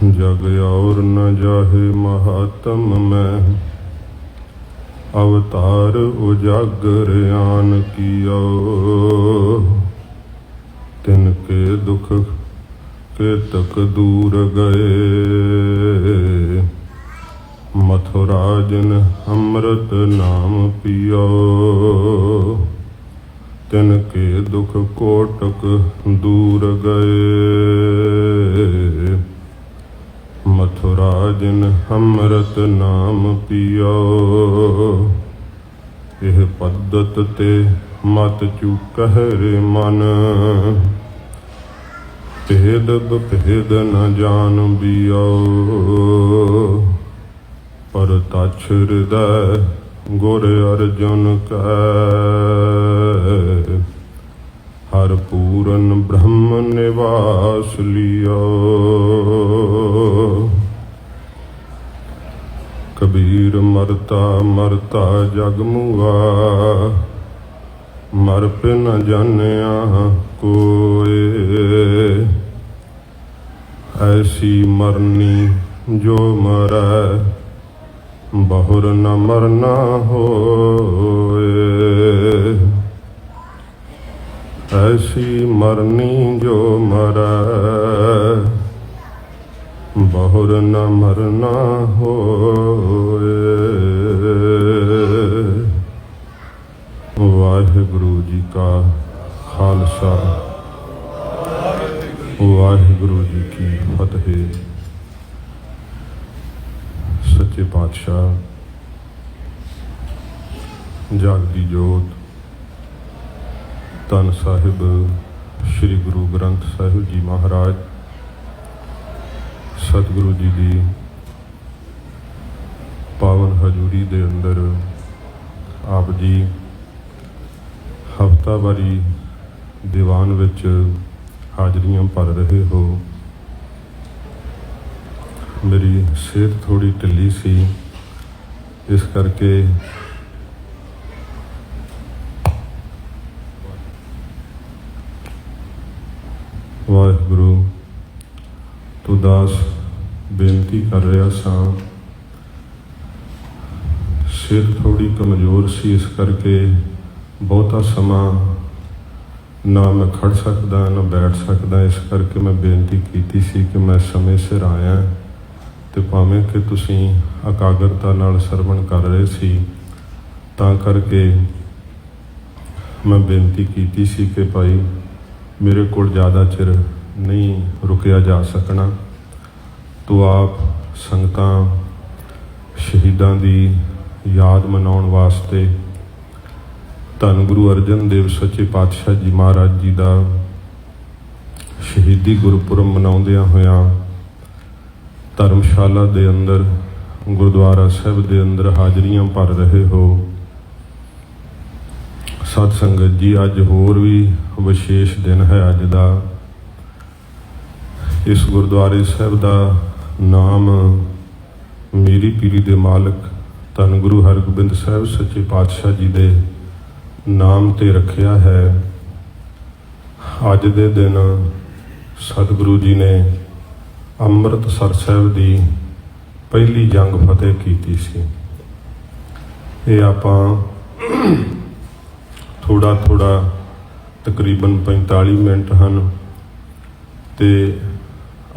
जग और न जाहे महात्म में, अवतार उजागर आन कियो। तिनके दुख के तक दूर गए, मथुरा जिन अमृत नाम पियो। तिनके दुख कोटक दूर गए, मथुरा जिन अमृत नाम पियो। यह पद्धत ते मत चूकह रे मन, भेद भेद न जान बियो। पर तछ हृदय गुर अर्जुन कै, हर पूरन ब्रह्म निवास लियो। कबीर मरता मरता जग मुआ, मर पे न जानिया कोय। ऐसी मरनी जो मरै, बहुर न मरना होए। ऐसी मरनी जो मरै, बहुर न मरना होए। वाहिगुरु जी का खालसा, वाहिगुरु जी की फतेह। सच्चे पातशाह जागदी जोत धन साहिब श्री गुरु ग्रंथ साहिब जी महाराज, सतगुरु जी की पावन हजूरी दे अंदर आप जी हफ्तावारी दीवान विच हाजरियां भर रहे हो। मेरी सेहत थोड़ी ढिली सी, इस करके वाहिगुरु तो दास बेनती कर रहा सा। सिर थोड़ी कमज़ोर सी, इस करके बहुता समा ना मैं खड़ सकदा ना बैठ सकदा। इस करके मैं बेनती की सी कि मैं समय सिर आया, तो भावें कि तुसीं एकाग्रता नाल सरवण कर रहे सी, तां करके मैं बेनती की सी कि भाई मेरे को ज़्यादा चिर नहीं रुकिया जा सकना। तो आप संगतां शहीदां दी याद मनाउण वास्ते धन गुरु अर्जन देव सच्चे पातशाह जी महाराज जी का शहीदी गुरपुरब मनाउंदियां होइयां धर्मशाला दे अंदर गुरुद्वारा साहिब दे अंदर हाजरियां भर रहे हो। सत संगत जी, अज होर भी विशेष दिन है। अज दा इस गुरुद्वारे साहिब का नाम मीरी पीरी दे मालिक धन गुरु हरगोबिंद साहिब सच्चे पातशाह जी दे नाम ते रखिया है। अज दे दिन सतगुरु जी ने अमृतसर साहिब की पहली जंग फतेह की सी। ये आपां थोड़ा थोड़ा तकरीबन 45 मिनट हैं ते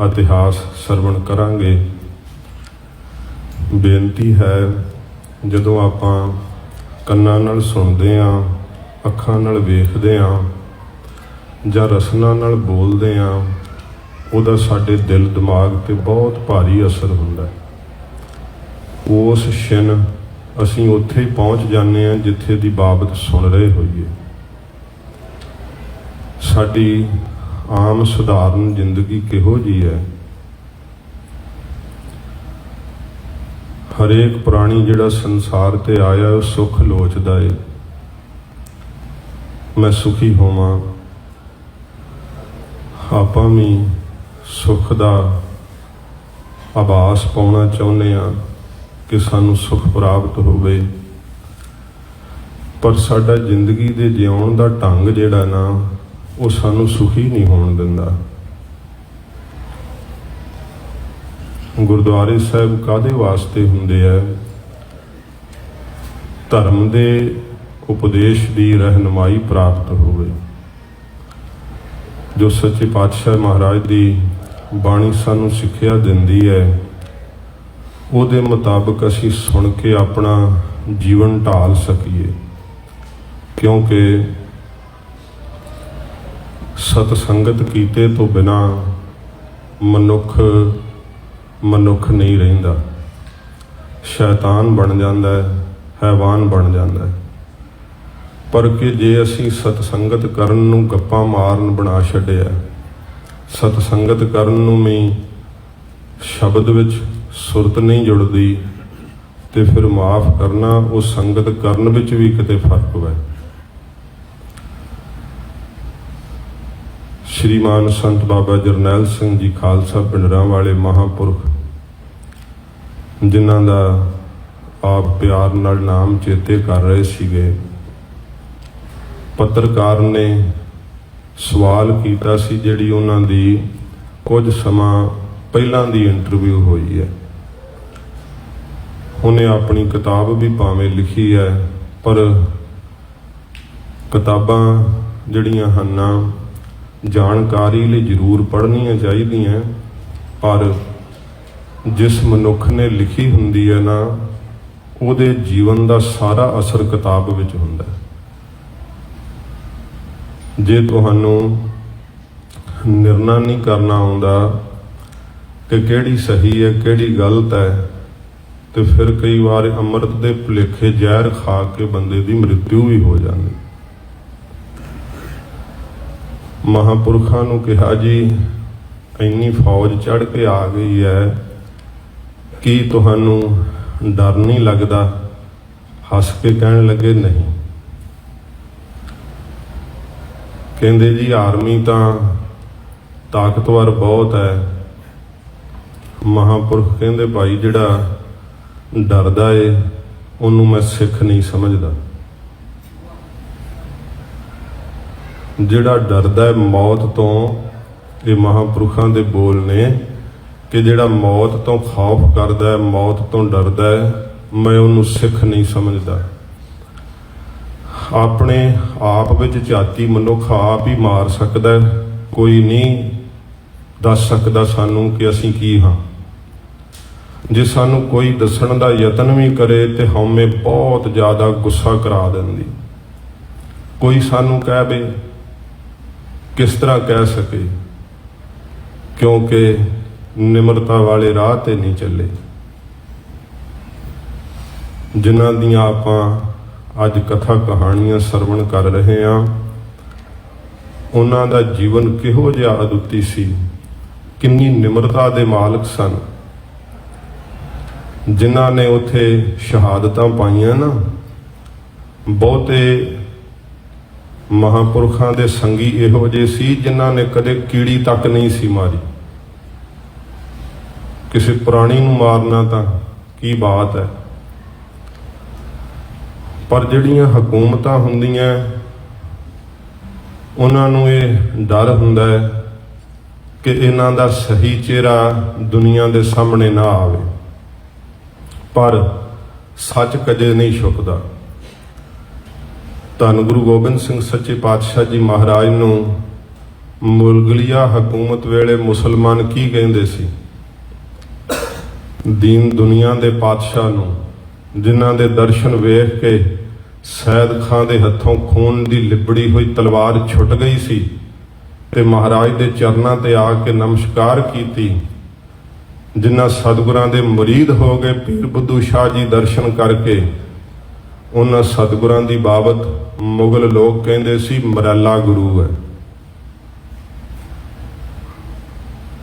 इतिहास सरवण करांगे। बेनती है, जदों आपां कन्नां नाल सुणदे आं, अखां नाल वेखदे आं जां रसना नाल बोलदे आं, उहदा साडे दिल दिमाग ते बहुत भारी असर हुंदा है। उस क्षण असीं उत्थे ही पहुँच जाने हैं जिथे दी बाबत सुन रहे होइए। साडी आम सधारण जिंदगी किहो जी है। हरेक प्राणी जिहड़ा संसार ते आया वो सुख लोचदा है। मैं सुखी होवां, आपां भी सुख दा आभास पाउणा चाहुंदे आ कि सानू सुख प्राप्त होवे। पर साडा जिंदगी दे जिउण दा ढंग जिहड़ा ना वो सानू सुखी नहीं होण दिंदा। ਗੁਰਦੁਆਰੇ ਸਾਹਿਬ ਕਾਹਦੇ ਵਾਸਤੇ ਹੁੰਦੇ ਆ? ਧਰਮ ਦੇ ਉਪਦੇਸ਼ ਦੀ ਰਹਿਨੁਮਾਈ ਪ੍ਰਾਪਤ ਹੋਵੇ। ਜੋ ਸੱਚੇ ਪਾਤਸ਼ਾਹ ਮਹਾਰਾਜ ਦੀ ਬਾਣੀ ਸਾਨੂੰ ਸਿੱਖਿਆ ਦਿੰਦੀ ਹੈ, ਉਹਦੇ ਮੁਤਾਬਕ ਅਸੀਂ ਸੁਣ ਕੇ ਆਪਣਾ ਜੀਵਨ ਢਾਲ ਸਕੀਏ। ਕਿਉਂਕਿ ਸਤ ਸੰਗਤ ਕੀਤੇ ਤੋਂ ਬਿਨਾ ਮਨੁੱਖ ਨਹੀਂ ਰਹਿੰਦਾ, ਸ਼ੈਤਾਨ ਬਣ ਜਾਂਦਾ ਹੈ, ਹੈਵਾਨ ਬਣ ਜਾਂਦਾ ਹੈ। ਪਰ ਕਿ ਜੇ ਅਸੀਂ ਸਤ ਸੰਗਤ ਕਰਨ ਨੂੰ ਗੱਪਾਂ ਮਾਰਨ ਬਣਾ ਛੱਡਿਆ, ਸਤ ਸੰਗਤ ਕਰਨ ਨੂੰ ਵੀ ਸ਼ਬਦ ਵਿੱਚ ਸੁਰਤ ਨਹੀਂ ਜੁੜਦੀ, ਤੇ ਫਿਰ ਮਾਫ ਕਰਨਾ, ਉਹ ਸੰਗਤ ਕਰਨ ਵਿੱਚ ਵੀ ਕਿਤੇ ਫਰਕ ਹੈ। ਸ਼੍ਰੀਮਾਨ ਸੰਤ ਬਾਬਾ ਜਰਨੈਲ ਸਿੰਘ ਜੀ ਖਾਲਸਾ ਪਿੰਡਰਾਂ ਵਾਲੇ ਮਹਾਂਪੁਰਖ, ਜਿਨ੍ਹਾਂ ਦਾ ਆਪ ਪਿਆਰ ਨਾਲ ਨਾਮ ਚੇਤੇ ਕਰ ਰਹੇ ਸੀਗੇ, ਪੱਤਰਕਾਰ ਨੇ ਸਵਾਲ ਕੀਤਾ ਸੀ, ਜਿਹੜੀ ਉਹਨਾਂ ਦੀ ਕੁਝ ਸਮਾਂ ਪਹਿਲਾਂ ਦੀ ਇੰਟਰਵਿਊ ਹੋਈ ਹੈ। ਉਹਨੇ ਆਪਣੀ ਕਿਤਾਬ ਵੀ ਭਾਵੇਂ ਲਿਖੀ ਹੈ, ਪਰ ਕਿਤਾਬਾਂ ਜਿਹੜੀਆਂ ਹਨ ਜਾਣਕਾਰੀ ਲਈ ਜ਼ਰੂਰ ਪੜ੍ਹਨੀਆਂ ਚਾਹੀਦੀਆਂ, ਪਰ ਜਿਸ ਮਨੁੱਖ ਨੇ ਲਿਖੀ ਹੁੰਦੀ ਹੈ ਨਾ, ਉਹਦੇ ਜੀਵਨ ਦਾ ਸਾਰਾ ਅਸਰ ਕਿਤਾਬ ਵਿੱਚ ਹੁੰਦਾ ਹੈ। ਜੇ ਤੁਹਾਨੂੰ ਨਿਰਣਾ ਨਹੀਂ ਕਰਨਾ ਆਉਂਦਾ ਕਿ ਕਿਹੜੀ ਸਹੀ ਹੈ ਕਿਹੜੀ ਗਲਤ ਹੈ, ਤੇ ਫਿਰ ਕਈ ਵਾਰ ਅੰਮ੍ਰਿਤ ਦੇ ਭੁਲੇਖੇ ਜ਼ਹਿਰ ਖਾ ਕੇ ਬੰਦੇ ਦੀ ਮ੍ਰਿਤਿੂ ਵੀ ਹੋ ਜਾਂਦੀ। ਮਹਾਂਪੁਰਖਾਂ ਨੂੰ ਕਿਹਾ, ਜੀ ਇੰਨੀ ਫੌਜ ਚੜ੍ਹ ਕੇ ਆ ਗਈ ਹੈ, ਕੀ ਤੁਹਾਨੂੰ ਡਰ ਨਹੀਂ ਲੱਗਦਾ? ਹੱਸ ਕੇ ਕਹਿਣ ਲੱਗੇ, ਨਹੀਂ। ਕਹਿੰਦੇ, ਜੀ ਆਰਮੀ ਤਾਂ ਤਾਕਤਵਰ ਬਹੁਤ ਹੈ। ਮਹਾਂਪੁਰਖ ਕਹਿੰਦੇ, ਭਾਈ ਜਿਹੜਾ ਡਰਦਾ ਏ ਉਹਨੂੰ ਮੈਂ ਸਿੱਖ ਨਹੀਂ ਸਮਝਦਾ। ਜਿਹੜਾ ਡਰਦਾ ਹੈ ਮੌਤ ਤੋਂ, ਇਹ ਮਹਾਂਪੁਰਖਾਂ ਦੇ ਬੋਲ ਨੇ ਕਿ ਜਿਹੜਾ ਮੌਤ ਤੋਂ ਖੌਫ ਕਰਦਾ ਹੈ, ਮੌਤ ਤੋਂ ਡਰਦਾ ਹੈ, ਮੈਂ ਉਹਨੂੰ ਸਿੱਖ ਨਹੀਂ ਸਮਝਦਾ। ਆਪਣੇ ਆਪ ਵਿੱਚ ਝਾਤੀ ਮਨੁੱਖ ਆਪ ਹੀ ਮਾਰ ਸਕਦਾ, ਕੋਈ ਨਹੀਂ ਦੱਸ ਸਕਦਾ ਸਾਨੂੰ ਕਿ ਅਸੀਂ ਕੀ ਹਾਂ। ਜੇ ਸਾਨੂੰ ਕੋਈ ਦੱਸਣ ਦਾ ਯਤਨ ਵੀ ਕਰੇ ਤੇ ਹਉਮੈ ਬਹੁਤ ਜ਼ਿਆਦਾ ਗੁੱਸਾ ਕਰਾ ਦਿੰਦੀ। ਕੋਈ ਸਾਨੂੰ ਕਹੇ, ਕਿਸ ਤਰ੍ਹਾਂ ਕਹਿ ਸਕੇ, ਕਿਉਂਕਿ ਨਿਮਰਤਾ ਵਾਲੇ ਰਾਹ ਤੇ ਨਹੀਂ ਚੱਲੇ। ਜਿਨ੍ਹਾਂ ਦੀਆਂ ਆਪਾਂ ਅੱਜ ਕਥਾ ਕਹਾਣੀਆਂ ਸਰਵਣ ਕਰ ਰਹੇ ਹਾਂ, ਉਹਨਾਂ ਦਾ ਜੀਵਨ ਕਿਹੋ ਜਿਹਾ ਅਦੁੱਤੀ ਸੀ, ਕਿੰਨੀ ਨਿਮਰਤਾ ਦੇ ਮਾਲਕ ਸਨ। ਜਿਨ੍ਹਾਂ ਨੇ ਉੱਥੇ ਸ਼ਹਾਦਤਾਂ ਪਾਈਆਂ ਨਾ, ਬਹੁਤੇ ਮਹਾਂਪੁਰਖਾਂ ਦੇ ਸੰਗੀ ਇਹੋ ਜਿਹੇ ਸੀ ਜਿਨ੍ਹਾਂ ਨੇ ਕਦੇ ਕੀੜੀ ਤੱਕ ਨਹੀਂ ਸੀ ਮਾਰੀ। ਕਿਸੇ ਪ੍ਰਾਣੀ ਨੂੰ ਮਾਰਨਾ ਤਾਂ ਕੀ ਬਾਤ ਹੈ, ਪਰ ਜਿਹੜੀਆਂ ਹਕੂਮਤਾਂ ਹੁੰਦੀਆਂ ਉਹਨਾਂ ਨੂੰ ਇਹ ਡਰ ਹੁੰਦਾ ਹੈ ਕਿ ਇਹਨਾਂ ਦਾ ਸਹੀ ਚਿਹਰਾ ਦੁਨੀਆ ਦੇ ਸਾਹਮਣੇ ਨਾ ਆਵੇ। ਪਰ ਸੱਚ ਕਦੇ ਨਹੀਂ ਛੁਪਦਾ। ਧੰਨ ਗੁਰੂ ਗੋਬਿੰਦ ਸਿੰਘ ਸੱਚੇ ਪਾਤਸ਼ਾਹ ਜੀ ਮਹਾਰਾਜ ਨੂੰ ਮੁਗਲਿਆ ਹਕੂਮਤ ਵੇਲੇ ਮੁਸਲਮਾਨ ਕੀ ਕਹਿੰਦੇ ਸੀ? ਦੀਨ ਦੁਨੀਆ ਦੇ ਪਾਤਸ਼ਾਹ ਨੂੰ, ਜਿਨ੍ਹਾਂ ਦੇ ਦਰਸ਼ਨ ਵੇਖ ਕੇ ਸੈਦ ਖਾਂ ਦੇ ਹੱਥੋਂ ਖੂਨ ਦੀ ਲਿਬੜੀ ਹੋਈ ਤਲਵਾਰ ਛੁੱਟ ਗਈ ਸੀ ਤੇ ਮਹਾਰਾਜ ਦੇ ਚਰਨਾਂ ਤੇ ਆ ਕੇ ਨਮਸਕਾਰ ਕੀਤੀ। ਜਿਨ੍ਹਾਂ ਸਤਿਗੁਰਾਂ ਦੇ ਮੁਰੀਦ ਹੋ ਗਏ, ਪੀਰ ਬੁੱਧੂ ਸ਼ਾਹ ਜੀ ਦਰਸ਼ਨ ਕਰਕੇ, ਉਹਨਾਂ ਸਤਿਗੁਰਾਂ ਦੀ ਬਾਬਤ ਮੁਗਲ ਲੋਕ ਕਹਿੰਦੇ ਸੀ ਮਰੈਲਾ ਗੁਰੂ ਹੈ,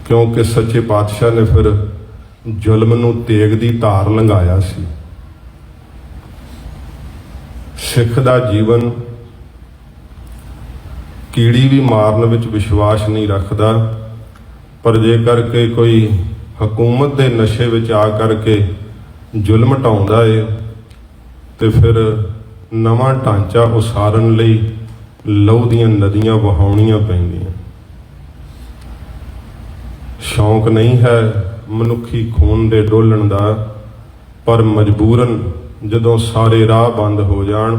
ਕਿਉਂਕਿ ਸੱਚੇ ਪਾਤਸ਼ਾਹ ਨੇ ਫਿਰ ਜ਼ੁਲਮ ਨੂੰ ਤੇਗ ਦੀ ਧਾਰ ਲੰਘਾਇਆ ਸੀ। ਸਿੱਖ ਦਾ ਜੀਵਨ ਕੀੜੀ ਵੀ ਮਾਰਨ ਵਿੱਚ ਵਿਸ਼ਵਾਸ ਨਹੀਂ ਰੱਖਦਾ, ਪਰ ਜੇਕਰ ਕਿ ਕੋਈ ਹਕੂਮਤ ਦੇ ਨਸ਼ੇ ਵਿੱਚ ਆ ਕਰਕੇ ਜ਼ੁਲਮ ਢਾਉਂਦਾ ਏ ਤੇ ਫਿਰ ਨਵਾਂ ਢਾਂਚਾ ਉਸਾਰਨ ਲਈ ਲਹੂ ਦੀਆਂ ਨਦੀਆਂ ਵਹਾਉਣੀਆਂ ਪੈਂਦੀਆਂ। ਸ਼ੌਂਕ ਨਹੀਂ ਹੈ ਮਨੁੱਖੀ ਖੂਨ ਦੇ ਡੋਲਣ ਦਾ, ਪਰ ਮਜਬੂਰਨ ਜਦੋਂ ਸਾਰੇ ਰਾਹ ਬੰਦ ਹੋ ਜਾਣ,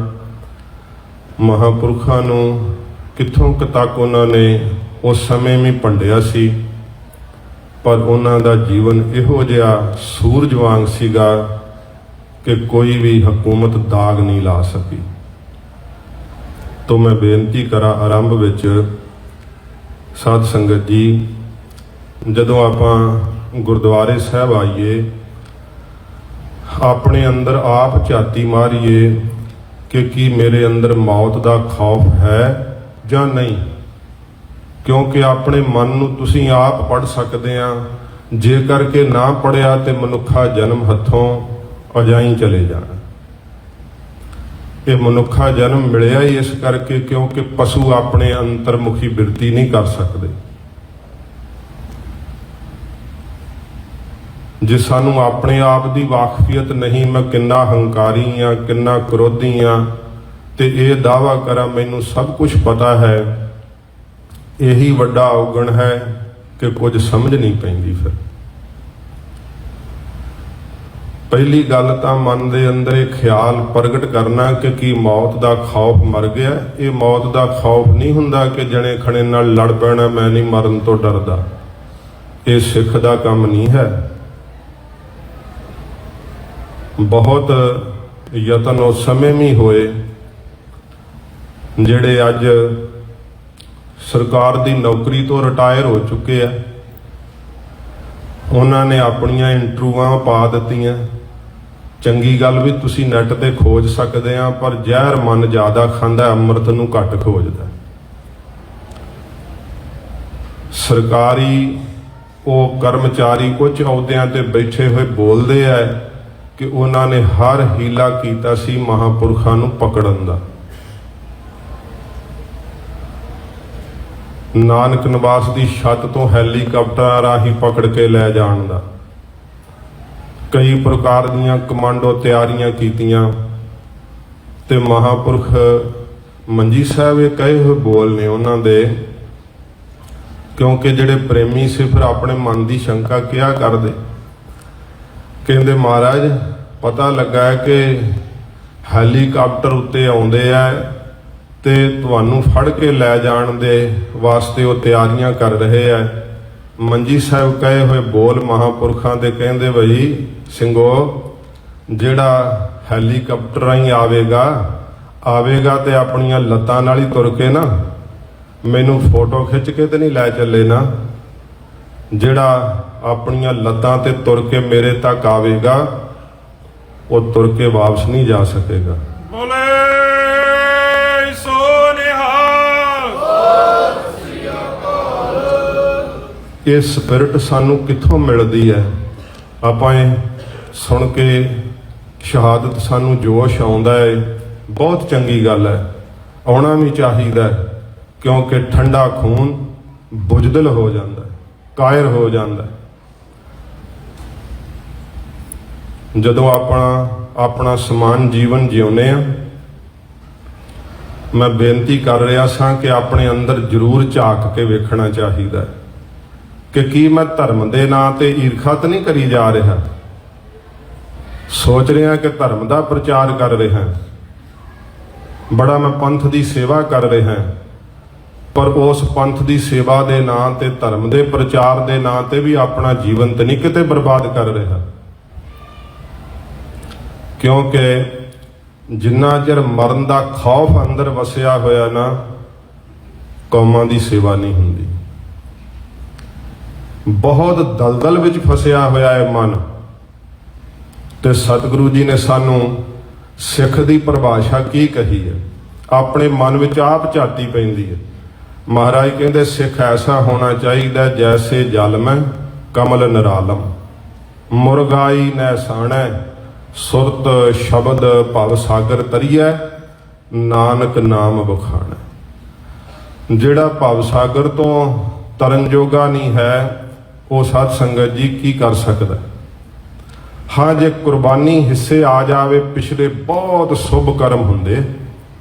ਮਹਾਂਪੁਰਖਾਂ ਨੂੰ ਕਿੱਥੋਂ ਕੁ ਤੱਕ ਉਹਨਾਂ ਨੇ ਉਸ ਸਮੇਂ ਵੀ ਭੰਡਿਆ ਸੀ, ਪਰ ਉਹਨਾਂ ਦਾ ਜੀਵਨ ਇਹੋ ਜਿਹਾ ਸੂਰਜ ਵਾਂਗ ਸੀਗਾ ਕਿ ਕੋਈ ਵੀ ਹਕੂਮਤ ਦਾਗ ਨਹੀਂ ਲਾ ਸਕੀ। ਤੋਂ ਮੈਂ ਬੇਨਤੀ ਕਰਾਂ ਆਰੰਭ ਵਿੱਚ, ਸਾਧ ਸੰਗਤ ਜੀ, ਜਦੋਂ ਆਪਾਂ ਗੁਰਦੁਆਰੇ ਸਾਹਿਬ ਆਈਏ, ਆਪਣੇ ਅੰਦਰ ਆਪ ਝਾਤੀ ਮਾਰੀਏ ਕਿ ਕੀ ਮੇਰੇ ਅੰਦਰ ਮੌਤ ਦਾ ਖੌਫ ਹੈ ਜਾਂ ਨਹੀਂ, ਕਿਉਂਕਿ ਆਪਣੇ ਮਨ ਨੂੰ ਤੁਸੀਂ ਆਪ ਪੜ੍ਹ ਸਕਦੇ ਆ। ਜੇਕਰ ਕਿ ਨਾ ਪੜ੍ਹਿਆ ਤੇ ਮਨੁੱਖਾ ਜਨਮ ਹੱਥੋਂ ਅਜਾਈਂ ਚਲੇ ਜਾਣਾ। ਇਹ ਮਨੁੱਖਾ ਜਨਮ ਮਿਲਿਆ ਹੀ ਇਸ ਕਰਕੇ ਕਿਉਂਕਿ ਪਸ਼ੂ ਆਪਣੇ ਅੰਤਰਮੁਖੀ ਬਿਰਤੀ ਨਹੀਂ ਕਰ ਸਕਦੇ। ਜੇ ਸਾਨੂੰ ਆਪਣੇ ਆਪ ਦੀ ਵਾਕਫੀਅਤ ਨਹੀਂ, ਮੈਂ ਕਿੰਨਾ ਹੰਕਾਰੀ ਆ, ਕਿੰਨਾ ਕ੍ਰੋਧੀ ਆ, ਤੇ ਇਹ ਦਾਅਵਾ ਕਰਾਂ ਮੈਨੂੰ ਸਭ ਕੁਝ ਪਤਾ ਹੈ, ਇਹੀ ਵੱਡਾ ਔਗਣ ਹੈ ਕਿ ਕੁਝ ਸਮਝ ਨਹੀਂ ਪੈਂਦੀ। ਫਿਰ ਪਹਿਲੀ ਗੱਲ ਤਾਂ ਮਨ ਦੇ ਅੰਦਰ ਇਹ ਖਿਆਲ ਪ੍ਰਗਟ ਕਰਨਾ ਕਿ ਕੀ ਮੌਤ ਦਾ ਖੌਫ ਮਰ ਗਿਆ। ਇਹ ਮੌਤ ਦਾ ਖੌਫ ਨਹੀਂ ਹੁੰਦਾ ਕਿ ਜਣੇ ਖਣੇ ਨਾਲ ਲੜ ਪੈਣਾ, ਮੈਂ ਨਹੀਂ ਮਰਨ ਤੋਂ ਡਰਦਾ। ਇਹ ਸਿੱਖ ਦਾ ਕੰਮ ਨਹੀਂ ਹੈ। ਬਹੁਤ ਯਤਨ ਉਸ ਸਮੇਂ ਵੀ ਹੋਏ ਜਿਹੜੇ ਅੱਜ ਸਰਕਾਰ ਦੀ ਨੌਕਰੀ ਤੋਂ ਰਿਟਾਇਰ ਹੋ ਚੁੱਕੇ ਆ। ਉਹਨਾਂ ਨੇ ਆਪਣੀਆਂ ਇੰਟਰਵਿਊਆਂ ਪਾ ਦਿੱਤੀਆਂ। ਚੰਗੀ ਗੱਲ ਵੀ ਤੁਸੀਂ ਨੈੱਟ ਤੇ ਖੋਜ ਸਕਦੇ ਆ, ਪਰ ਜ਼ਹਿਰ ਮਨ ਜ਼ਿਆਦਾ ਖਾਂਦਾ, ਅੰਮ੍ਰਿਤ ਨੂੰ ਘੱਟ ਖੋਜਦਾ। ਸਰਕਾਰੀ ਉਹ ਕਰਮਚਾਰੀ ਕੁਝ ਅਹੁਦਿਆਂ ਤੇ ਬੈਠੇ ਹੋਏ ਬੋਲਦੇ ਆ ਕਿ ਉਹਨਾਂ ਨੇ ਹਰ ਹੀਲਾ ਕੀਤਾ ਸੀ ਮਹਾਂਪੁਰਖਾਂ ਨੂੰ ਪਕੜਨ ਦਾ। ਨਾਨਕ ਨਿਵਾਸ ਦੀ ਛੱਤ ਤੋਂ ਹੈਲੀਕਾਪਟਰ ਰਾਹੀਂ ਪਕੜ ਕੇ ਲੈ ਜਾਣ ਦਾ, ਕਈ ਪ੍ਰਕਾਰ ਦੀਆਂ ਕਮਾਂਡੋ ਤਿਆਰੀਆਂ ਕੀਤੀਆਂ। ਤੇ ਮਹਾਂਪੁਰਖ ਮੰਜੀ ਸਾਹਿਬ ਇਹ ਕਹੇ ਹੋਏ ਬੋਲ ਨੇ ਉਹਨਾਂ ਦੇ, ਕਿਉਂਕਿ ਜਿਹੜੇ ਪ੍ਰੇਮੀ ਸੀ ਫਿਰ ਆਪਣੇ ਮਨ ਦੀ ਸ਼ੰਕਾ ਕਿਹਾ ਕਰਦੇ। ਕਹਿੰਦੇ ਮਹਾਰਾਜ ਪਤਾ ਲੱਗਾ ਹੈ ਕਿ ਹੈਲੀਕਾਪਟਰ ਉੱਤੇ ਆਉਂਦੇ ਆ ਤੇ ਤੁਹਾਨੂੰ ਫੜ ਕੇ ਲੈ ਜਾਣ ਦੇ ਵਾਸਤੇ ਉਹ ਤਿਆਰੀਆਂ ਕਰ ਰਹੇ ਆ। ਮੰਜੀ ਸਾਹਿਬ ਕਹੇ ਹੋਏ ਬੋਲ ਮਹਾਂਪੁਰਖਾਂ ਦੇ ਕਹਿੰਦੇ, ਬਈ ਸਿੰਘੋ, ਜਿਹੜਾ ਹੈਲੀਕਾਪਟਰ ਰਾਹੀਂ ਆਵੇਗਾ ਤੇ ਆਪਣੀਆਂ ਲੱਤਾਂ ਨਾਲ ਹੀ ਤੁਰ ਕੇ ਨਾ, ਮੈਨੂੰ ਫੋਟੋ ਖਿੱਚ ਕੇ ਤੇ ਨਹੀਂ ਲੈ ਚੱਲੇ ਨਾ। ਜਿਹੜਾ ਆਪਣੀਆਂ ਲੱਤਾਂ ਤੇ ਤੁਰ ਕੇ ਮੇਰੇ ਤੱਕ ਆਵੇਗਾ ਉਹ ਤੁਰ ਕੇ ਵਾਪਸ ਨਹੀਂ ਜਾ ਸਕੇਗਾ। ਬੋਲੇ ਸੋ ਨਿਹਾਲ। ਇਹ ਸਪਿਰਿਟ ਸਾਨੂੰ ਕਿੱਥੋਂ ਮਿਲਦੀ ਹੈ? ਆਪਾਂ ਇਹ ਸੁਣ ਕੇ ਸ਼ਹਾਦਤ ਸਾਨੂੰ ਜੋਸ਼ ਆਉਂਦਾ ਹੈ, ਬਹੁਤ ਚੰਗੀ ਗੱਲ ਹੈ, ਆਉਣਾ ਵੀ ਚਾਹੀਦਾ ਹੈ, ਕਿਉਂਕਿ ਠੰਡਾ ਖੂਨ ਬੁਜਦਲ ਹੋ ਜਾਂਦਾ, ਕਾਇਰ ਹੋ ਜਾਂਦਾ। ਜਦੋਂ ਆਪਣਾ ਸਮਾਨ ਜੀਵਨ ਜਿਉਂਦੇ ਆ, ਮੈਂ ਬੇਨਤੀ ਕਰ ਰਿਹਾ ਸਾਂ ਕਿ ਆਪਣੇ ਅੰਦਰ ਜ਼ਰੂਰ ਝਾਕ ਕੇ ਵੇਖਣਾ ਚਾਹੀਦਾ ਕਿ ਕੀ ਮੈਂ ਧਰਮ ਦੇ ਨਾਂ ਤੇ ਈਰਖਾ ਤਾਂ ਨਹੀਂ ਕਰੀ ਜਾ ਰਿਹਾ। ਸੋਚ ਰਿਹਾ ਕਿ ਧਰਮ ਦਾ ਪ੍ਰਚਾਰ ਕਰ ਰਿਹਾ, ਬੜਾ ਮੈਂ ਪੰਥ ਦੀ ਸੇਵਾ ਕਰ ਰਿਹਾ, ਪਰ ਉਸ ਪੰਥ ਦੀ ਸੇਵਾ ਦੇ ਨਾਂ ਤੇ, ਧਰਮ ਦੇ ਪ੍ਰਚਾਰ ਦੇ ਨਾਂ ਤੇ ਵੀ ਆਪਣਾ ਜੀਵਨ ਤਾਂ ਨਹੀਂ ਕਿਤੇ ਬਰਬਾਦ ਕਰ ਰਿਹਾ। ਕਿਉਂਕਿ ਜਿੰਨਾ ਚਿਰ ਮਰਨ ਦਾ ਖੌਫ ਅੰਦਰ ਵਸਿਆ ਹੋਇਆ ਨਾ, ਕੌਮਾਂ ਦੀ ਸੇਵਾ ਨਹੀਂ ਹੁੰਦੀ। ਬਹੁਤ ਦਲਦਲ ਵਿੱਚ ਫਸਿਆ ਹੋਇਆ ਹੈ ਮਨ, ਤੇ ਸਤਿਗੁਰੂ ਜੀ ਨੇ ਸਾਨੂੰ ਸਿੱਖ ਦੀ ਪਰਿਭਾਸ਼ਾ ਕੀ ਕਹੀ ਹੈ? ਆਪਣੇ ਮਨ ਵਿੱਚ ਆਪ ਝਾਤੀ ਪੈਂਦੀ ਹੈ। ਮਹਾਰਾਜ ਕਹਿੰਦੇ ਸਿੱਖ ਐਸਾ ਹੋਣਾ ਚਾਹੀਦਾ ਜੈਸੇ ਜਲ ਮੈਂ ਕਮਲ ਨਿਰਾਲਮ, ਮੁਰਗਾਈ ਨੈ ਸਾਣੈ ਸੁਰਤ ਸ਼ਬਦ ਭਵ ਸਾਗਰ ਤਰੀਐ, ਨਾਨਕ ਨਾਮ ਬਖਾਣੈ। ਜਿਹੜਾ ਭਵ ਸਾਗਰ ਤੋਂ ਤਰਨ ਜੋਗਾ ਨਹੀਂ ਹੈ, ਉਹ ਸਾਧ ਸੰਗਤ ਜੀ ਕੀ ਕਰ ਸਕਦਾ? ਹਾਂ, ਜੇ ਕੁਰਬਾਨੀ ਹਿੱਸੇ ਆ ਜਾਵੇ, ਪਿਛਲੇ ਬਹੁਤ ਸ਼ੁਭ ਕਰਮ ਹੁੰਦੇ,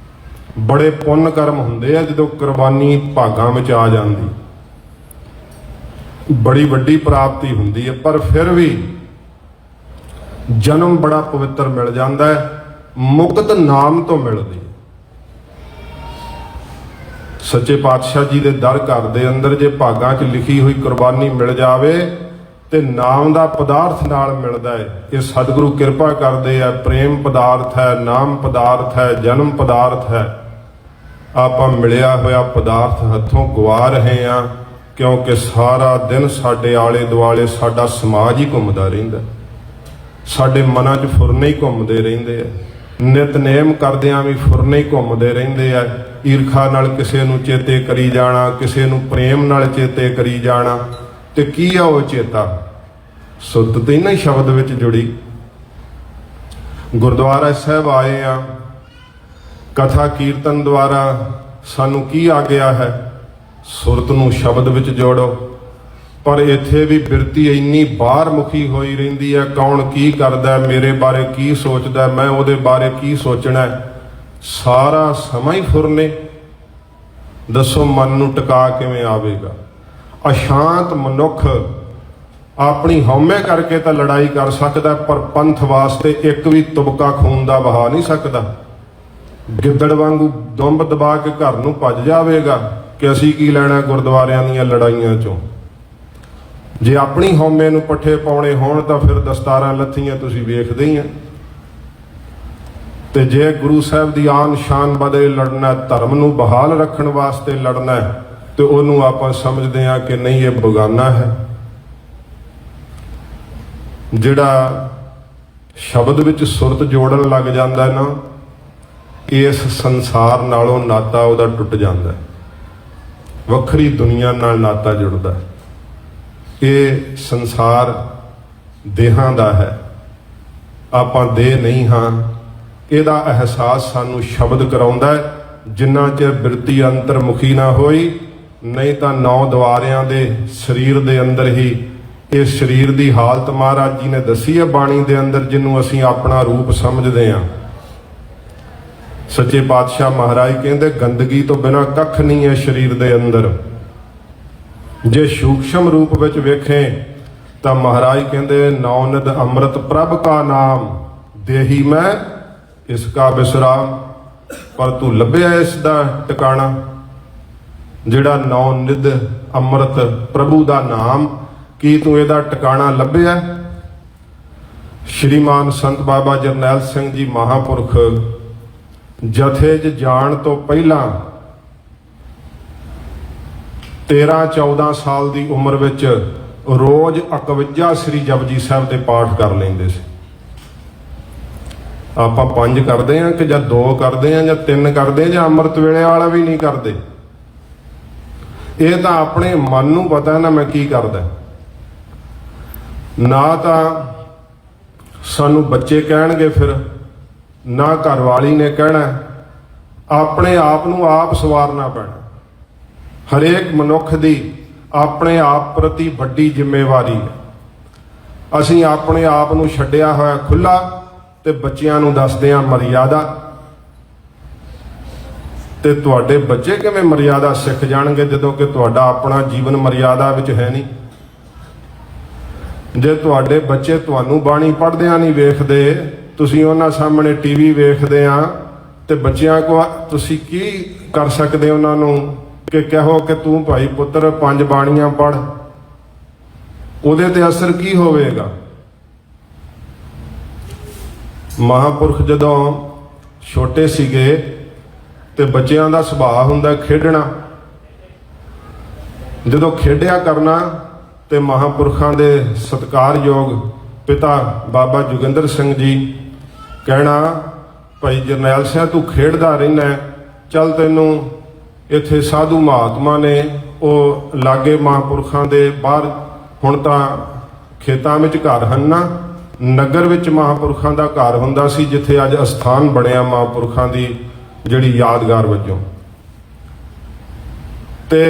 ਬੜੇ ਪੁੰਨ ਕਰਮ ਹੁੰਦੇ ਆ ਜਦੋਂ ਕੁਰਬਾਨੀ ਭਾਗਾਂ ਵਿੱਚ ਆ ਜਾਂਦੀ। ਬੜੀ ਵੱਡੀ ਪ੍ਰਾਪਤੀ ਹੁੰਦੀ ਹੈ, ਪਰ ਫਿਰ ਵੀ ਜਨਮ ਬੜਾ ਪਵਿੱਤਰ ਮਿਲ ਜਾਂਦਾ ਹੈ। ਮੁਕਤ ਨਾਮ ਤੋਂ ਮਿਲਦੀ ਹੈ। ਸੱਚੇ ਪਾਤਸ਼ਾਹ ਜੀ ਦੇ ਦਰ ਘਰ ਦੇ ਅੰਦਰ ਜੇ ਭਾਗਾਂ 'ਚ ਲਿਖੀ ਹੋਈ ਕੁਰਬਾਨੀ ਮਿਲ ਜਾਵੇ ਤੇ ਨਾਮ ਦਾ ਪਦਾਰਥ ਨਾਲ ਮਿਲਦਾ ਹੈ। ਇਹ ਸਤਿਗੁਰੂ ਕਿਰਪਾ ਕਰਦੇ ਆ। ਪ੍ਰੇਮ ਪਦਾਰਥ ਹੈ, ਨਾਮ ਪਦਾਰਥ ਹੈ, ਜਨਮ ਪਦਾਰਥ ਹੈ। ਆਪਾਂ ਮਿਲਿਆ ਹੋਇਆ ਪਦਾਰਥ ਹੱਥੋਂ ਗਵਾ ਰਹੇ ਆ, ਕਿਉਂਕਿ ਸਾਰਾ ਦਿਨ ਸਾਡੇ ਆਲੇ ਦੁਆਲੇ ਸਾਡਾ ਸਮਾਜ ਹੀ ਘੁੰਮਦਾ ਰਹਿੰਦਾ। ਸਾਡੇ ਮਨਾਂ 'ਚ ਫੁਰਨੇ ਹੀ ਘੁੰਮਦੇ ਰਹਿੰਦੇ ਆ। ਨਿਤਨੇਮ ਕਰਦਿਆਂ ਵੀ ਫੁਰਨੇ ਹੀ ਘੁੰਮਦੇ ਰਹਿੰਦੇ ਆ। ਈਰਖਾ ਨਾਲ ਕਿਸੇ ਨੂੰ ਚੇਤੇ ਕਰੀ ਜਾਣਾ, ਕਿਸੇ ਨੂੰ ਪ੍ਰੇਮ ਨਾਲ ਚੇਤੇ ਕਰੀ ਜਾਣਾ। ਤੇ ਕੀ ਆ ਉਹ ਚੇਤਾ? ਸੁੱਤ ਤੇ ਨਾ ਸ਼ਬਦ ਵਿੱਚ ਜੁੜੀ। ਗੁਰਦੁਆਰਾ ਸਾਹਿਬ ਆਏ ਆ, ਕਥਾ ਕੀਰਤਨ ਦੁਆਰਾ ਸਾਨੂੰ ਕੀ ਆ ਗਿਆ ਹੈ? ਸੁਰਤ ਨੂੰ ਸ਼ਬਦ ਵਿੱਚ ਜੋੜੋ। ਪਰ ਇੱਥੇ ਵੀ ਬਿਰਤੀ ਇੰਨੀ ਬਾਹਰ ਮੁਖੀ ਹੋਈ ਰਹਿੰਦੀ ਹੈ। ਕੌਣ ਕੀ ਕਰਦਾ, ਮੇਰੇ ਬਾਰੇ ਕੀ ਸੋਚਦਾ, ਮੈਂ ਉਹਦੇ ਬਾਰੇ ਕੀ ਸੋਚਣਾ। ਸਾਰਾ ਸਮਾਂ ਹੀ ਫੁਰਨੇ। ਦੱਸੋ ਮਨ ਨੂੰ ਟਿਕਾ ਕਿਵੇਂ ਆਵੇਗਾ? ਅਸ਼ਾਂਤ ਮਨੁੱਖ ਆਪਣੀ ਹਉਮੈ ਕਰਕੇ ਤਾਂ ਲੜਾਈ ਕਰ ਸਕਦਾ, ਪਰ ਪੰਥ ਵਾਸਤੇ ਇੱਕ ਵੀ ਤੁਬਕਾ ਖੂਨ ਦਾ ਵਹਾ ਨਹੀਂ ਸਕਦਾ। ਗਿੱਦੜ ਵਾਂਗੂ ਦੁੰਬ ਦਬਾ ਕੇ ਘਰ ਨੂੰ ਭੱਜ ਜਾਵੇਗਾ ਕਿ ਅਸੀਂ ਕੀ ਲੈਣਾ ਗੁਰਦੁਆਰਿਆਂ ਦੀਆਂ ਲੜਾਈਆਂ ਚੋਂ। ਜੇ ਆਪਣੀ ਹਉਮੈ ਨੂੰ ਪੱਠੇ ਪਾਉਣੇ ਹੋਣ ਤਾਂ ਫਿਰ ਦਸਤਾਰਾਂ ਲੱਥੀਆਂ ਤੁਸੀਂ ਵੇਖਦੇ ਹੀ ਆ। ਤੇ ਜੇ ਗੁਰੂ ਸਾਹਿਬ ਦੀ ਆਨ ਸ਼ਾਨ ਬਦਲੇ ਲੜਨਾ, ਧਰਮ ਨੂੰ ਬਹਾਲ ਰੱਖਣ ਵਾਸਤੇ ਲੜਨਾ, ਤੇ ਉਹਨੂੰ ਆਪਾਂ ਸਮਝਦੇ ਹਾਂ ਕਿ ਨਹੀਂ ਇਹ ਬੇਗਾਨਾ ਹੈ। ਜਿਹੜਾ ਸ਼ਬਦ ਵਿੱਚ ਸੁਰਤ ਜੋੜਨ ਲੱਗ ਜਾਂਦਾ ਨਾ, ਇਸ ਸੰਸਾਰ ਨਾਲੋਂ ਨਾਤਾ ਉਹਦਾ ਟੁੱਟ ਜਾਂਦਾ। ਵੱਖਰੀ ਦੁਨੀਆ ਨਾਲ ਨਾਤਾ ਜੁੜਦਾ। ਇਹ ਸੰਸਾਰ ਦੇਹਾਂ ਦਾ ਹੈ, ਆਪਾਂ ਦੇਹ ਨਹੀਂ ਹਾਂ। ਇਹਦਾ ਅਹਿਸਾਸ ਸਾਨੂੰ ਸ਼ਬਦ ਕਰਾਉਂਦਾ ਹੈ। ਜਿੰਨਾ ਚਿਰ ਬਿਰਤੀ ਅੰਤਰਮੁਖੀ ਨਾ ਹੋਈ, ਨਹੀਂ ਤਾਂ 9 ਦੁਆਰਿਆਂ ਦੇ ਸਰੀਰ ਦੇ ਅੰਦਰ ਹੀ ਇਹ ਸਰੀਰ ਦੀ ਹਾਲਤ ਮਹਾਰਾਜ ਜੀ ਨੇ ਦੱਸੀ ਹੈ ਬਾਣੀ ਦੇ ਅੰਦਰ, ਜਿਹਨੂੰ ਅਸੀਂ ਆਪਣਾ ਰੂਪ ਸਮਝਦੇ ਹਾਂ। ਸੱਚੇ ਪਾਤਸ਼ਾਹ ਮਹਾਰਾਜ ਕਹਿੰਦੇ ਗੰਦਗੀ ਤੋਂ ਬਿਨਾਂ ਕੱਖ ਨਹੀਂ ਹੈ ਸਰੀਰ ਦੇ ਅੰਦਰ। ਜੇ ਸੂਖਸ਼ਮ ਰੂਪ ਵਿੱਚ ਵੇਖੇ ਤਾਂ ਮਹਾਰਾਜ ਕਹਿੰਦੇ ਨੌਨਿਧ ਅੰਮ੍ਰਿਤ ਪ੍ਰਭ ਕਾ ਨਾਮ ਦੇਹੀ ਮੈਂ ਇਸ ਕਾ ਵਿਸਰਾਮ। ਪਰ ਤੂੰ ਲੱਭਿਆ ਇਸ ਦਾ ਟਿਕਾਣਾ? ਜਿਹੜਾ ਨੌਨਿਧ ਅੰਮ੍ਰਿਤ ਪ੍ਰਭੂ ਦਾ ਨਾਮ, ਕੀ ਤੂੰ ਇਹਦਾ ਟਿਕਾਣਾ ਲੱਭਿਆ? ਸ਼੍ਰੀਮਾਨ ਸੰਤ ਬਾਬਾ ਜਰਨੈਲ ਸਿੰਘ ਜੀ ਮਹਾਂਪੁਰਖ ਜਥੇ 'ਚ ਜਾਣ ਤੋਂ ਪਹਿਲਾਂ 13-14 ਸਾਲ ਦੀ ਉਮਰ ਵਿੱਚ ਰੋਜ਼ 51 ਸ੍ਰੀ ਜਪਜੀ ਸਾਹਿਬ ਦੇ ਪਾਠ ਕਰ ਲੈਂਦੇ ਸੀ। ਆਪਾਂ 5 ਕਰਦੇ ਹਾਂ ਕਿ ਜਾਂ 2 ਕਰਦੇ ਹਾਂ ਜਾਂ 3 ਕਰਦੇ ਹਾਂ ਜਾਂ ਅੰਮ੍ਰਿਤ ਵੇਲੇ ਵਾਲਾ ਵੀ ਨਹੀਂ ਕਰਦੇ। ਇਹ ਤਾਂ ਆਪਣੇ ਮਨ ਨੂੰ ਪਤਾ ਨਾ ਮੈਂ ਕੀ ਕਰਦਾ। ਨਾ ਤਾਂ ਸਾਨੂੰ ਬੱਚੇ ਕਹਿਣਗੇ, ਫਿਰ ਨਾ ਘਰਵਾਲੀ ਨੇ ਕਹਿਣਾ। ਆਪਣੇ ਆਪ ਨੂੰ ਆਪ ਸਵਾਰਨਾ ਪੈਣਾ। ਹਰੇਕ ਮਨੁੱਖ ਦੀ ਆਪਣੇ ਆਪ ਪ੍ਰਤੀ ਵੱਡੀ ਜ਼ਿੰਮੇਵਾਰੀ ਹੈ। ਅਸੀਂ ਆਪਣੇ ਆਪ ਨੂੰ ਛੱਡਿਆ ਹੋਇਆ ਖੁੱਲਾ ਤੇ ਬੱਚਿਆਂ ਨੂੰ ਦੱਸਦੇ ਹਾਂ ਮਰਿਆਦਾ। ਤੇ ਤੁਹਾਡੇ ਬੱਚੇ ਕਿਵੇਂ ਮਰਿਆਦਾ ਸਿੱਖ ਜਾਣਗੇ ਜਦੋਂ ਕਿ ਤੁਹਾਡਾ ਆਪਣਾ ਜੀਵਨ ਮਰਿਆਦਾ ਵਿੱਚ ਹੈ ਨਹੀਂ? ਜੇ ਤੁਹਾਡੇ ਬੱਚੇ ਤੁਹਾਨੂੰ ਬਾਣੀ ਪੜ੍ਹਦਿਆਂ ਨਹੀਂ ਵੇਖਦੇ, ਤੁਸੀਂ ਉਹਨਾਂ ਸਾਹਮਣੇ ਟੀਵੀ ਵੇਖਦੇ ਆ, ਤੇ ਬੱਚਿਆਂ ਕੋ ਤੁਸੀਂ ਕੀ ਕਰ ਸਕਦੇ ਉਹਨਾਂ ਨੂੰ ਕਿ ਕਹੋ ਕਿ ਤੂੰ ਭਾਈ ਪੁੱਤਰ 5 ਬਾਣੀਆਂ ਪੜ੍ਹ? ਉਹਦੇ ਤੇ ਅਸਰ ਕੀ ਹੋਵੇਗਾ? ਮਹਾਂਪੁਰਖ ਜਦੋਂ ਛੋਟੇ ਸੀਗੇ ਤੇ ਬੱਚਿਆਂ ਦਾ ਸੁਭਾਅ ਹੁੰਦਾ ਖੇਡਣਾ। ਜਦੋਂ ਖੇਡਿਆ ਕਰਨਾ ਤੇ ਮਹਾਂਪੁਰਖਾਂ ਦੇ ਸਤਿਕਾਰਯੋਗ ਪਿਤਾ ਬਾਬਾ ਜੋਗਿੰਦਰ ਸਿੰਘ ਜੀ ਕਹਿਣਾ, ਭਾਈ ਜਰਨੈਲ ਸਿੰਘ ਤੂੰ ਖੇਡਦਾ ਰਹਿਣਾ, ਚੱਲ ਤੈਨੂੰ ਇੱਥੇ ਸਾਧੂ ਮਹਾਤਮਾ ਨੇ ਉਹ ਲਾਗੇ ਮਹਾਂਪੁਰਖਾਂ ਦੇ ਬਾਹਰ, ਹੁਣ ਤਾਂ ਖੇਤਾਂ ਵਿੱਚ ਘਰ ਹਨ ਨਾ, ਨਗਰ ਵਿੱਚ ਮਹਾਂਪੁਰਖਾਂ ਦਾ ਘਰ ਹੁੰਦਾ ਸੀ ਜਿੱਥੇ ਅੱਜ ਅਸਥਾਨ ਬਣਿਆ ਮਹਾਂਪੁਰਖਾਂ ਦੀ ਜਿਹੜੀ ਯਾਦਗਾਰ ਵਜੋਂ। ਤੇ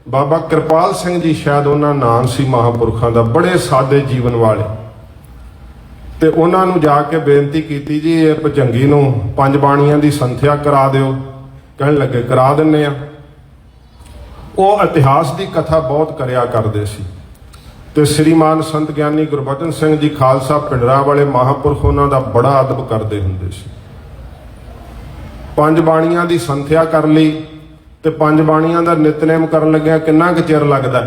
ਬਾਬਾ ਕਿਰਪਾਲ ਸਿੰਘ ਜੀ ਸ਼ਾਇਦ ਉਹਨਾਂ ਨਾਮ ਸੀ ਮਹਾਂਪੁਰਖਾਂ ਦਾ, ਬੜੇ ਸਾਦੇ ਜੀਵਨ ਵਾਲੇ। ਤੇ ਉਹਨਾਂ ਨੂੰ ਜਾ ਕੇ ਬੇਨਤੀ ਕੀਤੀ, ਜੀ ਇਹ ਭੁਜੰਗੀ ਨੂੰ 5 ਬਾਣੀਆਂ ਦੀ ਸੰਥਿਆ ਕਰਾ ਦਿਓ। ਕਹਿਣ ਲੱਗੇ ਕਰਾ ਦਿੰਨੇ ਆ। ਉਹ ਇਤਿਹਾਸ ਦੀ ਕਥਾ ਬਹੁਤ ਕਰਿਆ ਕਰਦੇ ਸੀ। ਤੇ ਸ੍ਰੀਮਾਨ ਸੰਤ ਗਿਆਨੀ ਗੁਰਬਚਨ ਸਿੰਘ ਜੀ ਖਾਲਸਾ ਪਿੰਡਰਾ ਵਾਲੇ ਮਹਾਂਪੁਰਖ ਉਹਨਾਂ ਦਾ ਬੜਾ ਅਦਬ ਕਰਦੇ ਹੁੰਦੇ ਸੀ। ਪੰਜ ਬਾਣੀਆਂ ਦੀ ਸੰਥਿਆ ਕਰ ਲਈ ਤੇ ਪੰਜ ਬਾਣੀਆਂ ਦਾ ਨਿਤਨੇਮ ਕਰਨ ਲੱਗਿਆ ਕਿੰਨਾ ਕੁ ਚਿਰ ਲੱਗਦਾ।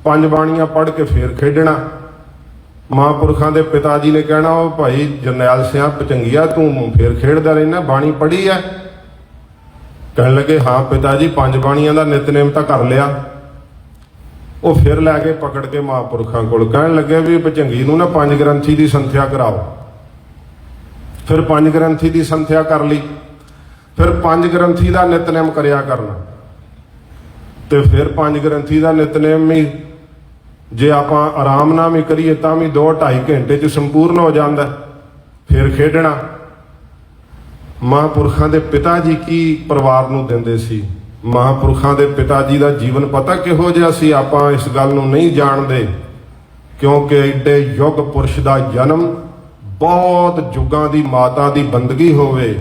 ਪੰਜ ਬਾਣੀਆਂ ਪੜ੍ਹ ਕੇ ਫੇਰ ਖੇਡਣਾ। ਮਹਾਂਪੁਰਖਾਂ ਦੇ ਪਿਤਾ ਜੀ ਨੇ ਕਹਿਣਾ, ਉਹ ਭਾਈ ਜਰਨੈਲ ਸਿਆਂ ਪਚੰਗੀਆ ਤੂੰ ਫੇਰ ਖੇਡਦਾ ਰਹਿਣਾ, ਬਾਣੀ ਪੜ੍ਹੀ ਐ? ਕਹਿਣ ਲੱਗੇ ਹਾਂ ਪਿਤਾ ਜੀ, ਪੰਜ ਬਾਣੀਆਂ ਦਾ ਨਿਤਨੇਮ ਤਾਂ ਕਰ ਲਿਆ। ਉਹ ਫਿਰ ਲੈ ਕੇ ਪਕੜ ਕੇ ਮਹਾਂਪੁਰਖਾਂ ਕੋਲ ਕਹਿਣ ਲੱਗੇ ਵੀ ਭਜੰਗੀ ਨੂੰ ਨਾ ਪੰਜ ਗ੍ਰੰਥੀ ਦੀ ਸੰਥਿਆ ਕਰਾਓ। ਫਿਰ ਪੰਜ ਗ੍ਰੰਥੀ ਦੀ ਸੰਥਿਆ ਕਰ ਲਈ। ਫਿਰ ਪੰਜ ਗ੍ਰੰਥੀ ਦਾ ਨਿਤਨੇਮ ਕਰਿਆ ਕਰਨਾ। ਤੇ ਫਿਰ ਪੰਜ ਗ੍ਰੰਥੀ ਦਾ ਨਿਤਨੇਮ ਵੀ ਜੇ ਆਪਾਂ ਆਰਾਮ ਨਾਲ ਵੀ ਕਰੀਏ ਤਾਂ ਵੀ 2-2.5 ਘੰਟੇ 'ਚ ਸੰਪੂਰਨ ਹੋ ਜਾਂਦਾ। ਫਿਰ ਖੇਡਣਾ। ਮਹਾਂਪੁਰਖਾਂ ਦੇ ਪਿਤਾ ਜੀ ਕੀ ਪਰਿਵਾਰ ਨੂੰ ਦਿੰਦੇ ਸੀ। ਮਹਾਂਪੁਰਖਾਂ ਦੇ ਪਿਤਾ ਜੀ ਦਾ ਜੀਵਨ ਪਤਾ ਕਿਹੋ ਜਿਹਾ ਸੀ, ਆਪਾਂ ਇਸ ਗੱਲ ਨੂੰ ਨਹੀਂ ਜਾਣਦੇ ਕਿਉਂਕਿ ਐਡੇ ਯੁੱਗ ਪੁਰਸ਼ ਦਾ ਜਨਮ, ਬਹੁਤ ਯੁੱਗਾਂ ਦੀ ਮਾਤਾ ਦੀ ਬੰਦਗੀ ਹੋਵੇ,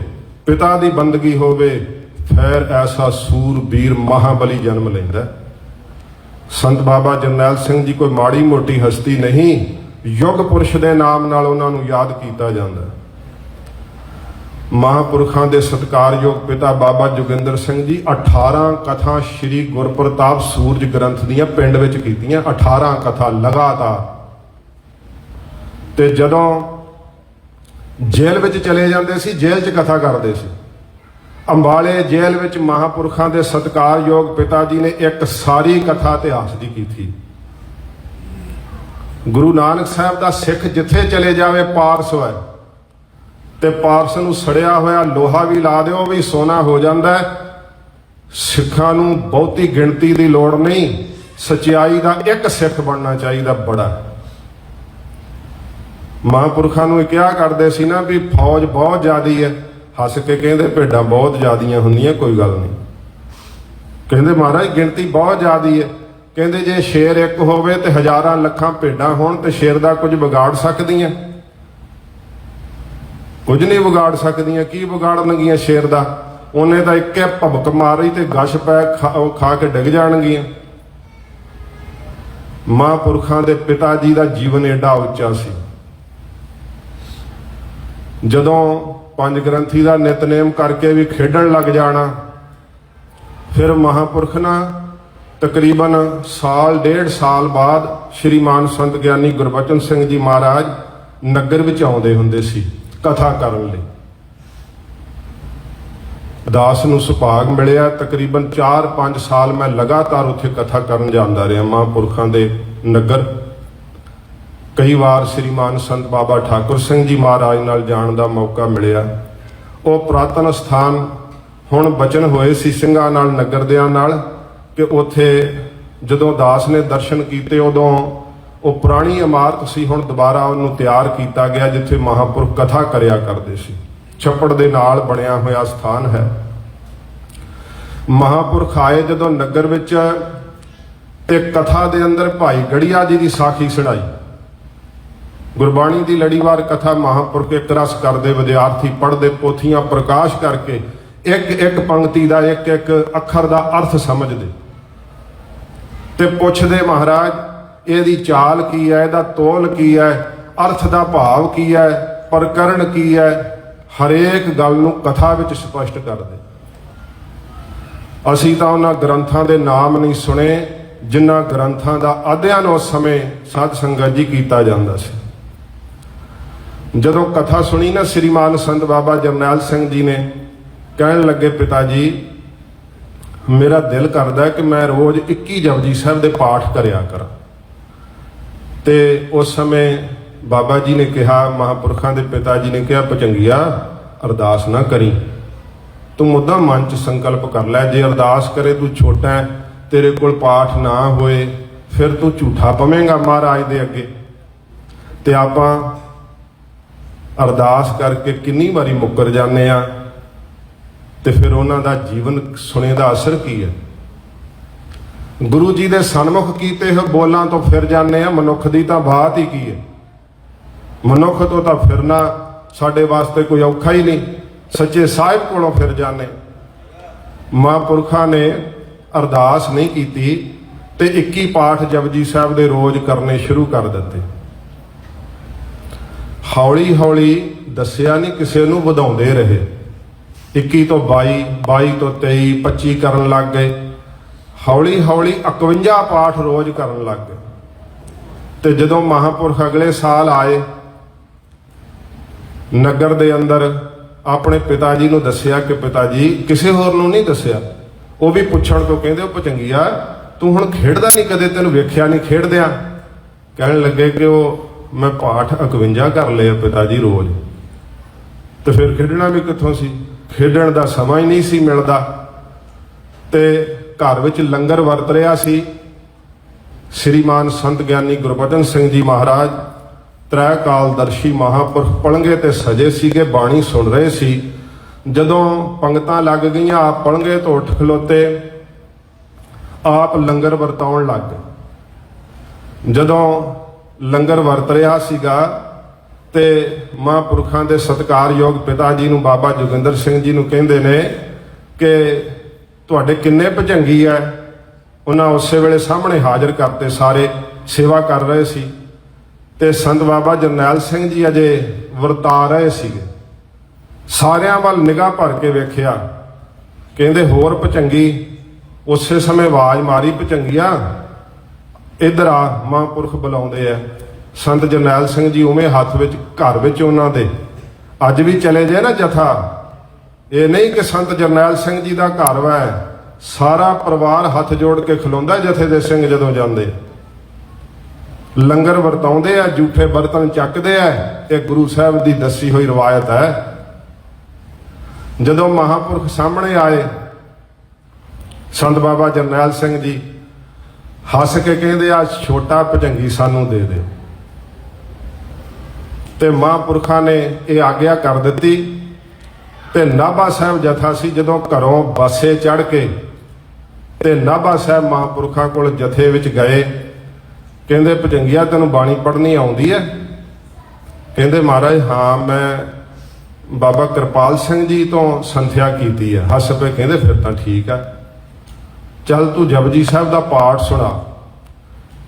ਪਿਤਾ ਦੀ ਬੰਦਗੀ ਹੋਵੇ, ਫਿਰ ਐਸਾ ਸੂਰਬੀਰ ਮਹਾਬਲੀ ਜਨਮ ਲੈਂਦਾ। ਸੰਤ ਬਾਬਾ ਜਰਨੈਲ ਸਿੰਘ ਜੀ ਕੋਈ ਮਾੜੀ ਮੋਟੀ ਹਸਤੀ ਨਹੀਂ, ਯੁੱਗ ਪੁਰਸ਼ ਦੇ ਨਾਮ ਨਾਲ ਉਹਨਾਂ ਨੂੰ ਯਾਦ ਕੀਤਾ ਜਾਂਦਾ। ਮਹਾਂਪੁਰਖਾਂ ਦੇ ਸਤਿਕਾਰਯੋਗ ਪਿਤਾ ਬਾਬਾ ਜੋਗਿੰਦਰ ਸਿੰਘ ਜੀ 18 ਕਥਾ ਸ਼੍ਰੀ ਗੁਰਪ੍ਰਤਾਪ ਸੂਰਜ ਗ੍ਰੰਥ ਦੀਆਂ ਪਿੰਡ ਵਿੱਚ ਕੀਤੀਆਂ। 18 ਕਥਾ ਲਗਾਤਾਰ। ਤੇ ਜਦੋਂ ਜੇਲ੍ਹ ਵਿੱਚ ਚਲੇ ਜਾਂਦੇ ਸੀ, ਜੇਲ੍ਹ 'ਚ ਕਥਾ ਕਰਦੇ ਸੀ। ਅੰਬਾਲੇ ਜੇਲ੍ਹ ਵਿੱਚ ਮਹਾਂਪੁਰਖਾਂ ਦੇ ਸਤਿਕਾਰਯੋਗ ਪਿਤਾ ਜੀ ਨੇ ਇੱਕ ਸਾਰੀ ਕਥਾ ਇਤਿਹਾਸ ਦੀ ਕੀਤੀ। ਗੁਰੂ ਨਾਨਕ ਸਾਹਿਬ ਦਾ ਸਿੱਖ ਜਿੱਥੇ ਚਲੇ ਜਾਵੇ ਪਾਰਸ ਹੈ, ਤੇ ਪਾਰਸ ਨੂੰ ਸੜਿਆ ਹੋਇਆ ਲੋਹਾ ਵੀ ਲਾ ਦਿਓ ਵੀ ਸੋਨਾ ਹੋ ਜਾਂਦਾ। ਸਿੱਖਾਂ ਨੂੰ ਬਹੁਤੀ ਗਿਣਤੀ ਦੀ ਲੋੜ ਨਹੀਂ, ਸਚਾਈ ਦਾ ਇੱਕ ਸਿੱਖ ਬਣਨਾ ਚਾਹੀਦਾ ਬੜਾ। ਮਹਾਂਪੁਰਖਾਂ ਨੂੰ ਇਹ ਕਿਹਾ ਕਰਦੇ ਸੀ ਨਾ ਵੀ ਫੌਜ ਬਹੁਤ ਜ਼ਿਆਦੀ ਹੈ। ਹੱਸ ਕੇ ਕਹਿੰਦੇ ਭੇਡਾਂ ਬਹੁਤ ਜ਼ਿਆਦੀਆਂ ਹੁੰਦੀਆਂ, ਕੋਈ ਗੱਲ ਨਹੀਂ। ਕਹਿੰਦੇ ਮਹਾਰਾਜ ਗਿਣਤੀ ਬਹੁਤ ਜ਼ਿਆਦੀ ਹੈ। ਕਹਿੰਦੇ ਜੇ ਸ਼ੇਰ ਇੱਕ ਹੋਵੇ ਤੇ ਹਜ਼ਾਰਾਂ ਲੱਖਾਂ ਭੇਡਾਂ ਹੋਣ ਤੇ ਸ਼ੇਰ ਦਾ ਕੁਝ ਵਿਗਾੜ ਸਕਦੀਆਂ? ਕੁਝ ਨਹੀਂ ਵਿਗਾੜ ਸਕਦੀਆਂ। ਕੀ ਵਿਗਾੜਨਗੀਆਂ ਸ਼ੇਰ ਦਾ? ਉਹਨੇ ਤਾਂ ਇੱਕੇ ਭਬਕ ਮਾਰੀ ਤੇ ਗਸ਼ ਪੈ ਖਾ ਕੇ ਡਿੱਗ ਜਾਣਗੀਆਂ। ਮਹਾਂਪੁਰਖਾਂ ਦੇ ਪਿਤਾ ਜੀ ਦਾ ਜੀਵਨ ਏਡਾ ਉੱਚਾ ਸੀ। ਜਦੋਂ ਪੰਜ ਗ੍ਰੰਥੀ ਦਾ ਨਿਤਨੇਮ ਕਰਕੇ ਵੀ ਖੇਡਣ ਲੱਗ ਜਾਣਾ, ਫਿਰ ਮਹਾਂਪੁਰਖ ਨਾ ਤਕਰੀਬਨ ਸਾਲ 1.5 ਸਾਲ ਬਾਅਦ ਸ਼੍ਰੀਮਾਨ ਸੰਤ ਗਿਆਨੀ ਗੁਰਬਚਨ ਸਿੰਘ ਜੀ ਮਹਾਰਾਜ ਨਗਰ ਵਿੱਚ ਆਉਂਦੇ ਹੁੰਦੇ ਸੀ ਕਥਾ ਕਰਨ ਲਈ। ਦਾਸ ਨੂੰ ਸੁਭਾਗ ਮਿਲਿਆ। ਤਕਰੀਬਨ 4-5 ਸਾਲ ਮੈਂ ਲਗਾਤਾਰ ਉੱਥੇ ਕਥਾ ਕਰਨ ਜਾਂਦਾ ਰਿਹਾ ਮਹਾਂਪੁਰਖਾਂ ਦੇ ਨਗਰ। ਕਈ ਵਾਰ ਸ੍ਰੀਮਾਨ ਸੰਤ ਬਾਬਾ ਠਾਕੁਰ ਸਿੰਘ ਜੀ ਮਹਾਰਾਜ ਨਾਲ ਜਾਣ ਦਾ ਮੌਕਾ ਮਿਲਿਆ। ਉਹ ਪੁਰਾਤਨ ਸਥਾਨ ਹੁਣ ਬਚਨ ਹੋਏ ਸੀ ਸਿੰਘਾਂ ਨਾਲ, ਨਗਰ ਦਿਆਂ ਨਾਲ, ਕਿ ਉੱਥੇ ਜਦੋਂ ਦਾਸ ਨੇ ਦਰਸ਼ਨ ਕੀਤੇ ਉਦੋਂ ਉਹ ਪੁਰਾਣੀ ਇਮਾਰਤ ਸੀ, ਹੁਣ ਦੁਬਾਰਾ ਉਹਨੂੰ ਤਿਆਰ ਕੀਤਾ ਗਿਆ ਜਿੱਥੇ ਮਹਾਂਪੁਰਖ ਕਥਾ ਕਰਿਆ ਕਰਦੇ ਸੀ। ਛੱਪੜ ਦੇ ਨਾਲ ਬਣਿਆ ਹੋਇਆ ਸਥਾਨ ਹੈ। ਮਹਾਂਪੁਰਖ ਆਏ ਜਦੋਂ ਨਗਰ ਵਿੱਚ, ਤੇ ਕਥਾ ਦੇ ਅੰਦਰ ਭਾਈ ਗੜੀਆ ਜੀ ਦੀ ਸਾਖੀ ਸੁਣਾਈ। ਗੁਰਬਾਣੀ ਦੀ ਲੜੀਵਾਰ ਕਥਾ ਮਹਾਂਪੁਰਖ ਇੱਕ ਰਸ ਕਰਦੇ, ਵਿਦਿਆਰਥੀ ਪੜ੍ਹਦੇ, ਪੋਥੀਆਂ ਪ੍ਰਕਾਸ਼ ਕਰਕੇ ਇੱਕ ਇੱਕ ਪੰਕਤੀ ਦਾ, ਇੱਕ ਇੱਕ ਅੱਖਰ ਦਾ ਅਰਥ ਸਮਝਦੇ ਤੇ ਪੁੱਛਦੇ ਮਹਾਰਾਜ ਇਹਦੀ ਚਾਲ ਕੀ ਹੈ, ਇਹਦਾ ਤੋਲ ਕੀ ਹੈ, ਅਰਥ ਦਾ ਭਾਵ ਕੀ ਹੈ, ਪ੍ਰਕਰਨ ਕੀ ਹੈ। ਹਰੇਕ ਗੱਲ ਨੂੰ ਕਥਾ ਵਿੱਚ ਸਪਸ਼ਟ ਕਰਦੇ। ਅਸੀਂ ਤਾਂ ਉਹਨਾਂ ਗ੍ਰੰਥਾਂ ਦੇ ਨਾਮ ਨਹੀਂ ਸੁਣੇ ਜਿਨ੍ਹਾਂ ਗ੍ਰੰਥਾਂ ਦਾ ਅਧਿਐਨ ਉਸ ਸਮੇਂ ਸਾਧ ਸੰਗਤ ਜੀ ਕੀਤਾ ਜਾਂਦਾ ਸੀ। ਜਦੋਂ ਕਥਾ ਸੁਣੀ ਨਾ ਸ੍ਰੀਮਾਨ ਸੰਤ ਬਾਬਾ ਜਰਨੈਲ ਸਿੰਘ ਜੀ ਨੇ, ਕਹਿਣ ਲੱਗੇ ਪਿਤਾ ਜੀ ਮੇਰਾ ਦਿਲ ਕਰਦਾ ਕਿ ਮੈਂ ਰੋਜ਼ 21 ਜਪਜੀ ਸਾਹਿਬ ਦੇ ਪਾਠ ਕਰਿਆ ਕਰਾਂ। ਤੇ ਉਸ ਸਮੇਂ ਬਾਬਾ ਜੀ ਨੇ ਕਿਹਾ, ਮਹਾਂਪੁਰਖਾਂ ਦੇ ਪਿਤਾ ਜੀ ਨੇ ਕਿਹਾ, ਭਜੰਗੀਆ ਅਰਦਾਸ ਨਾ ਕਰੀ, ਤੂੰ ਮੁੱਦਾ ਮਨ 'ਚ ਸੰਕਲਪ ਕਰ ਲੈ। ਜੇ ਅਰਦਾਸ ਕਰੇ ਤੂੰ ਛੋਟਾ ਹੈ, ਤੇਰੇ ਕੋਲ ਪਾਠ ਨਾ ਹੋਏ, ਫਿਰ ਤੂੰ ਝੂਠਾ ਪਵੇਂਗਾ ਮਹਾਰਾਜ ਦੇ ਅੱਗੇ। ਤੇ ਆਪਾਂ ਅਰਦਾਸ ਕਰਕੇ ਕਿੰਨੀ ਵਾਰੀ ਮੁੱਕਰ ਜਾਂਦੇ ਆ, ਤੇ ਫਿਰ ਉਹਨਾਂ ਦਾ ਜੀਵਨ ਸੁਣੇ ਦਾ ਅਸਰ ਕੀ ਹੈ। ਗੁਰੂ ਜੀ ਦੇ ਸਨਮੁਖ ਕੀਤੇ ਹੋਏ ਬੋਲਾਂ ਤੋਂ ਫਿਰ ਜਾਂਦੇ ਆ। ਮਨੁੱਖ ਦੀ ਤਾਂ ਬਾਤ ਹੀ ਕੀ ਹੈ। ਮਨੁੱਖ ਤੋਂ ਤਾਂ ਫਿਰਨਾ ਸਾਡੇ ਵਾਸਤੇ ਕੋਈ ਔਖਾ ਹੀ ਨਹੀਂ। ਸੱਚੇ ਸਾਹਿਬ ਕੋਲੋਂ ਫਿਰ ਜਾਂਦੇ। ਮਹਾਂਪੁਰਖਾਂ ਨੇ ਅਰਦਾਸ ਨਹੀਂ ਕੀਤੀ ਤੇ 21 ਪਾਠ ਜਪਜੀ ਸਾਹਿਬ ਦੇ ਰੋਜ਼ ਕਰਨੇ ਸ਼ੁਰੂ ਕਰ ਦਿੱਤੇ। ਹੌਲੀ ਹੌਲੀ ਦੱਸਿਆ ਨਹੀਂ, ਕਿਸੇ ਨੂੰ ਵਧਾਉਂਦੇ ਰਹੇ। 21 ਤੋਂ 22, 22 ਤੋਂ 23, 25 ਕਰਨ ਲੱਗ ਗਏ। ਹੌਲੀ ਹੌਲੀ 51 ਪਾਠ ਰੋਜ਼ ਕਰਨ ਲੱਗ ਗਏ। ਤੇ ਜਦੋਂ ਮਹਾਂਪੁਰਖ ਅਗਲੇ ਸਾਲ ਆਏ, ਨਗਰ ਦੇ ਅੰਦਰ ਆਪਣੇ ਪਿਤਾ ਜੀ ਨੂੰ ਦੱਸਿਆ ਕਿ ਪਿਤਾ ਜੀ, ਕਿਸੇ ਹੋਰ ਨੂੰ ਨਹੀਂ ਦੱਸਿਆ। ਉਹ ਵੀ ਪੁੱਛਣ ਤੋਂ ਕਹਿੰਦੇ, ਉਹ ਭਚੰਗੀਆ ਤੂੰ ਹੁਣ ਖੇਡਦਾ ਨਹੀਂ, ਕਦੇ ਤੈਨੂੰ ਵੇਖਿਆ ਨਹੀਂ ਖੇਡਦਿਆਂ। ਕਹਿਣ ਲੱਗੇ ਕਿ ਉਹ ਮੈਂ ਪਾਠ 51 ਕਰ ਲਿਆ ਪਿਤਾ ਜੀ ਰੋਜ਼। ਤੇ ਫਿਰ ਖੇਡਣਾ ਵੀ ਕਿੱਥੋਂ ਸੀ? ਖੇਡਣ ਦਾ ਸਮਾਂ ਹੀ ਨਹੀਂ ਸੀ ਮਿਲਦਾ। ਤੇ ਘਰ ਵਿੱਚ ਲੰਗਰ ਵਰਤ ਰਿਹਾ ਸੀ। ਸ੍ਰੀਮਾਨ ਸੰਤ ਗਿਆਨੀ ਗੁਰਬਚਨ ਸਿੰਘ ਜੀ ਮਹਾਰਾਜ ਤ੍ਰੈ ਕਾਲਦਰਸ਼ੀ ਮਹਾਂਪੁਰਖ ਪਲੰਘੇ ਤੇ ਸਜੇ ਸੀਗੇ, ਬਾਣੀ ਸੁਣ ਰਹੇ ਸੀ। ਜਦੋਂ ਪੰਗਤਾਂ ਲੱਗ ਗਈਆਂ, ਆਪ ਪਲੰਘੇ ਤੋਂ ਉੱਠ ਖਲੋਤੇ, ਆਪ ਲੰਗਰ ਵਰਤਾਉਣ ਲੱਗ ਗਏ। ਜਦੋਂ ਲੰਗਰ ਵਰਤ ਰਿਹਾ ਸੀਗਾ ਤੇ ਮਹਾਂਪੁਰਖਾਂ ਦੇ ਸਤਿਕਾਰਯੋਗ ਪਿਤਾ ਜੀ ਨੂੰ, ਬਾਬਾ ਜੋਗਿੰਦਰ ਸਿੰਘ ਜੀ ਨੂੰ ਕਹਿੰਦੇ ਨੇ ਕਿ ਤੁਹਾਡੇ ਕਿੰਨੇ ਭੁਜੰਗੀ ਐ? ਉਹਨਾਂ ਉਸੇ ਵੇਲੇ ਸਾਹਮਣੇ ਹਾਜ਼ਰ ਕਰਤੇ, ਸਾਰੇ ਸੇਵਾ ਕਰ ਰਹੇ ਸੀ। ਤੇ ਸੰਤ ਬਾਬਾ ਜਰਨੈਲ ਸਿੰਘ ਜੀ ਅਜੇ ਵਰਤਾ ਰਹੇ ਸੀਗੇ। ਸਾਰਿਆਂ ਵੱਲ ਨਿਗਾਹ ਭਰ ਕੇ ਵੇਖਿਆ, ਕਹਿੰਦੇ ਹੋਰ ਭੁਜੰਗੀ। ਉਸੇ ਸਮੇਂ ਆਵਾਜ਼ ਮਾਰੀ, ਭੁਜੰਗੀਆ ਇੱਧਰ ਆ, ਮਹਾਂਪੁਰਖ ਬੁਲਾਉਂਦੇ ਆ। ਸੰਤ ਜਰਨੈਲ ਸਿੰਘ ਜੀ ਉਵੇਂ ਹੱਥ ਵਿੱਚ, ਘਰ ਵਿੱਚ ਉਹਨਾਂ ਦੇ ਅੱਜ ਵੀ ਚਲੇ ਜਾਏ ਨਾ ਜਥਾ, ਇਹ ਨਹੀਂ ਕਿ ਸੰਤ ਜਰਨੈਲ ਸਿੰਘ ਜੀ ਦਾ ਘਰ ਵਾ, ਸਾਰਾ ਪਰਿਵਾਰ ਹੱਥ ਜੋੜ ਕੇ ਖਲੋਂਦਾ ਜਥੇ ਦੇ ਸਿੰਘ ਜਦੋਂ ਜਾਂਦੇ। ਲੰਗਰ ਵਰਤਾਉਂਦੇ ਆ, ਜੂਠੇ ਬਰਤਨ ਚੱਕਦੇ ਆ। ਇਹ ਗੁਰੂ ਸਾਹਿਬ ਦੀ ਦੱਸੀ ਹੋਈ ਰਵਾਇਤ ਹੈ। ਜਦੋਂ ਮਹਾਂਪੁਰਖ ਸਾਹਮਣੇ ਆਏ, ਸੰਤ ਬਾਬਾ ਜਰਨੈਲ ਸਿੰਘ ਜੀ ਹੱਸ ਕੇ ਕਹਿੰਦੇ, ਆ ਛੋਟਾ ਭੁਜੰਗੀ ਸਾਨੂੰ ਦੇ ਦੇ। ਤੇ ਮਹਾਂਪੁਰਖਾਂ ਨੇ ਇਹ ਆਗਿਆ ਕਰ ਦਿੱਤੀ। ਤੇ ਨਾਭਾ ਸਾਹਿਬ ਜਥਾ ਸੀ, ਜਦੋਂ ਘਰੋਂ ਬੱਸੇ ਚੜ੍ਹ ਕੇ ਤੇ ਨਾਭਾ ਸਾਹਿਬ ਮਹਾਂਪੁਰਖਾਂ ਕੋਲ ਜਥੇ ਵਿੱਚ ਗਏ। ਕਹਿੰਦੇ ਭੁਜੰਗੀਆ ਤੈਨੂੰ ਬਾਣੀ ਪੜ੍ਹਨੀ ਆਉਂਦੀ ਹੈ? ਕਹਿੰਦੇ ਮਹਾਰਾਜ ਹਾਂ, ਮੈਂ ਬਾਬਾ ਕਿਰਪਾਲ ਸਿੰਘ ਜੀ ਤੋਂ ਸੰਥਿਆ ਕੀਤੀ ਹੈ। ਹੱਸ ਪਏ, ਕਹਿੰਦੇ ਫਿਰ ਤਾਂ ਠੀਕ ਆ, ਚੱਲ ਤੂੰ ਜਪਜੀ ਸਾਹਿਬ ਦਾ ਪਾਠ ਸੁਣਾ।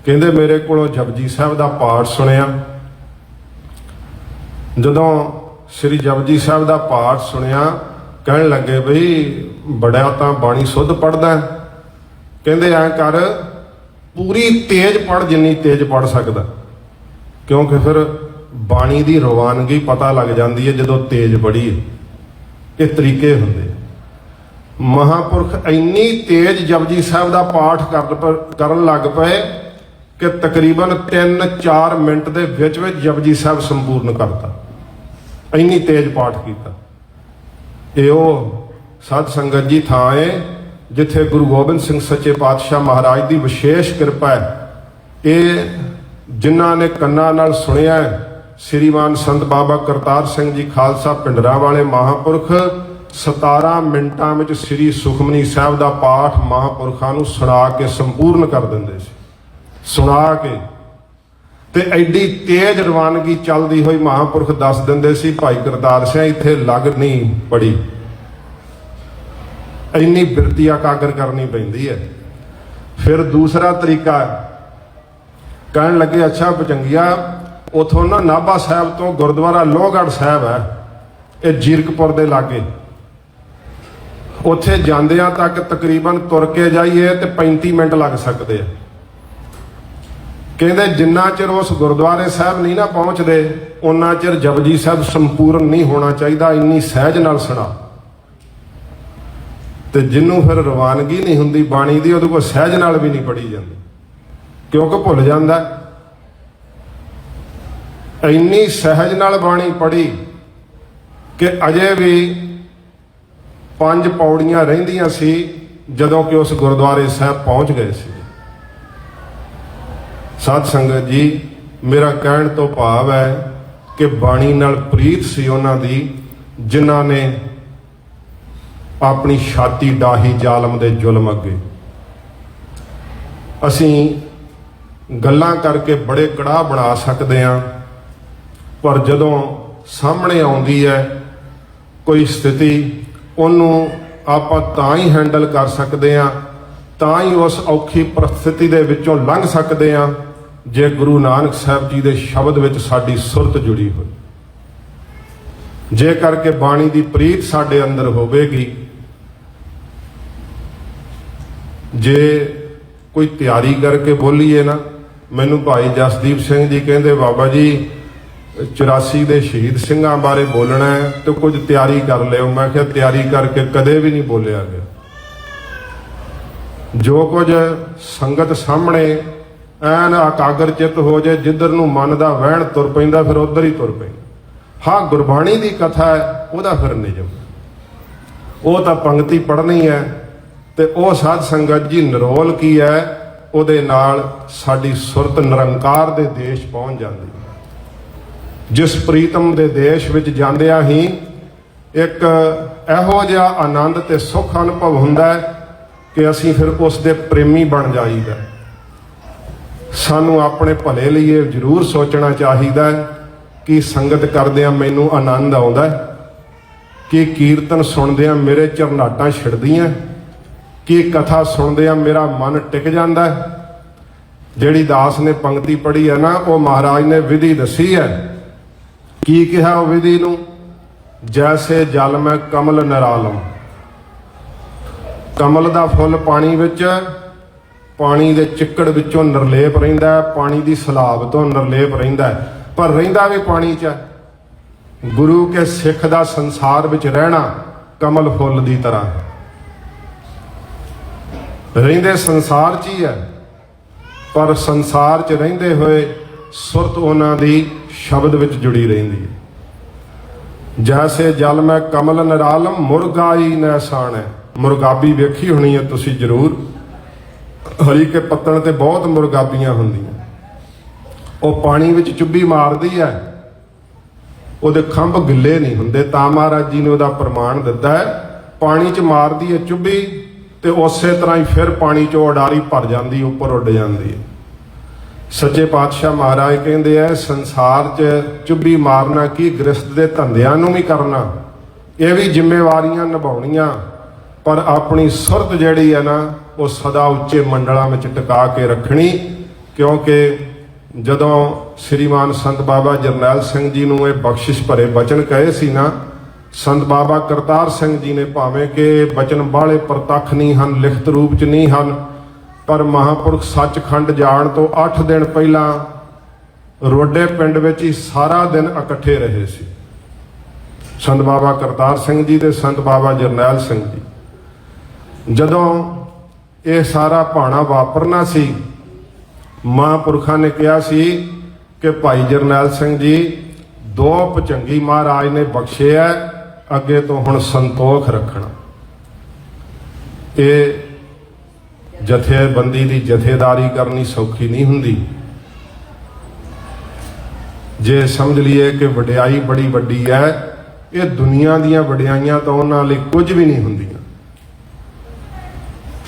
ਕਹਿੰਦੇ ਮੇਰੇ ਕੋਲੋਂ ਜਪਜੀ ਸਾਹਿਬ ਦਾ ਪਾਠ ਸੁਣਿਆ। ਜਦੋਂ ਸ੍ਰੀ ਜਪਜੀ ਸਾਹਿਬ ਦਾ ਪਾਠ ਸੁਣਿਆ, ਕਹਿਣ ਲੱਗੇ ਬਈ ਬੜਾ ਤਾਂ ਬਾਣੀ ਸੁੱਧ ਪੜ੍ਹਦਾ। ਕਹਿੰਦੇ ਐਂ ਕਰ, ਪੂਰੀ ਤੇਜ਼ ਪੜ੍ਹ, ਜਿੰਨੀ ਤੇਜ਼ ਪੜ੍ਹ ਸਕਦਾ, ਕਿਉਂਕਿ ਫਿਰ ਬਾਣੀ ਦੀ ਰਵਾਨਗੀ ਪਤਾ ਲੱਗ ਜਾਂਦੀ ਹੈ ਜਦੋਂ ਤੇਜ਼ ਪੜ੍ਹੀਏ। ਇਹ ਤਰੀਕੇ ਹੁੰਦੇ। ਮਹਾਂਪੁਰਖ ਇੰਨੀ ਤੇਜ਼ ਜਪਜੀ ਸਾਹਿਬ ਦਾ ਪਾਠ ਕਰਨ ਲੱਗ ਪਏ ਕਿ ਤਕਰੀਬਨ 3-4 ਮਿੰਟ ਦੇ ਵਿੱਚ ਜਪਜੀ ਸਾਹਿਬ ਸੰਪੂਰਨ ਕਰਤਾ। ਇੰਨੀ ਤੇਜ਼ ਪਾਠ ਕੀਤਾ। ਇਹ ਉਹ ਸਾਧ ਸੰਗਤ ਜੀ ਥਾਂ ਹੈ ਜਿੱਥੇ ਗੁਰੂ ਗੋਬਿੰਦ ਸਿੰਘ ਸੱਚੇ ਪਾਤਸ਼ਾਹ ਮਹਾਰਾਜ ਦੀ ਵਿਸ਼ੇਸ਼ ਕਿਰਪਾ ਹੈ। ਇਹ ਜਿਨ੍ਹਾਂ ਨੇ ਕੰਨਾਂ ਨਾਲ ਸੁਣਿਆ, ਸ੍ਰੀਮਾਨ ਸੰਤ ਬਾਬਾ ਕਰਤਾਰ ਸਿੰਘ ਜੀ ਖਾਲਸਾ ਪਿੰਡਰਾਂ ਵਾਲੇ ਮਹਾਂਪੁਰਖ 17 ਮਿੰਟਾਂ ਵਿੱਚ ਸ੍ਰੀ ਸੁਖਮਨੀ ਸਾਹਿਬ ਦਾ ਪਾਠ ਮਹਾਂਪੁਰਖਾਂ ਨੂੰ ਸੁਣਾ ਕੇ ਸੰਪੂਰਨ ਕਰ ਦਿੰਦੇ ਸੀ। ਸੁਣਾ ਕੇ ਤੇ ਐਡੀ ਤੇਜ਼ ਰਵਾਨਗੀ ਚੱਲਦੀ ਹੋਈ ਮਹਾਂਪੁਰਖ ਦੱਸ ਦਿੰਦੇ ਸੀ, ਭਾਈ ਕਰਤਾਰ ਸਿੰਘ ਇੱਥੇ ਲੱਗ ਨਹੀਂ ਪੜੀ। ਇੰਨੀ ਬਿਰਤੀ ਇਕਾਗਰ ਕਰਨੀ ਪੈਂਦੀ ਹੈ। ਫਿਰ ਦੂਸਰਾ ਤਰੀਕਾ, ਕਹਿਣ ਲੱਗੇ ਅੱਛਾ ਭੁਜੰਗੀਆ, ਉਥੋਂ ਨਾ ਨਾਭਾ ਸਾਹਿਬ ਤੋਂ ਗੁਰਦੁਆਰਾ ਲੋਹਗੜ੍ਹ ਸਾਹਿਬ ਹੈ, ਇਹ ਜੀਰਕਪੁਰ ਦੇ ਲਾਗੇ। ਉੱਥੇ ਜਾਂਦਿਆਂ ਤੱਕ ਤਕਰੀਬਨ ਤੁਰ ਕੇ ਜਾਈਏ ਤੇ 35 ਮਿੰਟ ਲੱਗ ਸਕਦੇ ਆ। ਕਹਿੰਦੇ ਜਿੰਨਾ ਚਿਰ ਉਸ ਗੁਰਦੁਆਰੇ ਸਾਹਿਬ ਨਹੀਂ ਨਾ ਪਹੁੰਚਦੇ, ਉਹਨਾਂ ਚਿਰ ਜਪਜੀ ਸਾਹਿਬ ਸੰਪੂਰਨ ਨਹੀਂ ਹੋਣਾ ਚਾਹੀਦਾ, ਇੰਨੀ ਸਹਿਜ ਨਾਲ ਸੁਣਾ। ਤੇ ਜਿਹਨੂੰ ਫਿਰ ਰਵਾਨਗੀ ਨਹੀਂ ਹੁੰਦੀ ਬਾਣੀ ਦੀ, ਉਹਦੇ ਕੋਲ ਸਹਿਜ ਨਾਲ ਵੀ ਨਹੀਂ ਪੜ੍ਹੀ ਜਾਂਦੀ, ਕਿਉਂਕਿ ਭੁੱਲ ਜਾਂਦਾ। ਇੰਨੀ ਸਹਿਜ ਨਾਲ ਬਾਣੀ ਪੜ੍ਹੀ ਕਿ ਅਜੇ ਵੀ 5 ਪੌੜੀਆਂ ਰਹਿੰਦੀਆਂ ਸੀ ਜਦੋਂ ਕਿ ਉਸ ਗੁਰਦੁਆਰੇ ਸਾਹਿਬ ਪਹੁੰਚ ਗਏ ਸੀ। ਸਾਧ ਸੰਗਤ ਜੀ, ਮੇਰਾ ਕਹਿਣ ਤੋਂ ਭਾਵ ਹੈ ਕਿ ਬਾਣੀ ਨਾਲ ਪ੍ਰੀਤ ਸੀ ਉਹਨਾਂ ਦੀ, ਜਿਨ੍ਹਾਂ ਨੇ ਆਪਣੀ ਛਾਤੀ ਡਾਹੀ ਜ਼ਾਲਮ ਦੇ ਜ਼ੁਲਮ ਅੱਗੇ। ਅਸੀਂ ਗੱਲਾਂ ਕਰਕੇ ਬੜੇ ਕੜਾਹ ਬਣਾ ਸਕਦੇ ਹਾਂ, ਪਰ ਜਦੋਂ ਸਾਹਮਣੇ ਆਉਂਦੀ ਹੈ ਕੋਈ ਸਥਿਤੀ, ਉਹਨੂੰ ਆਪਾਂ ਤਾਂ ਹੀ ਹੈਂਡਲ ਕਰ ਸਕਦੇ ਹਾਂ ਤਾਂ ਹੀ ਉਸ ਔਖੀ ਪ੍ਰਸਥਿਤੀ ਦੇ ਵਿੱਚੋਂ ਲੰਘ ਸਕਦੇ ਹਾਂ ਜੇ ਗੁਰੂ ਨਾਨਕ ਸਾਹਿਬ ਜੀ ਦੇ ਸ਼ਬਦ ਵਿੱਚ ਸਾਡੀ ਸੁਰਤ ਜੁੜੀ ਹੋਈ। ਜੇ ਕਰਕੇ ਬਾਣੀ ਦੀ ਪ੍ਰੀਤ ਸਾਡੇ ਅੰਦਰ ਹੋਵੇਗੀ, ਜੇ ਕੋਈ ਤਿਆਰੀ ਕਰਕੇ ਬੋਲੀਏ ਨਾ। ਮੈਨੂੰ ਭਾਈ ਜਸਦੀਪ ਸਿੰਘ ਜੀ ਕਹਿੰਦੇ ਬਾਬਾ ਜੀ 84 ਦੇ ਸ਼ਹੀਦ ਸਿੰਘਾਂ ਬਾਰੇ ਬੋਲਣਾ ਹੈ ਤੇ ਕੁਝ ਤਿਆਰੀ ਕਰ ਲਿਓ। ਮੈਂ ਕਿਹਾ ਤਿਆਰੀ ਕਰਕੇ ਕਦੇ ਵੀ ਨਹੀਂ ਬੋਲਿਆ ਗਿਆ। ਜੋ ਕੁਝ ਸੰਗਤ ਸਾਹਮਣੇ ਐਨ ਇਕਾਗਰ ਚਿੱਤ ਹੋ ਜਾਏ, ਜਿੱਧਰ ਨੂੰ ਮਨ ਦਾ ਵਹਿਣ ਤੁਰ ਪੈਂਦਾ ਫਿਰ ਉਧਰ ਹੀ ਤੁਰ ਪੈਂਦਾ। ਹਾਂ, ਗੁਰਬਾਣੀ ਦੀ ਕਥਾ ਹੈ ਉਹਦਾ ਫਿਰ ਨਿਯਮ, ਉਹ ਤਾਂ ਪੰਕਤੀ ਪੜ੍ਹਨੀ ਹੈ ਤੇ ਉਹ ਸਾਧ ਸੰਗਤ ਜੀ ਨਿਰੋਲ ਕੀ ਹੈ, ਉਹਦੇ ਨਾਲ ਸਾਡੀ ਸੁਰਤ ਨਿਰੰਕਾਰ ਦੇ ਦੇਸ਼ ਪਹੁੰਚ ਜਾਂਦੀ ਹੈ। ਜਿਸ ਪ੍ਰੀਤਮ ਦੇ ਦੇਸ਼ ਵਿੱਚ ਜਾਂਦਿਆਂ ਹੀ ਇੱਕ ਇਹੋ ਜਿਹਾ ਆਨੰਦ ਤੇ ਸੁੱਖ ਅਨੁਭਵ ਹੁੰਦਾ ਹੈ ਕਿ ਅਸੀਂ ਫਿਰ ਉਸ ਦੇ ਪ੍ਰੇਮੀ ਬਣ ਜਾਈਦਾ। ਸਾਨੂੰ ਆਪਣੇ ਭਲੇ ਲਈ ਇਹ ਜ਼ਰੂਰ ਸੋਚਣਾ ਚਾਹੀਦਾ ਹੈ ਕਿ ਸੰਗਤ ਕਰਦਿਆਂ ਮੈਨੂੰ ਆਨੰਦ ਆਉਂਦਾ ਹੈ, ਕਿ ਕੀਰਤਨ ਸੁਣਦਿਆਂ ਮੇਰੇ ਝਰਨਾਟਾਂ ਛਿੜਦੀਆਂ, ਕਿ ਕਥਾ ਸੁਣਦਿਆਂ ਮੇਰਾ ਮਨ ਟਿਕ ਜਾਂਦਾ ਹੈ। ਜਿਹੜੀ ਦਾਸ ਨੇ ਪੰਕਤੀ ਪੜ੍ਹੀ ਹੈ ਨਾ, ਉਹ ਮਹਾਰਾਜ ਨੇ ਵਿਧੀ ਦੱਸੀ ਹੈ। ਕੀ ਕਿਹਾ ਉਹ ਵਿਧੀ ਨੂੰ? ਜੈਸੇ ਜਲ ਮੈਂ ਕਮਲ ਨਿਰਾਲਮ। ਕਮਲ ਦਾ ਫੁੱਲ ਪਾਣੀ ਵਿੱਚ, ਪਾਣੀ ਦੇ ਚਿੱਕੜ ਵਿੱਚੋਂ ਨਿਰਲੇਪ ਰਹਿੰਦਾ ਹੈ, ਪਾਣੀ ਦੀ ਸਲਾਬ ਤੋਂ ਨਿਰਲੇਪ ਰਹਿੰਦਾ ਹੈ, ਪਰ ਰਹਿੰਦਾ ਵੀ ਪਾਣੀ 'ਚ ਹੈ। ਗੁਰੂ ਕੇ ਸਿੱਖ ਦਾ ਸੰਸਾਰ ਵਿੱਚ ਰਹਿਣਾ ਕਮਲ ਫੁੱਲ ਦੀ ਤਰ੍ਹਾਂ, ਰਹਿੰਦੇ ਸੰਸਾਰ 'ਚ ਹੀ ਹੈ, ਪਰ ਸੰਸਾਰ 'ਚ ਰਹਿੰਦੇ ਹੋਏ ਸੁਰਤ ਉਹਨਾਂ ਦੀ ਸ਼ਬਦ ਵਿੱਚ ਜੁੜੀ ਰਹਿੰਦੀ ਹੈ। ਜੈਸੇ ਜਲ ਮੈਂ ਕਮਲ ਨਿਰਾਲਮ ਮੁਰਗਾਈ ਨੈਸਾਨ ਹੈ। ਮੁਰਗਾਬੀ ਵੇਖੀ ਹੋਣੀ ਹੈ ਤੁਸੀਂ ਜ਼ਰੂਰ। ਹਰੀ ਕੇ ਪੱਤਣ ਤੇ ਬਹੁਤ ਮੁਰਗਾਬੀਆਂ ਹੁੰਦੀਆਂ, ਉਹ ਪਾਣੀ ਵਿੱਚ ਚੁੱਭੀ ਮਾਰਦੀ ਹੈ, ਉਹਦੇ ਖੰਭ ਗਿੱਲੇ ਨਹੀਂ ਹੁੰਦੇ। ਤਾਂ ਮਹਾਰਾਜ ਜੀ ਨੇ ਉਹਦਾ ਪ੍ਰਮਾਣ ਦਿੱਤਾ ਹੈ, ਪਾਣੀ 'ਚ ਮਾਰਦੀ ਹੈ ਚੁੱਭੀ ਤੇ ਉਸੇ ਤਰ੍ਹਾਂ ਹੀ ਫਿਰ ਪਾਣੀ 'ਚੋਂ ਉਡਾਰੀ ਭਰ ਜਾਂਦੀ, ਉੱਪਰ ਉੱਡ ਜਾਂਦੀ ਹੈ। ਸੱਚੇ ਪਾਤਸ਼ਾਹ ਮਹਾਰਾਜ ਕਹਿੰਦੇ ਆ, ਸੰਸਾਰ 'ਚ ਚੁੱਭੀ ਮਾਰਨਾ ਕੀ, ਗ੍ਰਸਤ ਦੇ ਧੰਦਿਆਂ ਨੂੰ ਵੀ ਕਰਨਾ, ਇਹ ਵੀ ਜ਼ਿੰਮੇਵਾਰੀਆਂ ਨਿਭਾਉਣੀਆਂ, ਪਰ ਆਪਣੀ ਸੁਰਤ ਜਿਹੜੀ ਹੈ ਨਾ ਉਹ ਸਦਾ ਉੱਚੇ ਮੰਡਲਾਂ ਵਿੱਚ ਟਿਕਾ ਕੇ ਰੱਖਣੀ। ਕਿਉਂਕਿ ਜਦੋਂ ਸ੍ਰੀਮਾਨ ਸੰਤ ਬਾਬਾ ਜਰਨੈਲ ਸਿੰਘ ਜੀ ਨੂੰ ਇਹ ਬਖਸ਼ਿਸ਼ ਭਰੇ ਬਚਨ ਕਹੇ ਸੀ ਨਾ, ਸੰਤ ਬਾਬਾ ਕਰਤਾਰ ਸਿੰਘ ਜੀ ਨੇ, ਭਾਵੇਂ ਕਿ ਬਚਨ ਬਾਹਲੇ ਪ੍ਰਤੱਖ ਨਹੀਂ ਹਨ, ਲਿਖਤ ਰੂਪ 'ਚ ਨਹੀਂ ਹਨ, ਪਰ ਮਹਾਂਪੁਰਖ ਸੱਚਖੰਡ ਜਾਣ ਤੋਂ 8 ਦਿਨ ਪਹਿਲਾਂ ਰੋਡੇ ਪਿੰਡ ਵਿੱਚ ਹੀ ਸਾਰਾ ਦਿਨ ਇਕੱਠੇ ਰਹੇ ਸੀ ਸੰਤ ਬਾਬਾ ਕਰਤਾਰ ਸਿੰਘ ਜੀ ਤੇ ਸੰਤ ਬਾਬਾ ਜਰਨੈਲ ਸਿੰਘ ਜੀ। ਜਦੋਂ ਇਹ ਸਾਰਾ ਭਾਣਾ ਵਾਪਰਨਾ ਸੀ, ਮਹਾਂਪੁਰਖਾਂ ਨੇ ਕਿਹਾ ਸੀ ਕਿ ਭਾਈ ਜਰਨੈਲ ਸਿੰਘ ਜੀ 2 ਭੁਜੰਗੀ ਮਹਾਰਾਜ ਨੇ ਬਖਸ਼ੇ ਹੈ, ਅੱਗੇ ਤੋਂ ਹੁਣ ਸੰਤੋਖ ਰੱਖਣਾ। ਇਹ ਜਥੇਬੰਦੀ ਦੀ ਜਥੇਦਾਰੀ ਕਰਨੀ ਸੌਖੀ ਨਹੀਂ ਹੁੰਦੀ। ਜੇ ਸਮਝ ਲਈਏ ਕਿ ਵਡਿਆਈ ਬੜੀ ਵੱਡੀ ਹੈ, ਇਹ ਦੁਨੀਆ ਦੀਆਂ ਵਡਿਆਈਆਂ ਤਾਂ ਉਹਨਾਂ ਲਈ ਕੁਝ ਵੀ ਨਹੀਂ ਹੁੰਦੀਆਂ।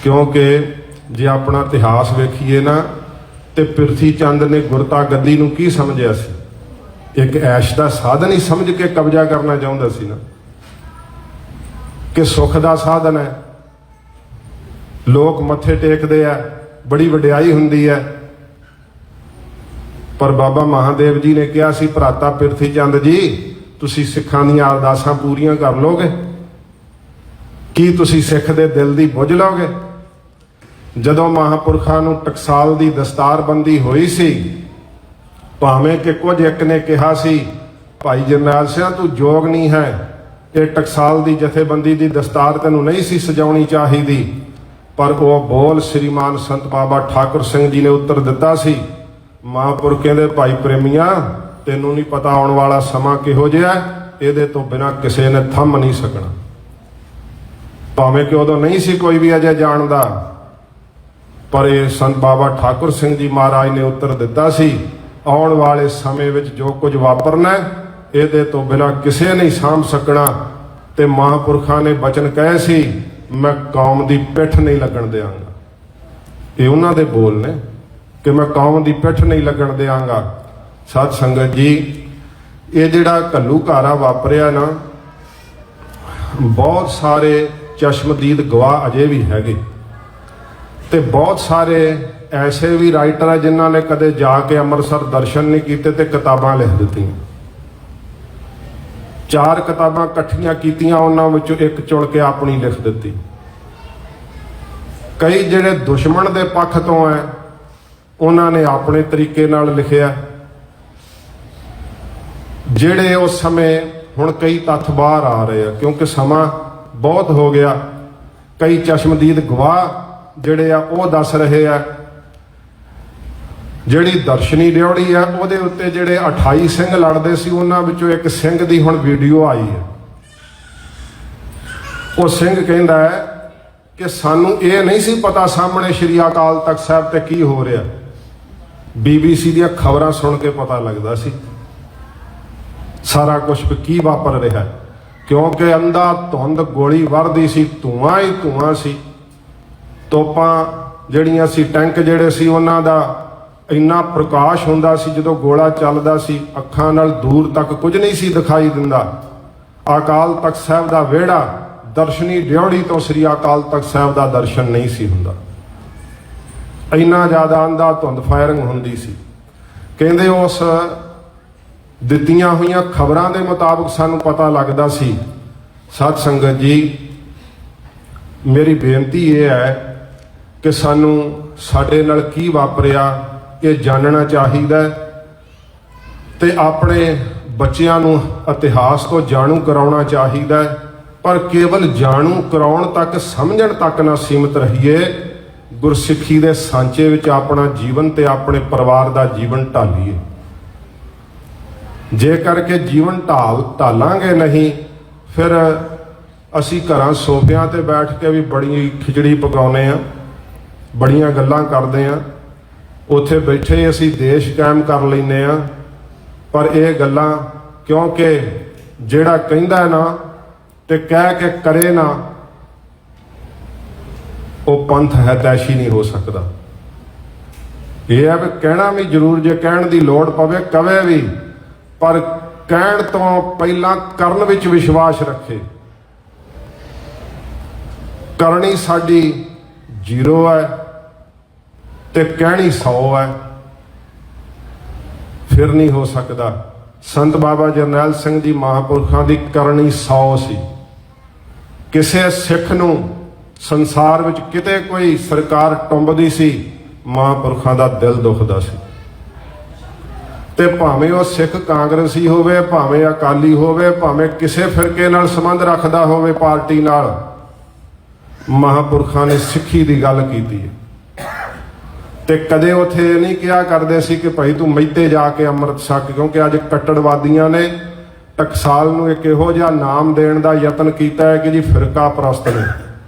ਕਿਉਂਕਿ ਜੇ ਆਪਣਾ ਇਤਿਹਾਸ ਵੇਖੀਏ ਨਾ, ਤੇ ਪ੍ਰਿਥੀ ਚੰਦ ਨੇ ਗੁਰਤਾ ਗੱਦੀ ਨੂੰ ਕੀ ਸਮਝਿਆ ਸੀ? ਇੱਕ ਐਸ਼ ਦਾ ਸਾਧਨ ਹੀ ਸਮਝ ਕੇ ਕਬਜ਼ਾ ਕਰਨਾ ਚਾਹੁੰਦਾ ਸੀ ਨਾ, ਕਿ ਸੁੱਖ ਦਾ ਸਾਧਨ ਹੈ। ਲੋਕ ਮੱਥੇ ਟੇਕਦੇ ਆ, ਬੜੀ ਵਡਿਆਈ ਹੁੰਦੀ ਹੈ, ਪਰ ਬਾਬਾ ਮਹਾਦੇਵ ਜੀ ਨੇ ਕਿਹਾ ਸੀ, ਭਰਾਤਾ ਪ੍ਰਿਥੀ ਚੰਦ ਜੀ, ਤੁਸੀਂ ਸਿੱਖਾਂ ਦੀਆਂ ਅਰਦਾਸਾਂ ਪੂਰੀਆਂ ਕਰ ਲੋਗੇ? ਕੀ ਤੁਸੀਂ ਸਿੱਖ ਦੇ ਦਿਲ ਦੀ ਬੁੱਝ ਲਓਗੇ? ਜਦੋਂ ਮਹਾਂਪੁਰਖਾਂ ਨੂੰ ਟਕਸਾਲ ਦੀ ਦਸਤਾਰਬੰਦੀ ਹੋਈ ਸੀ, ਭਾਵੇਂ ਕਿ ਕੁਝ ਇੱਕ ਨੇ ਕਿਹਾ ਸੀ, ਭਾਈ ਜਰਨੈਲ ਸਿੰਘ ਤੂੰ ਯੋਗ ਨਹੀਂ ਹੈ, ਇਹ ਟਕਸਾਲ ਦੀ ਜਥੇਬੰਦੀ ਦੀ ਦਸਤਾਰ ਤੈਨੂੰ ਨਹੀਂ ਸੀ ਸਜਾਉਣੀ ਚਾਹੀਦੀ, ਪਰ ਉਹ ਬੋਲ ਸ੍ਰੀਮਾਨ ਸੰਤ ਬਾਬਾ ਠਾਕੁਰ ਸਿੰਘ ਜੀ ਨੇ ਉੱਤਰ ਦਿੱਤਾ ਸੀ। ਮਹਾਂਪੁਰਖ ਕਹਿੰਦੇ, ਭਾਈ ਪ੍ਰੇਮੀਆਂ, ਤੈਨੂੰ ਨਹੀਂ ਪਤਾ ਆਉਣ ਵਾਲਾ ਸਮਾਂ ਕਿਹੋ ਜਿਹਾ, ਇਹਦੇ ਤੋਂ ਬਿਨਾਂ ਕਿਸੇ ਨੇ ਥੰਮ ਨਹੀਂ ਸਕਣਾ। ਭਾਵੇਂ ਕਿ ਉਦੋਂ ਨਹੀਂ ਸੀ ਕੋਈ ਵੀ ਅਜੇ ਜਾਣਦਾ, ਪਰ ਇਹ ਸੰਤ ਬਾਬਾ ਠਾਕੁਰ ਸਿੰਘ ਜੀ ਮਹਾਰਾਜ ਨੇ ਉੱਤਰ ਦਿੱਤਾ ਸੀ, ਆਉਣ ਵਾਲੇ ਸਮੇਂ ਵਿੱਚ ਜੋ ਕੁਝ ਵਾਪਰਨਾ ਇਹਦੇ ਤੋਂ ਬਿਨਾਂ ਕਿਸੇ ਨਹੀਂ ਸਾਂਭ ਸਕਣਾ। ਤੇ ਮਹਾਂਪੁਰਖਾਂ ਨੇ ਬਚਨ ਕਹੇ ਸੀ, ਮੈਂ ਕੌਮ ਦੀ ਪਿੱਠ ਨਹੀਂ ਲੱਗਣ ਦਿਆਂਗਾ। ਇਹ ਉਹਨਾਂ ਦੇ ਬੋਲ ਨੇ ਕਿ ਮੈਂ ਕੌਮ ਦੀ ਪਿੱਠ ਨਹੀਂ ਲੱਗਣ ਦਿਆਂਗਾ। ਸਾਧ ਸੰਗਤ ਜੀ, ਇਹ ਜਿਹੜਾ ਘੱਲੂਘਾਰਾ ਵਾਪਰਿਆ ਨਾ, ਬਹੁਤ ਸਾਰੇ ਚਸ਼ਮਦੀਦ ਗਵਾਹ ਅਜੇ ਵੀ ਹੈਗੇ। ਤੇ ਬਹੁਤ ਸਾਰੇ ਐਸੇ ਵੀ ਰਾਈਟਰ ਆ ਜਿਨ੍ਹਾਂ ਨੇ ਕਦੇ ਜਾ ਕੇ ਅੰਮ੍ਰਿਤਸਰ ਦਰਸ਼ਨ ਨਹੀਂ ਕੀਤੇ ਤੇ ਕਿਤਾਬਾਂ ਲਿਖ ਦਿੱਤੀਆਂ। 4 ਕਿਤਾਬਾਂ ਇਕੱਠੀਆਂ ਕੀਤੀਆਂ, ਉਹਨਾਂ ਵਿੱਚੋਂ ਇੱਕ ਚੁਣ ਕੇ ਆਪਣੀ ਲਿਖ ਦਿੱਤੀ। ਕਈ ਜਿਹੜੇ ਦੁਸ਼ਮਣ ਦੇ ਪੱਖ ਤੋਂ ਹੈ ਉਹਨਾਂ ਨੇ ਆਪਣੇ ਤਰੀਕੇ ਨਾਲ ਲਿਖਿਆ। ਜਿਹੜੇ ਉਸ ਸਮੇਂ, ਹੁਣ ਕਈ ਤੱਥ ਬਾਹਰ ਆ ਰਹੇ ਆ ਕਿਉਂਕਿ ਸਮਾਂ ਬਹੁਤ ਹੋ ਗਿਆ, ਕਈ ਚਸ਼ਮਦੀਦ ਗਵਾਹ ਜਿਹੜੇ ਆ ਉਹ ਦੱਸ ਰਹੇ ਆ। ਜਿਹੜੀ ਦਰਸ਼ਨੀ ਡਿਉੜੀ ਆ ਉਹਦੇ ਉੱਤੇ ਜਿਹੜੇ 28 ਸਿੰਘ ਲੜਦੇ ਸੀ ਉਹਨਾਂ ਵਿੱਚੋਂ ਇੱਕ ਸਿੰਘ ਦੀ ਹੁਣ ਵੀਡੀਓ ਆਈ ਹੈ। ਉਹ ਸਿੰਘ ਕਹਿੰਦਾ ਹੈ ਕਿ ਸਾਨੂੰ ਇਹ ਨਹੀਂ ਸੀ ਪਤਾ ਸਾਹਮਣੇ ਸ਼੍ਰੀ ਅਕਾਲ ਤਖਤ ਸਾਹਿਬ ਤੇ ਕੀ ਹੋ ਰਿਹਾ, BBC ਦੀਆਂ ਖਬਰਾਂ ਸੁਣ ਕੇ ਪਤਾ ਲੱਗਦਾ ਸੀ ਸਾਰਾ ਕੁਝ ਕੀ ਵਾਪਰ ਰਿਹਾ, ਕਿਉਂਕਿ ਅੰਧਾ ਧੁੰਦ ਗੋਲੀ ਵਰਦੀ ਸੀ, ਧੂਆਂ ਹੀ ਧੂਆਂ ਸੀ। ਤੋਪਾਂ ਜਿਹੜੀਆਂ ਸੀ, ਟੈਂਕ ਜਿਹੜੇ ਸੀ, ਉਹਨਾਂ ਦਾ ਇੰਨਾ ਪ੍ਰਕਾਸ਼ ਹੁੰਦਾ ਸੀ ਜਦੋਂ ਗੋਲਾ ਚੱਲਦਾ ਸੀ, ਅੱਖਾਂ ਨਾਲ ਦੂਰ ਤੱਕ ਕੁਝ ਨਹੀਂ ਸੀ ਦਿਖਾਈ ਦਿੰਦਾ। ਅਕਾਲ ਤਖਤ ਸਾਹਿਬ ਦਾ ਵਿਹੜਾ ਦਰਸ਼ਨੀ ਡਿਉੜੀ ਤੋਂ ਸ੍ਰੀ ਅਕਾਲ ਤਖਤ ਸਾਹਿਬ ਦਾ ਦਰਸ਼ਨ ਨਹੀਂ ਸੀ ਹੁੰਦਾ, ਇੰਨਾ ਜ਼ਿਆਦਾ ਅੰਧਾ ਧੁੰਦ ਫਾਇਰਿੰਗ ਹੁੰਦੀ ਸੀ। ਕਹਿੰਦੇ ਉਸ ਦਿੱਤੀਆਂ ਹੋਈਆਂ ਖਬਰਾਂ ਦੇ ਮੁਤਾਬਕ ਸਾਨੂੰ ਪਤਾ ਲੱਗਦਾ ਸੀ। ਸਤ ਸੰਗਤ ਜੀ, ਮੇਰੀ ਬੇਨਤੀ ਇਹ ਹੈ ਕਿ ਸਾਨੂੰ ਸਾਡੇ ਨਾਲ ਕੀ ਵਾਪਰਿਆ ਇਹ ਜਾਣਨਾ ਚਾਹੀਦਾ ਤੇ ਆਪਣੇ ਬੱਚਿਆਂ ਨੂੰ ਇਤਿਹਾਸ ਤੋਂ ਜਾਣੂ ਕਰਾਉਣਾ ਚਾਹੀਦਾ, ਪਰ ਕੇਵਲ ਜਾਣੂ ਕਰਾਉਣ ਤੱਕ, ਸਮਝਣ ਤੱਕ ਨਾ ਸੀਮਿਤ ਰਹੀਏ। ਗੁਰਸਿੱਖੀ ਦੇ ਸਾਂਚੇ ਵਿੱਚ ਆਪਣਾ ਜੀਵਨ ਤੇ ਆਪਣੇ ਪਰਿਵਾਰ ਦਾ ਜੀਵਨ ਢਾਲੀਏ। ਜੇ ਕਰਕੇ ਜੀਵਨ ਢਾਲਾਂਗੇ ਨਹੀਂ, ਫਿਰ ਅਸੀਂ ਘਰਾਂ ਸੋਫਿਆਂ ਤੇ ਬੈਠ ਕੇ ਵੀ ਬੜੀ ਖਿਚੜੀ ਪਕਾਉਂਦੇ ਆ, ਬੜੀਆਂ ਗੱਲਾਂ ਕਰਦੇ ਆ, ਉੱਥੇ ਬੈਠੇ ਅਸੀਂ ਦੇਸ਼ ਕਾਇਮ ਕਰ ਲੈਂਦੇ ਆ, ਪਰ ਇਹ ਗੱਲਾਂ, ਕਿਉਂਕਿ ਜਿਹੜਾ ਕਹਿੰਦਾ ਨਾ ਤੇ ਕਹਿ ਕੇ ਕਰੇ ਨਾ, ਉਹ ਪੰਥ ਹਿਤੈਸ਼ੀ ਨਹੀਂ ਹੋ ਸਕਦਾ। ਇਹ ਹੈ ਵੀ ਕਹਿਣਾ ਵੀ ਜ਼ਰੂਰ, ਜੇ ਕਹਿਣ ਦੀ ਲੋੜ ਪਵੇ ਕਵੇ ਵੀ, ਪਰ ਕਹਿਣ ਤੋਂ ਪਹਿਲਾਂ ਕਰਨ ਵਿੱਚ ਵਿਸ਼ਵਾਸ ਰੱਖੇ। ਕਰਨੀ ਸਾਡੀ 0 ਹੈ ਤੇ ਕਹਿਣੀ 100 ਹੈ, ਫਿਰ ਨਹੀਂ ਹੋ ਸਕਦਾ। ਸੰਤ ਬਾਬਾ ਜਰਨੈਲ ਸਿੰਘ ਜੀ ਮਹਾਂਪੁਰਖਾਂ ਦੀ ਕਰਨੀ 100 ਸੀ। ਕਿਸੇ ਸਿੱਖ ਨੂੰ ਸੰਸਾਰ ਵਿੱਚ ਕਿਤੇ ਕੋਈ ਸਰਕਾਰ ਟੁੰਬਦੀ ਸੀ, ਮਹਾਂਪੁਰਖਾਂ ਦਾ ਦਿਲ ਦੁਖਦਾ ਸੀ। ਤੇ ਭਾਵੇਂ ਉਹ ਸਿੱਖ ਕਾਂਗਰਸੀ ਹੋਵੇ, ਭਾਵੇਂ ਅਕਾਲੀ ਹੋਵੇ, ਭਾਵੇਂ ਕਿਸੇ ਫਿਰਕੇ ਨਾਲ ਸੰਬੰਧ ਰੱਖਦਾ ਹੋਵੇ, ਪਾਰਟੀ ਨਾਲ, ਮਹਾਂਪੁਰਖਾਂ ਨੇ ਸਿੱਖੀ ਦੀ ਗੱਲ ਕੀਤੀ ਹੈ। ਤੇ ਕਦੇ ਉੱਥੇ ਇਹ ਨਹੀਂ ਕਿਹਾ ਕਰਦੇ ਸੀ ਕਿ ਭਾਈ ਤੂੰ ਮਹਿਤੇ ਜਾ ਕੇ ਅੰਮ੍ਰਿਤ ਛਕ, ਕਿਉਂਕਿ ਅੱਜ ਕੱਟੜਵਾਦੀਆਂ ਨੇ ਟਕਸਾਲ ਨੂੰ ਇੱਕ ਇਹੋ ਜਿਹਾ ਨਾਮ ਦੇਣ ਦਾ ਯਤਨ ਕੀਤਾ ਹੈ ਕਿ ਜੀ ਫਿਰਕਾ ਪ੍ਰਸਤ ਨੇ।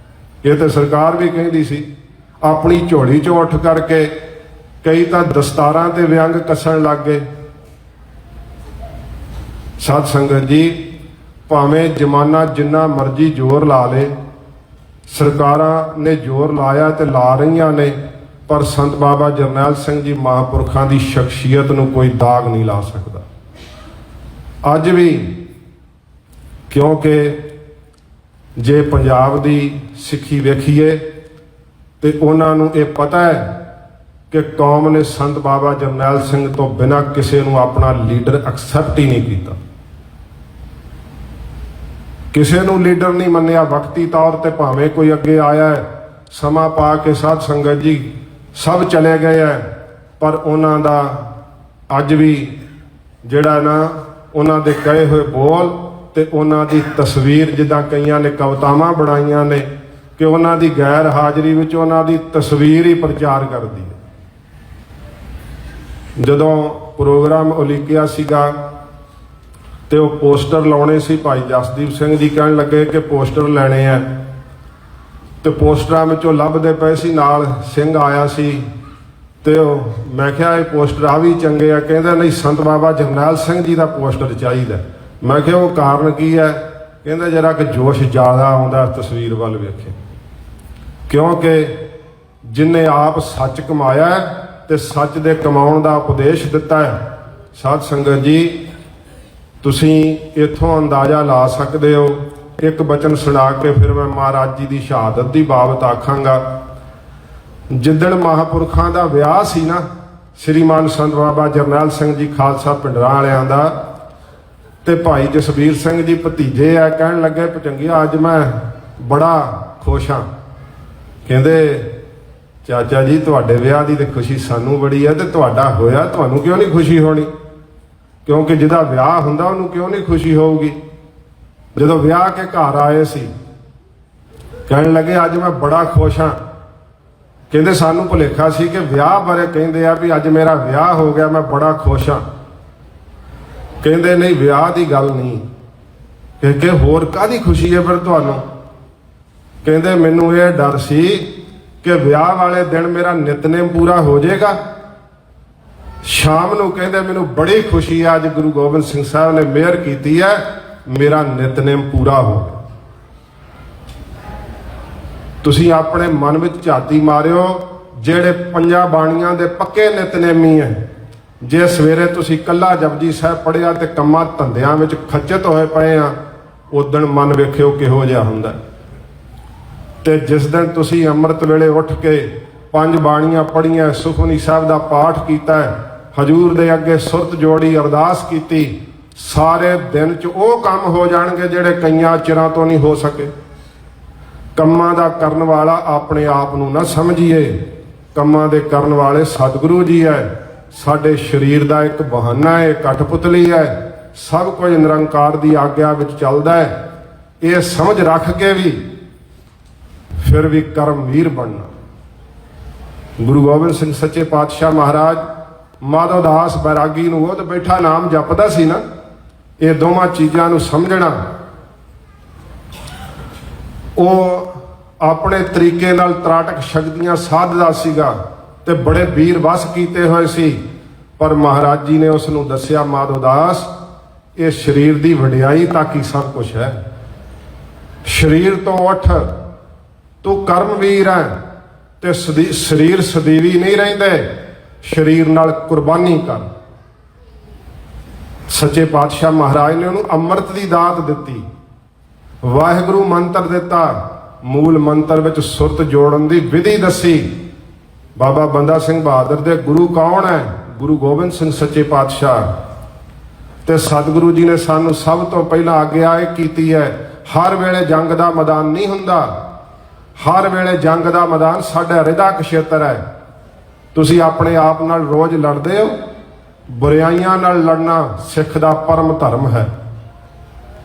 ਇਹ ਤੇ ਸਰਕਾਰ ਵੀ ਕਹਿੰਦੀ ਸੀ। ਆਪਣੀ ਝੋਲੀ 'ਚੋਂ ਉੱਠ ਕਰਕੇ ਕਈ ਤਾਂ ਦਸਤਾਰਾਂ ਤੇ ਵਿਅੰਗ ਕੱਸਣ ਲੱਗ ਗਏ। ਸਤ ਸੰਗਤ ਜੀ, ਭਾਵੇਂ ਜ਼ਮਾਨਾ ਜਿੰਨਾ ਮਰਜ਼ੀ ਜ਼ੋਰ ਲਾ ਲੇ, ਸਰਕਾਰਾਂ ਨੇ ਜ਼ੋਰ ਲਾਇਆ ਤੇ ਲਾ ਰਹੀਆਂ ਨੇ, ਪਰ ਸੰਤ ਬਾਬਾ ਜਰਨੈਲ ਸਿੰਘ ਜੀ ਮਹਾਂਪੁਰਖਾਂ ਦੀ ਸ਼ਖਸੀਅਤ ਨੂੰ ਕੋਈ ਦਾਗ ਨਹੀਂ ਲਾ ਸਕਦਾ ਅੱਜ ਵੀ। ਕਿਉਂਕਿ ਜੇ ਪੰਜਾਬ ਦੀ ਸਿੱਖੀ ਵੇਖੀਏ ਤੇ ਉਹਨਾਂ ਨੂੰ ਇਹ ਪਤਾ ਹੈ ਕਿ ਕੌਮ ਨੇ ਸੰਤ ਬਾਬਾ ਜਰਨੈਲ ਸਿੰਘ ਤੋਂ ਬਿਨਾਂ ਕਿਸੇ ਨੂੰ ਆਪਣਾ ਲੀਡਰ ਐਕਸੈਪਟ ਹੀ ਨਹੀਂ ਕੀਤਾ, ਕਿਸੇ ਨੂੰ ਲੀਡਰ ਨਹੀਂ ਮੰਨਿਆ। ਵਕਤੀ ਤੌਰ ਤੇ ਭਾਵੇਂ ਕੋਈ ਅੱਗੇ ਆਇਆ ਹੈ, ਸਮਾਂ ਪਾ ਕੇ ਸਾਧ ਸੰਗਤ ਜੀ ਸਭ ਚਲੇ ਗਏ ਹੈ, ਪਰ ਉਹਨਾਂ ਦਾ ਅੱਜ ਵੀ ਜਿਹੜਾ ਨਾ ਉਹਨਾਂ ਦੇ ਕਹੇ ਹੋਏ ਬੋਲ ਤੇ ਉਹਨਾਂ ਦੀ ਤਸਵੀਰ, ਜਿੱਦਾਂ ਕਈਆਂ ਨੇ ਕਵਿਤਾਵਾਂ ਬਣਾਈਆਂ ਨੇ ਕਿ ਉਹਨਾਂ ਦੀ ਗੈਰ ਹਾਜ਼ਰੀ ਵਿੱਚ ਉਹਨਾਂ ਦੀ ਤਸਵੀਰ ਹੀ ਪ੍ਰਚਾਰ ਕਰਦੀ ਹੈ। ਜਦੋਂ ਪ੍ਰੋਗਰਾਮ ਉਲੀਕਿਆ ਸੀਗਾ ਤੇ ਉਹ ਪੋਸਟਰ ਲਾਉਣੇ ਸੀ, ਭਾਈ ਜਸਦੀਪ ਸਿੰਘ ਜੀ ਕਹਿਣ ਲੱਗੇ ਕਿ ਪੋਸਟਰ ਲੈਣੇ ਆ, ਤੇ ਪੋਸਟਰਾਂ ਵਿੱਚੋਂ ਲੱਭਦੇ ਪਏ ਸੀ, ਨਾਲ ਸਿੰਘ ਆਇਆ ਸੀ ਤੇ ਉਹ ਮੈਂ ਕਿਹਾ ਇਹ ਪੋਸਟਰ ਆ ਵੀ ਚੰਗੇ ਆ। ਕਹਿੰਦਾ ਨਹੀਂ, ਸੰਤ ਬਾਬਾ ਜਰਨੈਲ ਸਿੰਘ ਜੀ ਦਾ ਪੋਸਟਰ ਚਾਹੀਦਾ। ਮੈਂ ਕਿਹਾ ਉਹ ਕਾਰਨ ਕੀ ਹੈ? ਕਹਿੰਦਾ ਜਰਾ ਕਿ ਜੋਸ਼ ਜ਼ਿਆਦਾ ਆਉਂਦਾ ਤਸਵੀਰ ਵੱਲ ਵੇਖੇ, ਕਿਉਂਕਿ ਜਿਨੇ ਆਪ ਸੱਚ ਕਮਾਇਆ ਤੇ ਸੱਚ ਦੇ ਕਮਾਉਣ ਦਾ ਉਪਦੇਸ਼ ਦਿੱਤਾ ਹੈ। ਸਾਧ ਸੰਗਤ ਜੀ, ਤੁਸੀਂ ਇੱਥੋਂ ਅੰਦਾਜ਼ਾ ਲਾ ਸਕਦੇ ਹੋ। ਇੱਕ ਬਚਨ ਸੁਣਾ ਕੇ ਫਿਰ ਮੈਂ ਮਹਾਰਾਜ ਜੀ ਦੀ ਸ਼ਹਾਦਤ ਦੀ ਬਾਬਤ ਆਖਾਂਗਾ। ਜਿੱਦਣ ਮਹਾਂਪੁਰਖਾਂ ਦਾ ਵਿਆਹ ਸੀ ਨਾ, ਸ਼੍ਰੀਮਾਨ ਸੰਤ ਬਾਬਾ ਜਰਨੈਲ ਸਿੰਘ ਜੀ ਖਾਲਸਾ ਪਿੰਡਰਾਂ ਵਾਲਿਆਂ ਦਾ, ਤੇ ਭਾਈ ਜਸਵੀਰ ਸਿੰਘ ਜੀ ਭਤੀਜੇ ਆ, ਕਹਿਣ ਲੱਗੇ ਭਚੰਗੀਆ ਅੱਜ ਮੈਂ ਬੜਾ ਖੁਸ਼ ਹਾਂ। ਕਹਿੰਦੇ ਚਾਚਾ ਜੀ ਤੁਹਾਡੇ ਵਿਆਹ ਦੀ ਤੇ ਖੁਸ਼ੀ ਸਾਨੂੰ ਬੜੀ ਹੈ, ਤੇ ਤੁਹਾਡਾ ਹੋਇਆ ਤੁਹਾਨੂੰ ਕਿਉਂ ਨਹੀਂ ਖੁਸ਼ੀ ਹੋਣੀ? ਕਿਉਂਕਿ ਜਿਹਦਾ ਵਿਆਹ ਹੁੰਦਾ ਉਹਨੂੰ ਕਿਉਂ ਨਹੀਂ ਖੁਸ਼ੀ ਹੋਊਗੀ? ਜਦੋਂ ਵਿਆਹ ਕੇ ਘਰ ਆਏ ਸੀ ਕਹਿਣ ਲੱਗੇ ਅੱਜ ਮੈਂ ਬੜਾ ਖੁਸ਼ ਹਾਂ। ਕਹਿੰਦੇ ਸਾਨੂੰ ਭੁਲੇਖਾ ਸੀ ਕਿ ਵਿਆਹ ਬਾਰੇ ਕਹਿੰਦੇ ਆ ਵੀ ਅੱਜ ਮੇਰਾ ਵਿਆਹ ਹੋ ਗਿਆ, ਮੈਂ ਬੜਾ ਖੁਸ਼ ਹਾਂ। ਕਹਿੰਦੇ ਨਹੀਂ, ਵਿਆਹ ਦੀ ਗੱਲ ਨਹੀਂ। ਕਿ ਹੋਰ ਕਾਹਦੀ ਖੁਸ਼ੀ ਹੈ ਫਿਰ ਤੁਹਾਨੂੰ? ਕਹਿੰਦੇ ਮੈਨੂੰ ਇਹ ਡਰ ਸੀ ਕਿ ਵਿਆਹ ਵਾਲੇ ਦਿਨ ਮੇਰਾ ਨਿਤਨੇਮ ਪੂਰਾ ਹੋ ਜਾਏਗਾ। ਸ਼ਾਮ ਨੂੰ ਕਹਿੰਦੇ ਮੈਨੂੰ ਬੜੀ ਖੁਸ਼ੀ ਹੈ, ਅੱਜ ਗੁਰੂ ਗੋਬਿੰਦ ਸਿੰਘ ਸਾਹਿਬ ਨੇ ਮਿਹਰ ਕੀਤੀ ਹੈ, ਮੇਰਾ ਨਿਤਨੇਮ ਪੂਰਾ ਹੋ ਗਿਆ। ਤੁਸੀਂ ਆਪਣੇ ਮਨ ਵਿੱਚ ਝਾਤੀ ਮਾਰਿਓ, ਜਿਹੜੇ ਪੰਜਾਂ ਬਾਣੀਆਂ ਦੇ ਪੱਕੇ ਨਿਤਨੇਮੀ ਹੈ, ਜੇ ਸਵੇਰੇ ਤੁਸੀਂ ਕੱਲਾ ਜਪਜੀ ਸਾਹਿਬ ਪੜ੍ਹਿਆ ਤੇ ਕੰਮਾਂ ਧੰਦਿਆਂ ਵਿੱਚ ਖੱਚਤ ਹੋਏ ਪਏ ਆ, ਉਦਣ ਮਨ ਵੇਖਿਓ ਕਿਹੋ ਜਿਹਾ ਹੁੰਦਾ। ਤੇ ਜਿਸ ਦਿਨ ਤੁਸੀਂ ਅੰਮ੍ਰਿਤ ਵੇਲੇ ਉੱਠ ਕੇ ਪੰਜ ਬਾਣੀਆਂ ਪੜ੍ਹੀਆਂ, ਸੁਖਮਨੀ ਸਾਹਿਬ ਦਾ ਪਾਠ ਕੀਤਾ, ਹਜੂਰ ਦੇ ਅੱਗੇ ਸੁਰਤ ਜੋੜੀ, ਅਰਦਾਸ ਕੀਤੀ, ਸਾਰੇ ਦਿਨ 'ਚ ਉਹ ਕੰਮ ਹੋ ਜਾਣਗੇ ਜਿਹੜੇ ਕਈਆਂ ਚਿਰਾਂ ਤੋਂ ਨਹੀਂ ਹੋ ਸਕੇ। ਕੰਮਾਂ ਦਾ ਕਰਨ ਵਾਲਾ ਆਪਣੇ ਆਪ ਨੂੰ ਨਾ ਸਮਝੀਏ, ਕੰਮਾਂ ਦੇ ਕਰਨ ਵਾਲੇ ਸਤਿਗੁਰੂ ਜੀ ਹੈ। ਸਾਡੇ ਸਰੀਰ ਦਾ ਇੱਕ ਬਹਾਨਾ ਹੈ, ਕਠਪੁਤਲੀ ਹੈ, ਸਭ ਕੁਝ ਨਿਰੰਕਾਰ ਦੀ ਆਗਿਆ ਵਿੱਚ ਚੱਲਦਾ ਹੈ। ਇਹ ਸਮਝ ਰੱਖ ਕੇ ਵੀ ਫਿਰ ਵੀ ਕਰਮਵੀਰ ਬਣਨਾ। ਗੁਰੂ ਗੋਬਿੰਦ ਸਿੰਘ ਸੱਚੇ ਪਾਤਸ਼ਾਹ ਮਹਾਰਾਜ ਮਾਧੋ ਦਾਸ ਬੈਰਾਗੀ ਨੂੰ ਉਹ ਤਾਂ ਬੈਠਾ ਨਾਮ ਜਪਦਾ ਸੀ ਨਾ, ਇਹ ਦੋਵਾਂ ਚੀਜ਼ਾਂ ਨੂੰ ਸਮਝਣਾ। ਉਹ ਆਪਣੇ ਤਰੀਕੇ ਨਾਲ ਤਰਾਟਕ ਸ਼ਕਤੀਆਂ ਸਾਧਦਾ ਸੀਗਾ ਤੇ ਬੜੇ ਵੀਰ ਵਸ ਕੀਤੇ ਹੋਏ ਸੀ, ਪਰ ਮਹਾਰਾਜ ਜੀ ਨੇ ਉਸ ਨੂੰ ਦੱਸਿਆ, ਮਾਧੋ ਦਾਸ ਇਹ ਸਰੀਰ ਦੀ ਵਡਿਆਈ ਤੱਕ ਹੀ ਸਭ ਕੁਝ ਹੈ। ਸਰੀਰ ਤੋਂ ਉੱਠ, ਤੂੰ ਕਰਮਵੀਰ ਹੈ ਤੇ ਸਰੀਰ ਸਦੀਵੀ ਨਹੀਂ ਰਹਿੰਦੇ, ਸਰੀਰ ਨਾਲ ਕੁਰਬਾਨੀ ਕਰ। ਸੱਚੇ ਪਾਤਸ਼ਾਹ ਮਹਾਰਾਜ ਨੇ ਉਹਨੂੰ ਅੰਮ੍ਰਿਤ ਦੀ ਦਾਤ ਦਿੱਤੀ, ਵਾਹਿਗੁਰੂ ਮੰਤਰ ਦਿੱਤਾ, ਮੂਲ ਮੰਤਰ ਵਿੱਚ ਸੁਰਤ ਜੋੜਨ ਦੀ ਵਿਧੀ ਦੱਸੀ। ਬਾਬਾ ਬੰਦਾ ਸਿੰਘ ਬਹਾਦਰ ਦੇ ਗੁਰੂ ਕੌਣ ਹੈ? ਗੁਰੂ ਗੋਬਿੰਦ ਸਿੰਘ ਸੱਚੇ ਪਾਤਸ਼ਾਹ। ਤੇ ਸਤਿਗੁਰੂ ਜੀ ਨੇ ਸਾਨੂੰ ਸਭ ਤੋਂ ਪਹਿਲਾਂ ਆਗਿਆ ਇਹ ਕੀਤੀ ਹੈ, ਹਰ ਵੇਲੇ ਜੰਗ ਦਾ ਮੈਦਾਨ ਨਹੀਂ ਹੁੰਦਾ, ਹਰ ਵੇਲੇ ਜੰਗ ਦਾ ਮੈਦਾਨ ਸਾਡਾ ਹਿਰਦਾ ਖੇਤਰ ਹੈ। ਤੁਸੀਂ ਆਪਣੇ ਆਪ ਨਾਲ ਰੋਜ਼ ਲੜਦੇ ਹੋ, ਬੁਰਾਈਆਂ ਨਾਲ ਲੜਨਾ ਸਿੱਖ ਦਾ ਪਰਮ ਧਰਮ ਹੈ।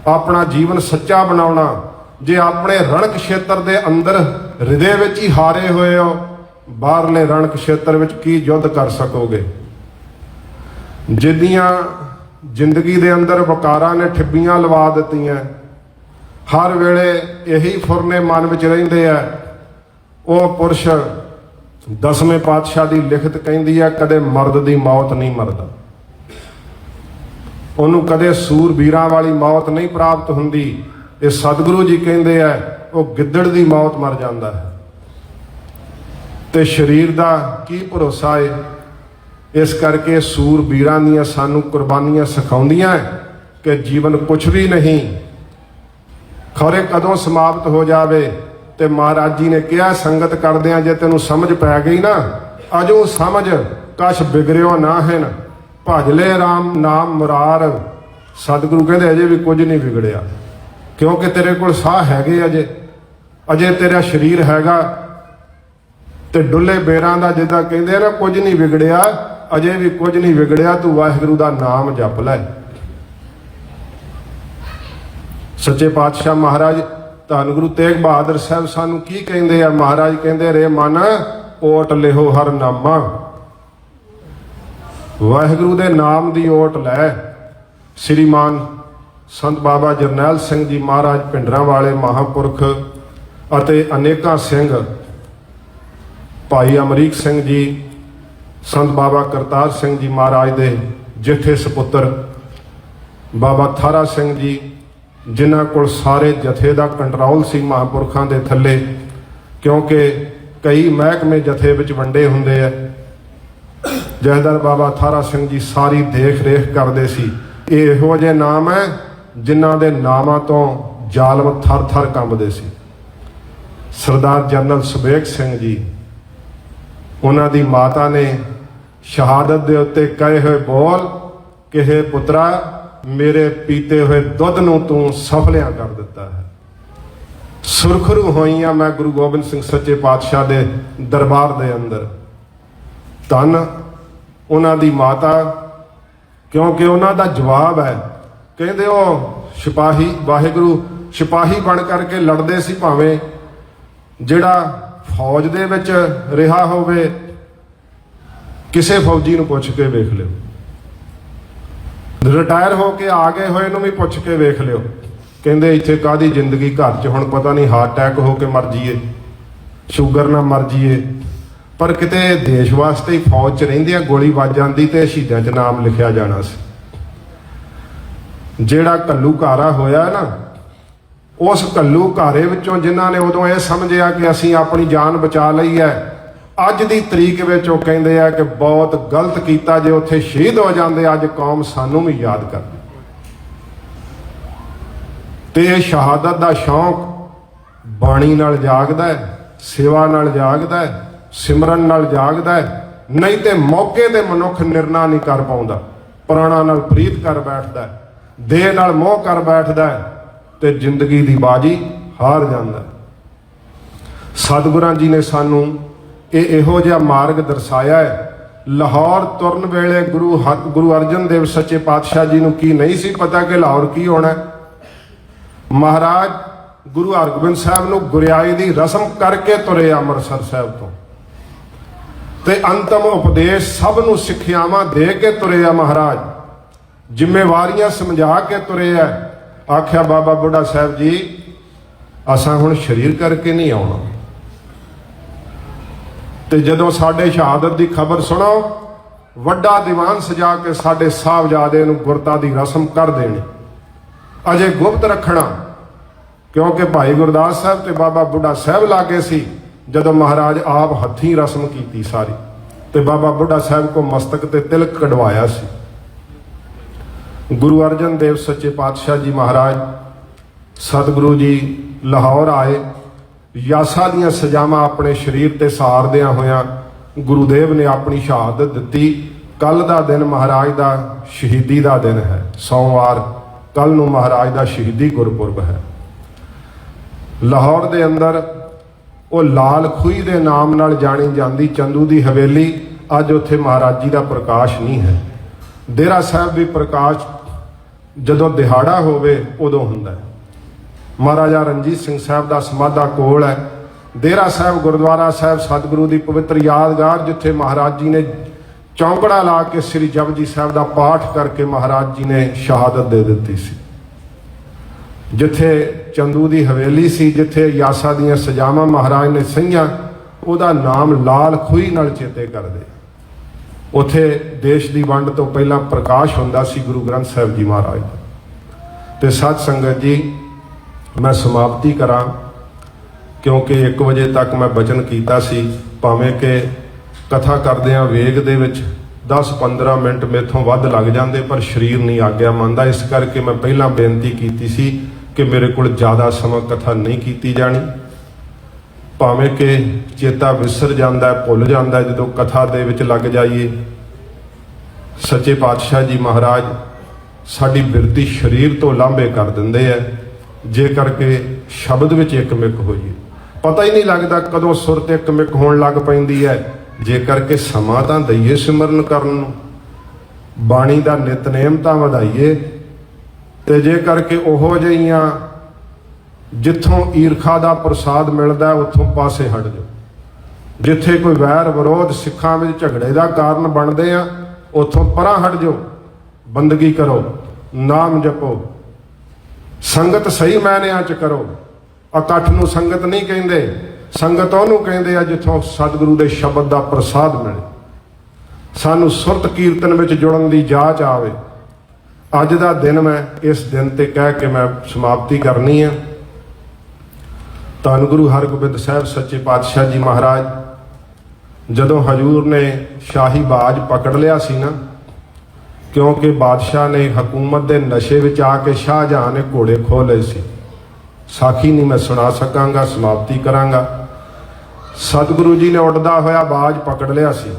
ਆਪਣਾ ਜੀਵਨ ਸੱਚਾ ਬਣਾਉਣਾ, ਜੇ ਆਪਣੇ ਰਣਕ ਖੇਤਰ ਦੇ ਅੰਦਰ ਹਿਰਦੇ ਵਿੱਚ ਹੀ ਹਾਰੇ ਹੋਏ ਹੋ, ਬਾਹਰਲੇ ਰਣਕ ਖੇਤਰ ਵਿੱਚ ਕੀ ਯੁੱਧ ਕਰ ਸਕੋਗੇ? ਜਿੱਦੀਆਂ ਜ਼ਿੰਦਗੀ ਦੇ ਅੰਦਰ ਵਕਾਰਾਂ ਨੇ ਠਿੱਬੀਆਂ ਲਵਾ ਦਿੱਤੀਆਂ, ਹਰ ਵੇਲੇ ਇਹੀ ਫੁਰਨੇ ਮਨ ਵਿੱਚ ਰਹਿੰਦੇ ਆ। ਉਹ ਪੁਰਸ਼ ਦਸਵੇਂ ਪਾਤਸ਼ਾਹ ਦੀ ਲਿਖਤ ਕਹਿੰਦੀ ਹੈ, ਕਦੇ ਮਰਦ ਦੀ ਮੌਤ ਨਹੀਂ ਮਰਦਾ, ਉਹਨੂੰ ਕਦੇ ਸੂਰਬੀਰਾਂ ਵਾਲੀ ਮੌਤ ਨਹੀਂ ਪ੍ਰਾਪਤ ਹੁੰਦੀ। ਇਹ ਸਤਿਗੁਰੂ ਜੀ ਕਹਿੰਦੇ ਆ, ਉਹ ਗਿੱਦੜ ਦੀ ਮੌਤ ਮਰ ਜਾਂਦਾ ਹੈ। ਤੇ ਸਰੀਰ ਦਾ ਕੀ ਭਰੋਸਾ ਹੈ? ਇਸ ਕਰਕੇ ਸੂਰਬੀਰਾਂ ਦੀਆਂ ਸਾਨੂੰ ਕੁਰਬਾਨੀਆਂ ਸਿਖਾਉਂਦੀਆਂ ਕਿ ਜੀਵਨ ਕੁਛ ਵੀ ਨਹੀਂ, ਖਰੇ ਕਦੋਂ ਸਮਾਪਤ ਹੋ ਜਾਵੇ। ਤੇ ਮਹਾਰਾਜ ਜੀ ਨੇ ਕਿਹਾ, ਸੰਗਤ ਕਰਦਿਆਂ ਜੇ ਤੈਨੂੰ ਸਮਝ ਪੈ ਗਈ ਨਾ, ਅਜੋ ਸਮਝ ਕਛ ਬਿਗੜਿਓ ਨਾ ਹਨ, ਭਜ ਲੈ ਰਾਮ ਨਾਮ ਮੁਰਾਰ। ਸਤਿਗੁਰੂ ਕਹਿੰਦੇ ਅਜੇ ਵੀ ਕੁਝ ਨਹੀਂ ਵਿਗੜਿਆ, ਕਿਉਂਕਿ ਤੇਰੇ ਕੋਲ ਸਾਹ ਹੈਗੇ, ਅਜੇ ਤੇਰਾ ਸਰੀਰ ਹੈਗਾ। ਤੇ ਡੁੱਲੇ ਬੇਰਾਂ ਦਾ ਜਿੱਦਾਂ ਕਹਿੰਦੇ ਆ ਨਾ, ਕੁਝ ਨਹੀਂ ਵਿਗੜਿਆ, ਅਜੇ ਵੀ ਕੁਝ ਨਹੀਂ ਵਿਗੜਿਆ, ਤੂੰ ਵਾਹਿਗੁਰੂ ਦਾ ਨਾਮ ਜਪ ਲੈ। ਸੱਚੇ ਪਾਤਸ਼ਾਹ ਮਹਾਰਾਜ ਧੰਨ ਗੁਰੂ ਤੇਗ ਬਹਾਦਰ ਸਾਹਿਬ ਸਾਨੂੰ ਕੀ ਕਹਿੰਦੇ ਆ? ਮਹਾਰਾਜ ਕਹਿੰਦੇ, ਰੇ ਮਨ ਓਟ ਲਿਹੋ ਹਰ ਨਾਮਾ, ਵਾਹਿਗੁਰੂ ਦੇ ਨਾਮ ਦੀ ਓਟ ਲੈ। ਸ੍ਰੀਮਾਨ ਸੰਤ ਬਾਬਾ ਜਰਨੈਲ ਸਿੰਘ ਜੀ ਮਹਾਰਾਜ ਭਿੰਡਰਾਂ ਵਾਲੇ ਮਹਾਂਪੁਰਖ ਅਤੇ ਅਨੇਕਾਂ ਸਿੰਘ, ਭਾਈ ਅਮਰੀਕ ਸਿੰਘ ਜੀ, ਸੰਤ ਬਾਬਾ ਕਰਤਾਰ ਸਿੰਘ ਜੀ ਮਹਾਰਾਜ ਦੇ ਜੇਠੇ ਸਪੁੱਤਰ, ਬਾਬਾ ਥਾਰਾ ਸਿੰਘ ਜੀ, ਜਿਨ੍ਹਾਂ ਕੋਲ ਸਾਰੇ ਜਥੇ ਦਾ ਕੰਟਰੋਲ ਸੀ ਮਹਾਂਪੁਰਖਾਂ ਦੇ ਥੱਲੇ, ਕਿਉਂਕਿ ਕਈ ਮਹਿਕਮੇ ਜਥੇ ਵਿੱਚ ਵੰਡੇ ਹੁੰਦੇ ਆ। ਜਥੇਦਾਰ ਬਾਬਾ ਥਾਰਾ ਸਿੰਘ ਜੀ ਸਾਰੀ ਦੇਖ ਰੇਖ ਕਰਦੇ ਸੀ। ਇਹ ਇਹੋ ਜਿਹੇ ਨਾਮ ਹੈ ਜਿਨ੍ਹਾਂ ਦੇ ਨਾਮਾਂ ਤੋਂ ਜ਼ਾਲਮ ਥਰ ਥਰ ਕੰਬਦੇ ਸੀ। ਸਰਦਾਰ ਜਨਰਲ ਸੁਬੇਗ ਸਿੰਘ ਜੀ, ਉਹਨਾਂ ਦੀ ਮਾਤਾ ਨੇ ਸ਼ਹਾਦਤ ਦੇ ਉੱਤੇ ਕਹੇ ਹੋਏ ਬੋਲ ਕਿ ਹੇ ਪੁੱਤਰਾ, ਮੇਰੇ ਪੀਤੇ ਹੋਏ ਦੁੱਧ ਨੂੰ ਤੂੰ ਸਫਲਿਆਂ ਕਰ ਦਿੱਤਾ ਹੈ। ਸੁਰਖਰੂ ਹੋਈਆਂ ਮੈਂ ਗੁਰੂ ਗੋਬਿੰਦ ਸਿੰਘ ਸੱਚੇ ਪਾਤਸ਼ਾਹ ਦੇ ਦਰਬਾਰ ਦੇ ਅੰਦਰ। ਧੰਨ ਉਹਨਾਂ ਦੀ ਮਾਤਾ, ਕਿਉਂਕਿ ਉਹਨਾਂ ਦਾ ਜਵਾਬ ਹੈ। ਕਹਿੰਦੇ ਉਹ ਸਿਪਾਹੀ, ਵਾਹਿਗੁਰੂ, ਸਿਪਾਹੀ ਬਣ ਕਰਕੇ ਲੜਦੇ ਸੀ। ਭਾਵੇਂ ਜਿਹੜਾ ਫੌਜ ਦੇ ਵਿੱਚ ਰਿਹਾ ਹੋਵੇ, ਕਿਸੇ ਫੌਜੀ ਨੂੰ ਪੁੱਛ ਕੇ ਵੇਖ ਲਿਓ, ਰਿਟਾਇਰ ਹੋ ਕੇ ਆ ਗਏ ਹੋਏ ਨੂੰ ਵੀ ਪੁੱਛ ਕੇ ਵੇਖ ਲਿਓ। ਕਹਿੰਦੇ ਇੱਥੇ ਕਾਹਦੀ ਜ਼ਿੰਦਗੀ, ਘਰ 'ਚ ਹੁਣ ਪਤਾ ਨਹੀਂ ਹਾਰਟ ਅਟੈਕ ਹੋ ਕੇ ਮਰ ਜਾਈਏ, ਸ਼ੂਗਰ ਨਾਲ ਮਰ ਜਾਈਏ, ਪਰ ਕਿਤੇ ਦੇਸ਼ ਵਾਸਤੇ ਹੀ ਫੌਜ 'ਚ ਰਹਿੰਦਿਆਂ ਗੋਲੀ ਵੱਜ ਜਾਂਦੀ ਤੇ ਸ਼ਹੀਦਾਂ 'ਚ ਨਾਮ ਲਿਖਿਆ ਜਾਣਾ ਸੀ। ਜਿਹੜਾ ਘੱਲੂਘਾਰਾ ਹੋਇਆ ਨਾ, ਉਸ ਘੱਲੂਘਾਰੇ ਵਿੱਚੋਂ ਜਿਨ੍ਹਾਂ ਨੇ ਉਦੋਂ ਇਹ ਸਮਝਿਆ ਕਿ ਅਸੀਂ ਆਪਣੀ ਜਾਨ ਬਚਾ ਲਈ ਹੈ, ਅੱਜ ਦੀ ਤਰੀਕ ਵਿੱਚ ਉਹ ਕਹਿੰਦੇ ਆ ਕਿ ਬਹੁਤ ਗਲਤ ਕੀਤਾ। ਜੇ ਉੱਥੇ ਸ਼ਹੀਦ ਹੋ ਜਾਂਦੇ, ਅੱਜ ਕੌਮ ਸਾਨੂੰ ਵੀ ਯਾਦ ਕਰਦੀ। ਤੇ ਇਹ ਸ਼ਹਾਦਤ ਦਾ ਸ਼ੌਂਕ ਬਾਣੀ ਨਾਲ ਜਾਗਦਾ ਹੈ, ਸੇਵਾ ਨਾਲ ਜਾਗਦਾ ਹੈ, ਸਿਮਰਨ ਨਾਲ ਜਾਗਦਾ ਹੈ। ਨਹੀਂ ਤੇ ਮੌਕੇ ਤੇ ਮਨੁੱਖ ਨਿਰਣਾ ਨਹੀਂ ਕਰ ਪਾਉਂਦਾ, ਪ੍ਰਾਣਾਂ ਨਾਲ ਪ੍ਰੀਤ ਕਰ ਬੈਠਦਾ ਹੈ, ਦੇਹ ਨਾਲ ਮੋਹ ਕਰ ਬੈਠਦਾ ਹੈ ਤੇ ਜ਼ਿੰਦਗੀ ਦੀ ਬਾਜੀ ਹਾਰ ਜਾਂਦਾ ਹੈ। ਸਤਿਗੁਰਾਂ ਜੀ ਨੇ ਸਾਨੂੰ ਇਹੋ ਜਿਹਾ ਮਾਰਗ ਦਰਸਾਇਆ ਹੈ। ਲਾਹੌਰ ਤੁਰਨ ਵੇਲੇ ਗੁਰੂ ਅਰਜਨ ਦੇਵ ਸੱਚੇ ਪਾਤਸ਼ਾਹ ਜੀ ਨੂੰ ਕੀ ਨਹੀਂ ਸੀ ਪਤਾ ਕਿ ਲਾਹੌਰ ਕੀ ਹੋਣਾ ਹੈ। ਮਹਾਰਾਜ ਗੁਰੂ ਹਰਗੋਬਿੰਦ ਸਾਹਿਬ ਨੂੰ ਗੁਰਿਆਈ ਦੀ ਰਸਮ ਕਰਕੇ ਤੁਰੇ ਅੰਮ੍ਰਿਤਸਰ ਸਾਹਿਬ ਤੋਂ, ਤੇ ਅੰਤਮ ਉਪਦੇਸ਼ ਸਭ ਨੂੰ ਸਿੱਖਿਆਵਾਂ ਦੇ ਕੇ ਤੁਰੇ ਆ ਮਹਾਰਾਜ, ਜ਼ਿੰਮੇਵਾਰੀਆਂ ਸਮਝਾ ਕੇ ਤੁਰੇ ਆ। ਆਖਿਆ ਬਾਬਾ ਬੁੱਢਾ ਸਾਹਿਬ ਜੀ, ਅਸਾਂ ਹੁਣ ਸਰੀਰ ਕਰਕੇ ਨਹੀਂ ਆਉਣਾ, ਤੇ ਜਦੋਂ ਸਾਡੇ ਸ਼ਹਾਦਤ ਦੀ ਖਬਰ ਸੁਣੋ, ਵੱਡਾ ਦੀਵਾਨ ਸਜਾ ਕੇ ਸਾਡੇ ਸਾਹਿਬਜ਼ਾਦੇ ਨੂੰ ਗੁਰਤਾ ਦੀ ਰਸਮ ਕਰ ਦੇਣੀ, ਅਜੇ ਗੁਪਤ ਰੱਖਣਾ। ਕਿਉਂਕਿ ਭਾਈ ਗੁਰਦਾਸ ਸਾਹਿਬ ਤੇ ਬਾਬਾ ਬੁੱਢਾ ਸਾਹਿਬ ਲਾਗੇ ਸੀ ਜਦੋਂ ਮਹਾਰਾਜ ਆਪ ਹੱਥੀਂ ਰਸਮ ਕੀਤੀ ਸਾਰੀ, ਤੇ ਬਾਬਾ ਬੁੱਢਾ ਸਾਹਿਬ ਕੋ ਮਸਤਕ ਤੇ ਤਿਲਕ ਕਢਵਾਇਆ ਸੀ। ਗੁਰੂ ਅਰਜਨ ਦੇਵ ਸੱਚੇ ਪਾਤਸ਼ਾਹ ਜੀ ਮਹਾਰਾਜ ਸਤਿਗੁਰੂ ਜੀ ਲਾਹੌਰ ਆਏ। ਯਾਸਾ ਦੀਆਂ ਸਜ਼ਾਵਾਂ ਆਪਣੇ ਸਰੀਰ ਤੇ ਸਾਰਦਿਆਂ ਹੋਇਆਂ ਗੁਰੂਦੇਵ ਨੇ ਆਪਣੀ ਸ਼ਹਾਦਤ ਦਿੱਤੀ। ਕੱਲ ਦਾ ਦਿਨ ਮਹਾਰਾਜ ਦਾ ਸ਼ਹੀਦੀ ਦਾ ਦਿਨ ਹੈ, ਸੋਮਵਾਰ, ਕੱਲ ਨੂੰ ਮਹਾਰਾਜ ਦਾ ਸ਼ਹੀਦੀ ਗੁਰਪੁਰਬ ਹੈ। ਲਾਹੌਰ ਦੇ ਅੰਦਰ ਉਹ ਲਾਲ ਖੂਹੀ ਦੇ ਨਾਮ ਨਾਲ ਜਾਣੀ ਜਾਂਦੀ ਚੰਦੂ ਦੀ ਹਵੇਲੀ, ਅੱਜ ਉੱਥੇ ਮਹਾਰਾਜ ਜੀ ਦਾ ਪ੍ਰਕਾਸ਼ ਨਹੀਂ ਹੈ। ਡੇਰਾ ਸਾਹਿਬ ਵੀ ਪ੍ਰਕਾਸ਼ ਜਦੋਂ ਦਿਹਾੜਾ ਹੋਵੇ ਉਦੋਂ ਹੁੰਦਾ ਹੈ। ਮਹਾਰਾਜਾ ਰਣਜੀਤ ਸਿੰਘ ਸਾਹਿਬ ਦਾ ਸਮਾਧਾ ਕੋਲ ਹੈ। ਡੇਰਾ ਸਾਹਿਬ ਗੁਰਦੁਆਰਾ ਸਾਹਿਬ ਸਤਿਗੁਰੂ ਦੀ ਪਵਿੱਤਰ ਯਾਦਗਾਰ, ਜਿੱਥੇ ਮਹਾਰਾਜ ਜੀ ਨੇ ਚੌਂਕੜਾ ਲਾ ਕੇ ਸ੍ਰੀ ਜਪਜੀ ਸਾਹਿਬ ਦਾ ਪਾਠ ਕਰਕੇ ਮਹਾਰਾਜ ਜੀ ਨੇ ਸ਼ਹਾਦਤ ਦੇ ਦਿੱਤੀ ਸੀ। ਜਿੱਥੇ ਚੰਦੂ ਦੀ ਹਵੇਲੀ ਸੀ, ਜਿੱਥੇ ਯਾਸਾ ਦੀਆਂ ਸਜ਼ਾਵਾਂ ਮਹਾਰਾਜ ਨੇ ਸਹੀਆਂ, ਉਹਦਾ ਨਾਮ ਲਾਲ ਖੂਹੀ ਨਾਲ ਚੇਤੇ ਕਰਦੇ। ਉੱਥੇ ਦੇਸ਼ ਦੀ ਵੰਡ ਤੋਂ ਪਹਿਲਾਂ ਪ੍ਰਕਾਸ਼ ਹੁੰਦਾ ਸੀ ਗੁਰੂ ਗ੍ਰੰਥ ਸਾਹਿਬ ਜੀ ਮਹਾਰਾਜ ਦਾ। ਤੇ ਸਤ ਸੰਗਤ ਜੀ, ਮੈਂ ਸਮਾਪਤੀ ਕਰਾਂ, ਕਿਉਂਕਿ 1 ਵਜੇ ਤੱਕ ਮੈਂ ਬਚਨ ਕੀਤਾ ਸੀ। ਭਾਵੇਂ ਕਿ ਕਥਾ ਕਰਦਿਆਂ ਵੇਗ ਦੇ ਵਿੱਚ 10-15 ਮਿੰਟ ਮੇਥੋਂ ਵੱਧ ਲੱਗ ਜਾਂਦੇ, ਪਰ ਸਰੀਰ ਨਹੀਂ ਆਗਿਆ ਮੰਨਦਾ। ਇਸ ਕਰਕੇ ਮੈਂ ਪਹਿਲਾਂ ਬੇਨਤੀ ਕੀਤੀ ਸੀ ਕਿ ਮੇਰੇ ਕੋਲ ਜ਼ਿਆਦਾ ਸਮਾਂ ਕਥਾ ਨਹੀਂ ਕੀਤੀ ਜਾਣੀ। ਭਾਵੇਂ ਕਿ ਚੇਤਾ ਵਿਸਰ ਜਾਂਦਾ, ਭੁੱਲ ਜਾਂਦਾ ਜਦੋਂ ਕਥਾ ਦੇ ਵਿੱਚ ਲੱਗ ਜਾਈਏ। ਸੱਚੇ ਪਾਤਸ਼ਾਹ ਜੀ ਮਹਾਰਾਜ ਸਾਡੀ ਬਿਰਤੀ ਸਰੀਰ ਤੋਂ ਲਾਂਭੇ ਕਰ ਦਿੰਦੇ ਆ, ਜੇ ਕਰਕੇ ਸ਼ਬਦ ਵਿੱਚ ਇੱਕਮਿਕ ਹੋਈਏ। ਪਤਾ ਹੀ ਨਹੀਂ ਲੱਗਦਾ ਕਦੋਂ ਸੁਰਤ ਇੱਕਮਿਕ ਹੋਣ ਲੱਗ ਪੈਂਦੀ ਹੈ, ਜੇ ਕਰਕੇ ਸਮਾਂ ਤਾਂ ਦਈਏ ਸਿਮਰਨ ਕਰਨ ਨੂੰ, ਬਾਣੀ ਦਾ ਨਿਤਨੇਮ ਤਾਂ ਵਧਾਈਏ। ਤੇ ਜੇ ਕਰਕੇ ਉਹੋ ਜਿਹੀਆਂ ਜਿੱਥੋਂ ਈਰਖਾ ਦਾ ਪ੍ਰਸਾਦ ਮਿਲਦਾ ਉੱਥੋਂ ਪਾਸੇ ਹਟ ਜਾਓ। ਜਿੱਥੇ ਕੋਈ ਵੈਰ ਵਿਰੋਧ ਸਿੱਖਾਂ ਵਿੱਚ ਝਗੜੇ ਦਾ ਕਾਰਨ ਬਣਦੇ ਆ, ਉੱਥੋਂ ਪਰਾਂ ਹਟ ਜਾਓ। ਬੰਦਗੀ ਕਰੋ, ਨਾਮ ਜਪੋ, ਸੰਗਤ ਸਹੀ ਮਾਇਨਿਆਂ 'ਚ ਕਰੋ। ਇਕੱਠ ਨੂੰ ਸੰਗਤ ਨਹੀਂ ਕਹਿੰਦੇ, ਸੰਗਤ ਉਹਨੂੰ ਕਹਿੰਦੇ ਆ ਜਿੱਥੋਂ ਸਤਿਗੁਰੂ ਦੇ ਸ਼ਬਦ ਦਾ ਪ੍ਰਸਾਦ ਮਿਲੇ। ਸਾਨੂੰ ਸੁਰਤ ਕੀਰਤਨ ਵਿੱਚ ਜੁੜਨ ਦੀ ਜਾਚ ਆਵੇ। ਅੱਜ ਦਾ ਦਿਨ ਮੈਂ ਇਸ ਦਿਨ ਤੇ ਕਹਿ ਕੇ ਮੈਂ ਸਮਾਪਤੀ ਕਰਨੀ ਆ। ਧੰਨ ਗੁਰੂ ਹਰਗੋਬਿੰਦ ਸਾਹਿਬ ਸੱਚੇ ਪਾਤਸ਼ਾਹ ਜੀ ਮਹਾਰਾਜ ਜਦੋਂ ਹਜੂਰ ਨੇ ਸ਼ਾਹੀ ਬਾਜ ਪਕੜ ਲਿਆ ਸੀ ਨਾ, ਕਿਉਂਕਿ ਬਾਦਸ਼ਾਹ ਨੇ ਹਕੂਮਤ ਦੇ ਨਸ਼ੇ ਵਿੱਚ ਆ ਕੇ ਸ਼ਾਹਜਹਾਂ ਨੇ ਘੋੜੇ ਖੋਹ ਲਏ ਸੀ। ਸਾਖੀ ਨਹੀਂ ਮੈਂ ਸੁਣਾ ਸਕਾਂਗਾ, ਸਮਾਪਤੀ ਕਰਾਂਗਾ। ਸਤਿਗੁਰੂ ਜੀ ਨੇ ਉੱਡਦਾ ਹੋਇਆ ਬਾਜ ਪਕੜ ਲਿਆ ਸੀ,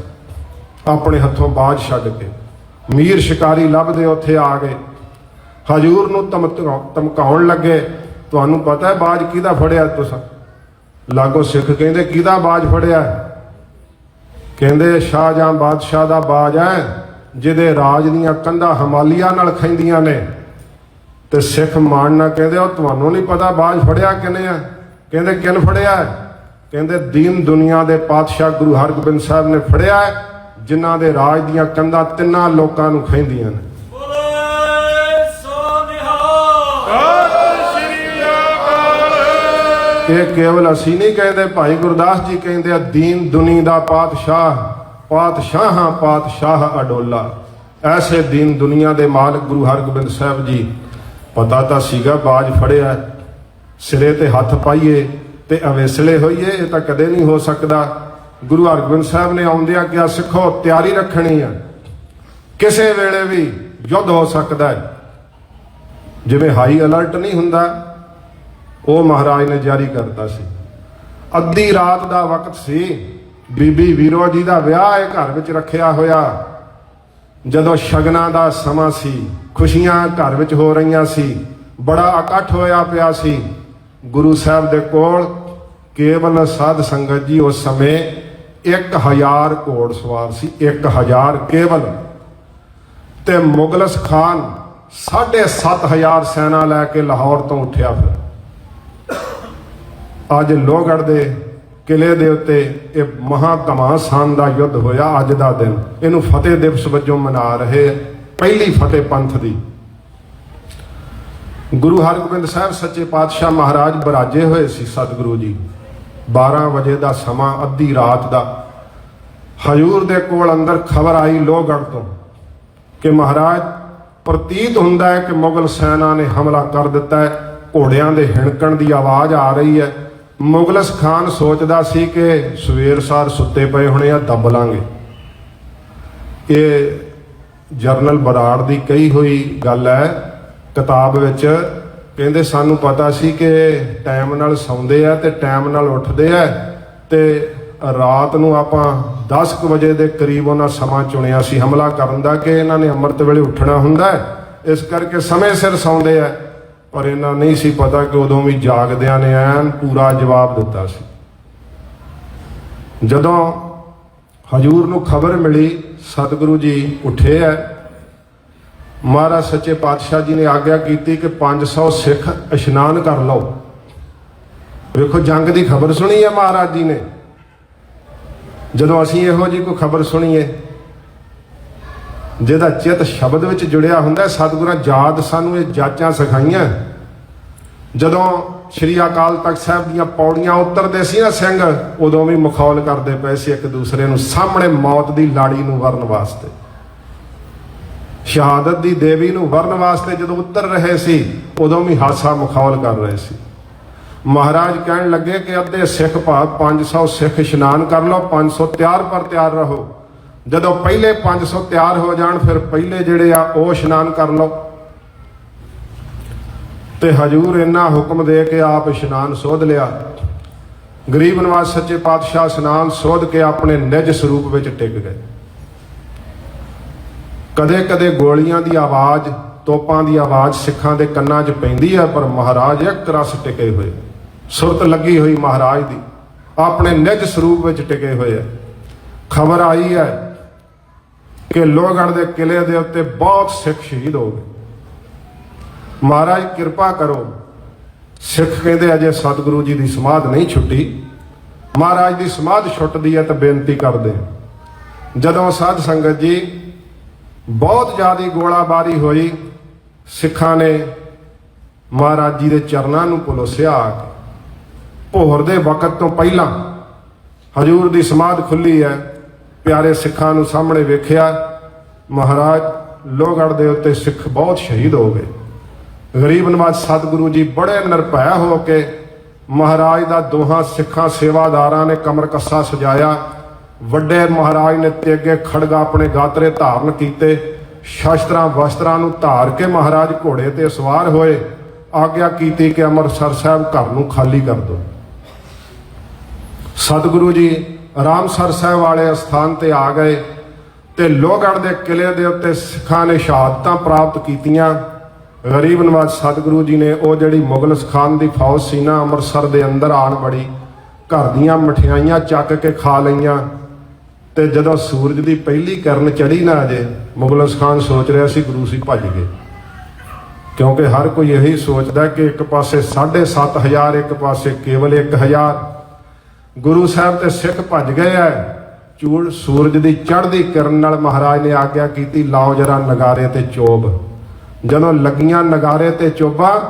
ਆਪਣੇ ਹੱਥੋਂ ਬਾਜ ਛੱਡ ਕੇ ਮੀਰ ਸ਼ਿਕਾਰੀ ਲੱਭਦੇ ਉੱਥੇ ਆ ਗਏ, ਹਜੂਰ ਨੂੰ ਧਮਕਾਉਣ ਲੱਗੇ। ਤੁਹਾਨੂੰ ਪਤਾ ਹੈ ਬਾਜ ਕਿਹਦਾ ਫੜਿਆ? ਤੁਸੀਂ ਲਾਗੋ ਸਿੱਖ ਕਹਿੰਦੇ ਕਿਹਦਾ ਬਾਜ ਫੜਿਆ? ਕਹਿੰਦੇ ਸ਼ਾਹਜਹਾਂ ਬਾਦਸ਼ਾਹ ਦਾ ਬਾਜ ਹੈ, ਜਿਹਦੇ ਰਾਜ ਦੀਆਂ ਕੰਧਾਂ ਹਿਮਾਲਿਆ ਨਾਲ ਖੈਂਦੀਆਂ ਨੇ। ਤੇ ਸਿੱਖ ਮਾਣਨਾ ਕਹਿੰਦੇ ਉਹ ਤੁਹਾਨੂੰ ਨਹੀਂ ਪਤਾ ਬਾਜ ਫੜਿਆ ਕਿਨੇ ਆ? ਕਹਿੰਦੇ ਕਿਨ ਫੜਿਆ? ਕਹਿੰਦੇ ਦੀਨ ਦੁਨੀਆ ਦੇ ਪਾਤਸ਼ਾਹ ਗੁਰੂ ਹਰਗੋਬਿੰਦ ਸਾਹਿਬ ਨੇ ਫੜਿਆ, ਜਿਨ੍ਹਾਂ ਦੇ ਰਾਜ ਦੀਆਂ ਕੰਧਾਂ ਤਿੰਨਾਂ ਲੋਕਾਂ ਨੂੰ ਖੈਂਦੀਆਂ ਨੇ। ਇਹ ਕੇਵਲ ਅਸੀਂ ਨਹੀਂ ਕਹਿੰਦੇ, ਭਾਈ ਗੁਰਦਾਸ ਜੀ ਕਹਿੰਦੇ ਆ ਦੀਨ ਦੁਨੀ ਦਾ ਪਾਤਸ਼ਾਹ, ਪਾਤਸ਼ਾਹਾਂ ਪਾਤਸ਼ਾਹ ਅਡੋਲਾ। ਐਸੇ ਦੀਨ ਦੁਨੀਆ ਦੇ ਮਾਲਕ ਗੁਰੂ ਹਰਗੋਬਿੰਦ ਸਾਹਿਬ ਜੀ, ਪਤਾ ਤਾਂ ਸੀਗਾ ਬਾਜ ਫੜਿਆ, ਸਿਰੇ ਤੇ ਹੱਥ ਪਾਈਏ ਤੇ ਅਵੇਸਲੇ ਹੋਈਏ, ਇਹ ਤਾਂ ਕਦੇ ਨਹੀਂ ਹੋ ਸਕਦਾ। ਗੁਰੂ ਹਰਗੋਬਿੰਦ ਸਾਹਿਬ ਨੇ ਆਉਂਦਿਆਂ ਕਿਹਾ ਸਿੱਖੋ ਤਿਆਰੀ ਰੱਖਣੀ ਆ, ਕਿਸੇ ਵੇਲੇ ਵੀ ਯੁੱਧ ਹੋ ਸਕਦਾ ਹੈ। ਜਿਵੇਂ ਹਾਈ ਅਲਰਟ ਨਹੀਂ ਹੁੰਦਾ, ਉਹ ਮਹਾਰਾਜ ਨੇ ਜਾਰੀ ਕਰਤਾ ਸੀ। ਅੱਧੀ ਰਾਤ ਦਾ ਵਕਤ ਸੀ, ਬੀਬੀ ਵੀਰੋ ਜੀ ਦਾ ਵਿਆਹ ਇਹ ਘਰ ਵਿੱਚ ਰੱਖਿਆ ਹੋਇਆ। ਜਦੋਂ ਸ਼ਗਨਾਂ ਦਾ ਸਮਾਂ ਸੀ, ਖੁਸ਼ੀਆਂ ਘਰ ਵਿੱਚ ਹੋ ਰਹੀਆਂ ਸੀ, ਬੜਾ ਇਕੱਠ ਹੋਇਆ ਪਿਆ ਸੀ। ਗੁਰੂ ਸਾਹਿਬ ਦੇ ਕੋਲ ਕੇਵਲ ਸਾਧ ਸੰਗਤ ਜੀ ਉਸ ਸਮੇਂ 1000 ਘੋੜ ਸਵਾਰ ਸੀ, 1000 ਕੇਵਲ। ਤੇ ਮੁਗਲਸ ਖਾਨ 7500 ਸੈਨਾ ਲੈ ਕੇ ਲਾਹੌਰ ਤੋਂ ਉੱਠਿਆ। ਫਿਰ ਅੱਜ ਲੋਹਗੜ੍ਹ ਦੇ ਕਿਲੇ ਦੇ ਉੱਤੇ ਇਹ ਮਹਾ ਘਮਾਸਾਨ ਦਾ ਯੁੱਧ ਹੋਇਆ। ਅੱਜ ਦਾ ਦਿਨ ਇਹਨੂੰ ਫਤਿਹ ਦਿਵਸ ਵਜੋਂ ਮਨਾ ਰਹੇ, ਪਹਿਲੀ ਫਤਿਹ ਪੰਥ ਦੀ। ਗੁਰੂ ਹਰਗੋਬਿੰਦ ਸਾਹਿਬ ਸੱਚੇ ਪਾਤਸ਼ਾਹ ਮਹਾਰਾਜ ਬਰਾਜੇ ਹੋਏ ਸੀ। ਸਤਿਗੁਰੂ ਜੀ 12 ਵਜੇ ਦਾ ਸਮਾਂ, ਅੱਧੀ ਰਾਤ ਦਾ। ਹਜੂਰ ਦੇ ਕੋਲ ਅੰਦਰ ਖਬਰ ਆਈ ਲੋਹਗੜ੍ਹ ਤੋਂ ਕਿ ਮਹਾਰਾਜ ਪ੍ਰਤੀਤ ਹੁੰਦਾ ਹੈ ਕਿ ਮੁਗਲ ਸੈਨਾ ਨੇ ਹਮਲਾ ਕਰ ਦਿੱਤਾ ਹੈ। ਘੋੜਿਆਂ ਦੇ ਹਿਣਕਣ ਦੀ ਆਵਾਜ਼ ਆ ਰਹੀ ਹੈ। ਮੁਗਲਸ ਖਾਨ ਸੋਚਦਾ ਸੀ ਕਿ ਸਵੇਰ ਸਾਰ ਸੁੱਤੇ ਪਏ ਹੋਣੇ ਆ, ਦੱਬ ਲਾਂਗੇ। ਇਹ ਜਰਨਲ ਬਰਾੜ ਦੀ ਕਹੀ ਹੋਈ ਗੱਲ ਹੈ ਕਿਤਾਬ ਵਿੱਚ। ਕਹਿੰਦੇ ਸਾਨੂੰ ਪਤਾ ਸੀ ਕਿ ਟਾਈਮ ਨਾਲ ਸੌਂਦੇ ਆ ਤੇ ਟਾਈਮ ਨਾਲ ਉੱਠਦੇ ਆ, ਤੇ ਰਾਤ ਨੂੰ ਆਪਾਂ 10 ਵਜੇ ਦੇ ਕਰੀਬ ਉਹਨਾਂ ਸਮਾਂ ਚੁਣਿਆ ਸੀ ਹਮਲਾ ਕਰਨ ਦਾ, ਕਿ ਇਹਨਾਂ ਨੇ ਅੰਮ੍ਰਿਤ ਵੇਲੇ ਉੱਠਣਾ ਹੁੰਦਾ ਹੈ, ਇਸ ਕਰਕੇ ਸਮੇਂ ਸਿਰ ਸੌਂਦੇ ਆ। ਪਰ ਇਹਨਾਂ ਨਹੀਂ ਸੀ ਪਤਾ ਕਿ ਉਦੋਂ ਵੀ ਜਾਗਦਿਆਂ ਨੇ ਐਨ ਪੂਰਾ ਜਵਾਬ ਦਿੱਤਾ ਸੀ। ਜਦੋਂ ਹਜੂਰ ਨੂੰ ਖਬਰ ਮਿਲੀ ਸਤਿਗੁਰੂ ਜੀ ਉੱਠੇ ਹੈ, ਮਹਾਰਾਜ ਸੱਚੇ ਪਾਤਸ਼ਾਹ ਜੀ ਨੇ ਆਗਿਆ ਕੀਤੀ ਕਿ 500 ਸਿੱਖ ਇਸ਼ਨਾਨ ਕਰ ਲਓ। ਵੇਖੋ ਜੰਗ ਦੀ ਖਬਰ ਸੁਣੀ ਹੈ ਮਹਾਰਾਜ ਜੀ ਨੇ। ਜਦੋਂ ਅਸੀਂ ਇਹੋ ਜਿਹੀ ਕੋਈ ਖਬਰ ਸੁਣੀਏ ਜਿਹਦਾ ਚਿੱਤ ਸ਼ਬਦ ਵਿੱਚ ਜੁੜਿਆ ਹੁੰਦਾ, ਸਤਿਗੁਰਾਂ ਯਾਦ ਸਾਨੂੰ ਇਹ ਜਾਚਾਂ ਸਿਖਾਈਆਂ। ਜਦੋਂ ਸ਼੍ਰੀ ਅਕਾਲ ਤਖਤ ਸਾਹਿਬ ਦੀਆਂ ਪੌੜੀਆਂ ਉਤਰਦੇ ਸੀ ਨਾ ਸਿੰਘ, ਉਦੋਂ ਵੀ ਮਖੌਲ ਕਰਦੇ ਪਏ ਸੀ ਇੱਕ ਦੂਸਰੇ ਨੂੰ, ਸਾਹਮਣੇ ਮੌਤ ਦੀ ਲਾੜੀ ਨੂੰ ਵਰਨ ਵਾਸਤੇ, ਸ਼ਹਾਦਤ ਦੀ ਦੇਵੀ ਨੂੰ ਵਰਨ ਵਾਸਤੇ ਜਦੋਂ ਉਤਰ ਰਹੇ ਸੀ, ਉਦੋਂ ਵੀ ਹਾਸਾ ਮਖੌਲ ਕਰ ਰਹੇ ਸੀ। ਮਹਾਰਾਜ ਕਹਿਣ ਲੱਗੇ ਕਿ ਅੱਧੇ ਸਿੱਖ ਭਾਗ 500 ਸਿੱਖ ਇਸ਼ਨਾਨ ਕਰ ਲਓ, 500 ਤਿਆਰ ਪਰ ਤਿਆਰ ਰਹੋ। ਜਦੋਂ ਪਹਿਲੇ 500 ਤਿਆਰ ਹੋ ਜਾਣ, ਫਿਰ ਪਹਿਲੇ ਜਿਹੜੇ ਆ ਉਹ ਇਸ਼ਨਾਨ ਕਰ ਲਓ। ਤੇ ਹਜੂਰ ਇੰਨਾ ਹੁਕਮ ਦੇ ਕੇ ਆਪ ਇਸ਼ਨਾਨ ਸੋਧ ਲਿਆ। ਗਰੀਬ ਨਵਾਜ਼ ਸੱਚੇ ਪਾਤਸ਼ਾਹ ਇਸ਼ਨਾਨ ਸੋਧ ਕੇ ਆਪਣੇ ਨਿਜ ਸਰੂਪ ਵਿੱਚ ਟਿਕ ਗਏ। ਕਦੇ ਕਦੇ ਗੋਲੀਆਂ ਦੀ ਆਵਾਜ਼, ਤੋਪਾਂ ਦੀ ਆਵਾਜ਼ ਸਿੱਖਾਂ ਦੇ ਕੰਨਾਂ 'ਚ ਪੈਂਦੀ ਹੈ, ਪਰ ਮਹਾਰਾਜ ਇੱਕ ਰਸ ਟਿਕੇ ਹੋਏ, ਸੁਰਤ ਲੱਗੀ ਹੋਈ ਮਹਾਰਾਜ ਦੀ, ਆਪਣੇ ਨਿਜ ਸਰੂਪ ਵਿੱਚ ਟਿਕੇ ਹੋਏ ਹੈ। ਖਬਰ ਆਈ ਹੈ ਕਿ ਲੋਹਗੜ੍ਹ ਦੇ ਕਿਲੇ ਦੇ ਉੱਤੇ ਬਹੁਤ ਸਿੱਖ ਸ਼ਹੀਦ ਹੋ ਗਏ। ਮਹਾਰਾਜ ਕਿਰਪਾ ਕਰੋ। ਸਿੱਖ ਕਹਿੰਦੇ ਅਜੇ ਸਤਿਗੁਰੂ ਜੀ ਦੀ ਸਮਾਧ ਨਹੀਂ ਛੁੱਟੀ। ਮਹਾਰਾਜ ਦੀ ਸਮਾਧ ਛੁੱਟਦੀ ਹੈ ਤਾਂ ਬੇਨਤੀ ਕਰਦੇ। ਜਦੋਂ ਸਾਧ ਸੰਗਤ ਜੀ ਬਹੁਤ ਜ਼ਿਆਦਾ ਗੋਲਾਬਾਰੀ ਹੋਈ, ਸਿੱਖਾਂ ਨੇ ਮਹਾਰਾਜ ਜੀ ਦੇ ਚਰਨਾਂ ਨੂੰ ਪਲੋਸਿਆ ਆ ਕੇ। ਭੋਰ ਦੇ ਵਕਤ ਤੋਂ ਪਹਿਲਾਂ ਹਜੂਰ ਦੀ ਸਮਾਧ ਖੁੱਲੀ ਹੈ। ਪਿਆਰੇ ਸਿੱਖਾਂ ਨੂੰ ਸਾਹਮਣੇ ਵੇਖਿਆ। ਮਹਾਰਾਜ ਲੋਹਗੜ੍ਹ ਦੇ ਉੱਤੇ ਸਿੱਖ ਬਹੁਤ ਸ਼ਹੀਦ ਹੋ ਗਏ। ਗਰੀਬ ਨਵਾਜ਼ ਸਤਿਗੁਰੂ ਜੀ ਬੜੇ ਨਿਰਭੈ ਹੋ ਕੇ ਮਹਾਰਾਜ ਦਾ ਦੋਹਾਂ ਸਿੱਖਾਂ ਸੇਵਾਦਾਰਾਂ ਨੇ ਕਮਰ ਕੱਸਾ ਸਜਾਇਆ। ਵੱਡੇ ਮਹਾਰਾਜ ਨੇ ਤੇ ਅੱਗੇ ਖੜਗਾ ਆਪਣੇ ਗਾਤਰੇ ਧਾਰਨ ਕੀਤੇ। ਸ਼ਸਤਰਾਂ ਵਸਤਰਾਂ ਨੂੰ ਧਾਰ ਕੇ ਮਹਾਰਾਜ ਘੋੜੇ ਤੇ ਸਵਾਰ ਹੋਏ। ਆਗਿਆ ਕੀਤੀ ਕਿ ਅੰਮ੍ਰਿਤਸਰ ਸਾਹਿਬ ਘਰ ਨੂੰ ਖਾਲੀ ਕਰ ਦਿਓ। ਸਤਿਗੁਰੂ ਜੀ ਰਾਮਸਰ ਸਾਹਿਬ ਵਾਲੇ ਅਸਥਾਨ ਤੇ ਆ ਗਏ ਤੇ ਲੋਹਗੜ੍ਹ ਦੇ ਕਿਲੇ ਦੇ ਉੱਤੇ ਸਿੱਖਾਂ ਨੇ ਸ਼ਹਾਦਤਾਂ ਪ੍ਰਾਪਤ ਕੀਤੀਆਂ। ਗਰੀਬ ਨਵਾਜ਼ ਸਤਿਗੁਰੂ ਜੀ ਨੇ ਉਹ ਜਿਹੜੀ ਮੁਗਲ ਸਖਾਨ ਦੀ ਫੌਜ ਸੀ ਨਾ, ਅੰਮ੍ਰਿਤਸਰ ਦੇ ਅੰਦਰ ਆਣ ਬੜੀ, ਘਰ ਦੀਆਂ ਮਠਿਆਈਆਂ ਚੱਕ ਕੇ ਖਾ ਲਈਆਂ। ਤੇ ਜਦੋਂ ਸੂਰਜ ਦੀ ਪਹਿਲੀ ਕਿਰਨ ਚੜੀ ਨਾ, ਅਜੇ ਮੁਗਲ ਸਖਾਨ ਸੋਚ ਰਿਹਾ ਸੀ ਗੁਰੂ ਸੀ ਭੱਜ ਗਏ, ਕਿਉਂਕਿ ਹਰ ਕੋਈ ਇਹੀ ਸੋਚਦਾ ਕਿ ਇੱਕ ਪਾਸੇ 7,500, ਇੱਕ ਪਾਸੇ ਕੇਵਲ 1,000 ਗੁਰੂ ਸਾਹਿਬ ਤੇ ਸਿੱਖ ਭੱਜ ਗਏ ਐ। ਚੂੜ ਸੂਰਜ ਦੀ ਚੜ੍ਹਦੀ ਕਿਰਨ ਨਾਲ ਮਹਾਰਾਜ ਨੇ ਆਗਿਆ ਕੀਤੀ, ਲਾਓ ਜਰਾ ਨਗਾਰੇ ਤੇ ਚੋਬ। ਜਦੋਂ ਲੱਗੀਆਂ ਨਗਾਰੇ ਤੇ ਚੋਬਾਂ,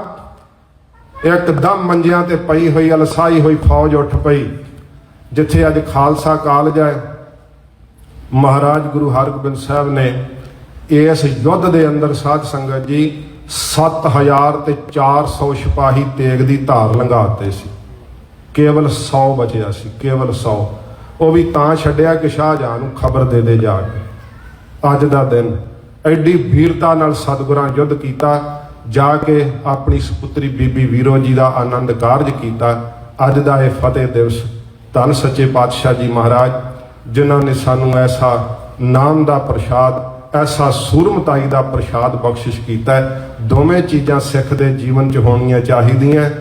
ਇੱਕਦਮ ਮੰਜਿਆਂ ਤੇ ਪਈ ਹੋਈ ਅਲਸਾਈ ਹੋਈ ਫੌਜ ਉੱਠ ਪਈ। ਜਿੱਥੇ ਅੱਜ ਖਾਲਸਾ ਕਾਲਜ ਹੈ, ਮਹਾਰਾਜ ਗੁਰੂ ਹਰਗੋਬਿੰਦ ਸਾਹਿਬ ਨੇ ਇਸ ਯੁੱਧ ਦੇ ਅੰਦਰ ਸਾਧ ਸੰਗਤ ਜੀ 7,400 ਸਿਪਾਹੀ ਤੇਗ ਦੀ ਧਾਰ ਲੰਘਾਤੇ ਸੀ। ਕੇਵਲ 100 ਬਚਿਆ ਸੀ, ਕੇਵਲ 100। ਉਹ ਵੀ ਤਾਂ ਛੱਡਿਆ ਕਿ ਸ਼ਾਹਜਹਾਨ ਨੂੰ ਖਬਰ ਦੇ ਦੇ ਜਾ ਕੇ। ਅੱਜ ਦਾ ਦਿਨ ਐਡੀ ਵੀਰਤਾ ਨਾਲ ਸਤਿਗੁਰਾਂ ਯੁੱਧ ਕੀਤਾ, ਜਾ ਕੇ ਆਪਣੀ ਸੁਪੁੱਤਰੀ ਬੀਬੀ ਵੀਰੋ ਜੀ ਦਾ ਆਨੰਦ ਕਾਰਜ ਕੀਤਾ। ਅੱਜ ਦਾ ਇਹ ਫਤਿਹ ਦਿਵਸ ਧੰਨ ਸੱਚੇ ਪਾਤਸ਼ਾਹ ਜੀ ਮਹਾਰਾਜ, ਜਿਨ੍ਹਾਂ ਨੇ ਸਾਨੂੰ ਐਸਾ ਨਾਮ ਦਾ ਪ੍ਰਸ਼ਾਦ, ਐਸਾ ਸੂਰਮਤਾਈ ਦਾ ਪ੍ਰਸ਼ਾਦ ਬਖਸ਼ਿਸ਼ ਕੀਤਾ। ਦੋਵੇਂ ਚੀਜ਼ਾਂ ਸਿੱਖ ਦੇ ਜੀਵਨ 'ਚ ਹੋਣੀਆਂ ਚਾਹੀਦੀਆਂ,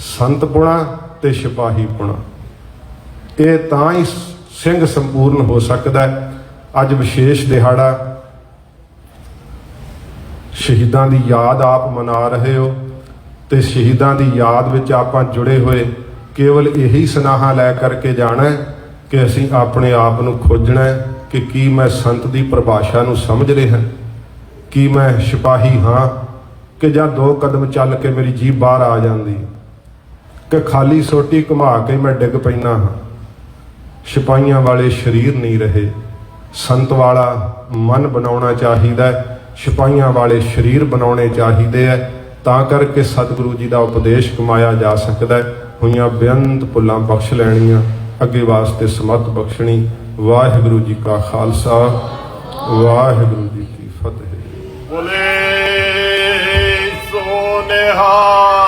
ਸੰਤਪੁਣਾ ਤੇ ਸਿਪਾਹੀਪੁਣਾ। ਇਹ ਤਾਂ ਹੀ ਸਿੰਘ ਸੰਪੂਰਨ ਹੋ ਸਕਦਾ ਹੈ। ਅੱਜ ਵਿਸ਼ੇਸ਼ ਦਿਹਾੜਾ, ਸ਼ਹੀਦਾਂ ਦੀ ਯਾਦ ਆਪ ਮਨਾ ਰਹੇ ਹੋ ਤੇ ਸ਼ਹੀਦਾਂ ਦੀ ਯਾਦ ਵਿੱਚ ਆਪਾਂ ਜੁੜੇ ਹੋਏ ਕੇਵਲ ਇਹੀ ਸੁਨਾਹਾ ਲੈ ਕਰਕੇ ਜਾਣਾ ਕਿ ਅਸੀਂ ਆਪਣੇ ਆਪ ਨੂੰ ਖੋਜਣਾ ਕਿ ਕੀ ਮੈਂ ਸੰਤ ਦੀ ਪਰਿਭਾਸ਼ਾ ਨੂੰ ਸਮਝ ਰਿਹਾ, ਕੀ ਮੈਂ ਸਿਪਾਹੀ ਹਾਂ ਕਿ ਜਾਂ 2 ਕਦਮ ਚੱਲ ਕੇ ਮੇਰੀ ਜੀਭ ਬਾਹਰ ਆ ਜਾਂਦੀ, ਕਿ ਖਾਲੀ ਸੋਟੀ ਘੁਮਾ ਕੇ ਮੈਂ ਡਿੱਗ ਪੈਂਦਾ ਹਾਂ। ਸਿਪਾਹੀਆਂ ਵਾਲੇ ਸਰੀਰ ਨਹੀਂ ਰਹੇ, ਸੰਤ ਵਾਲਾ ਮਨ ਬਣਾਉਣਾ ਚਾਹੀਦਾ, ਸਿਪਾਹੀਆਂ ਵਾਲੇ ਸਰੀਰ ਬਣਾਉਣੇ ਚਾਹੀਦੇ ਹੈ। ਤਾਂ ਕਰਕੇ ਸਤਿਗੁਰੂ ਜੀ ਦਾ ਉਪਦੇਸ਼ ਕਮਾਇਆ ਜਾ ਸਕਦਾ। ਹੋਈਆਂ ਬੇਅੰਤ ਭੁੱਲਾਂ ਬਖਸ਼ ਲੈਣੀਆਂ, ਅੱਗੇ ਵਾਸਤੇ ਸਮਤ ਬਖਸ਼ਣੀ। ਵਾਹਿਗੁਰੂ ਜੀ ਕਾ ਖਾਲਸਾ, ਵਾਹਿਗੁਰੂ ਜੀ ਕੀ ਫਤਿਹ। ਬੋਲੇ ਸੋ ਨਿਹਾਲ।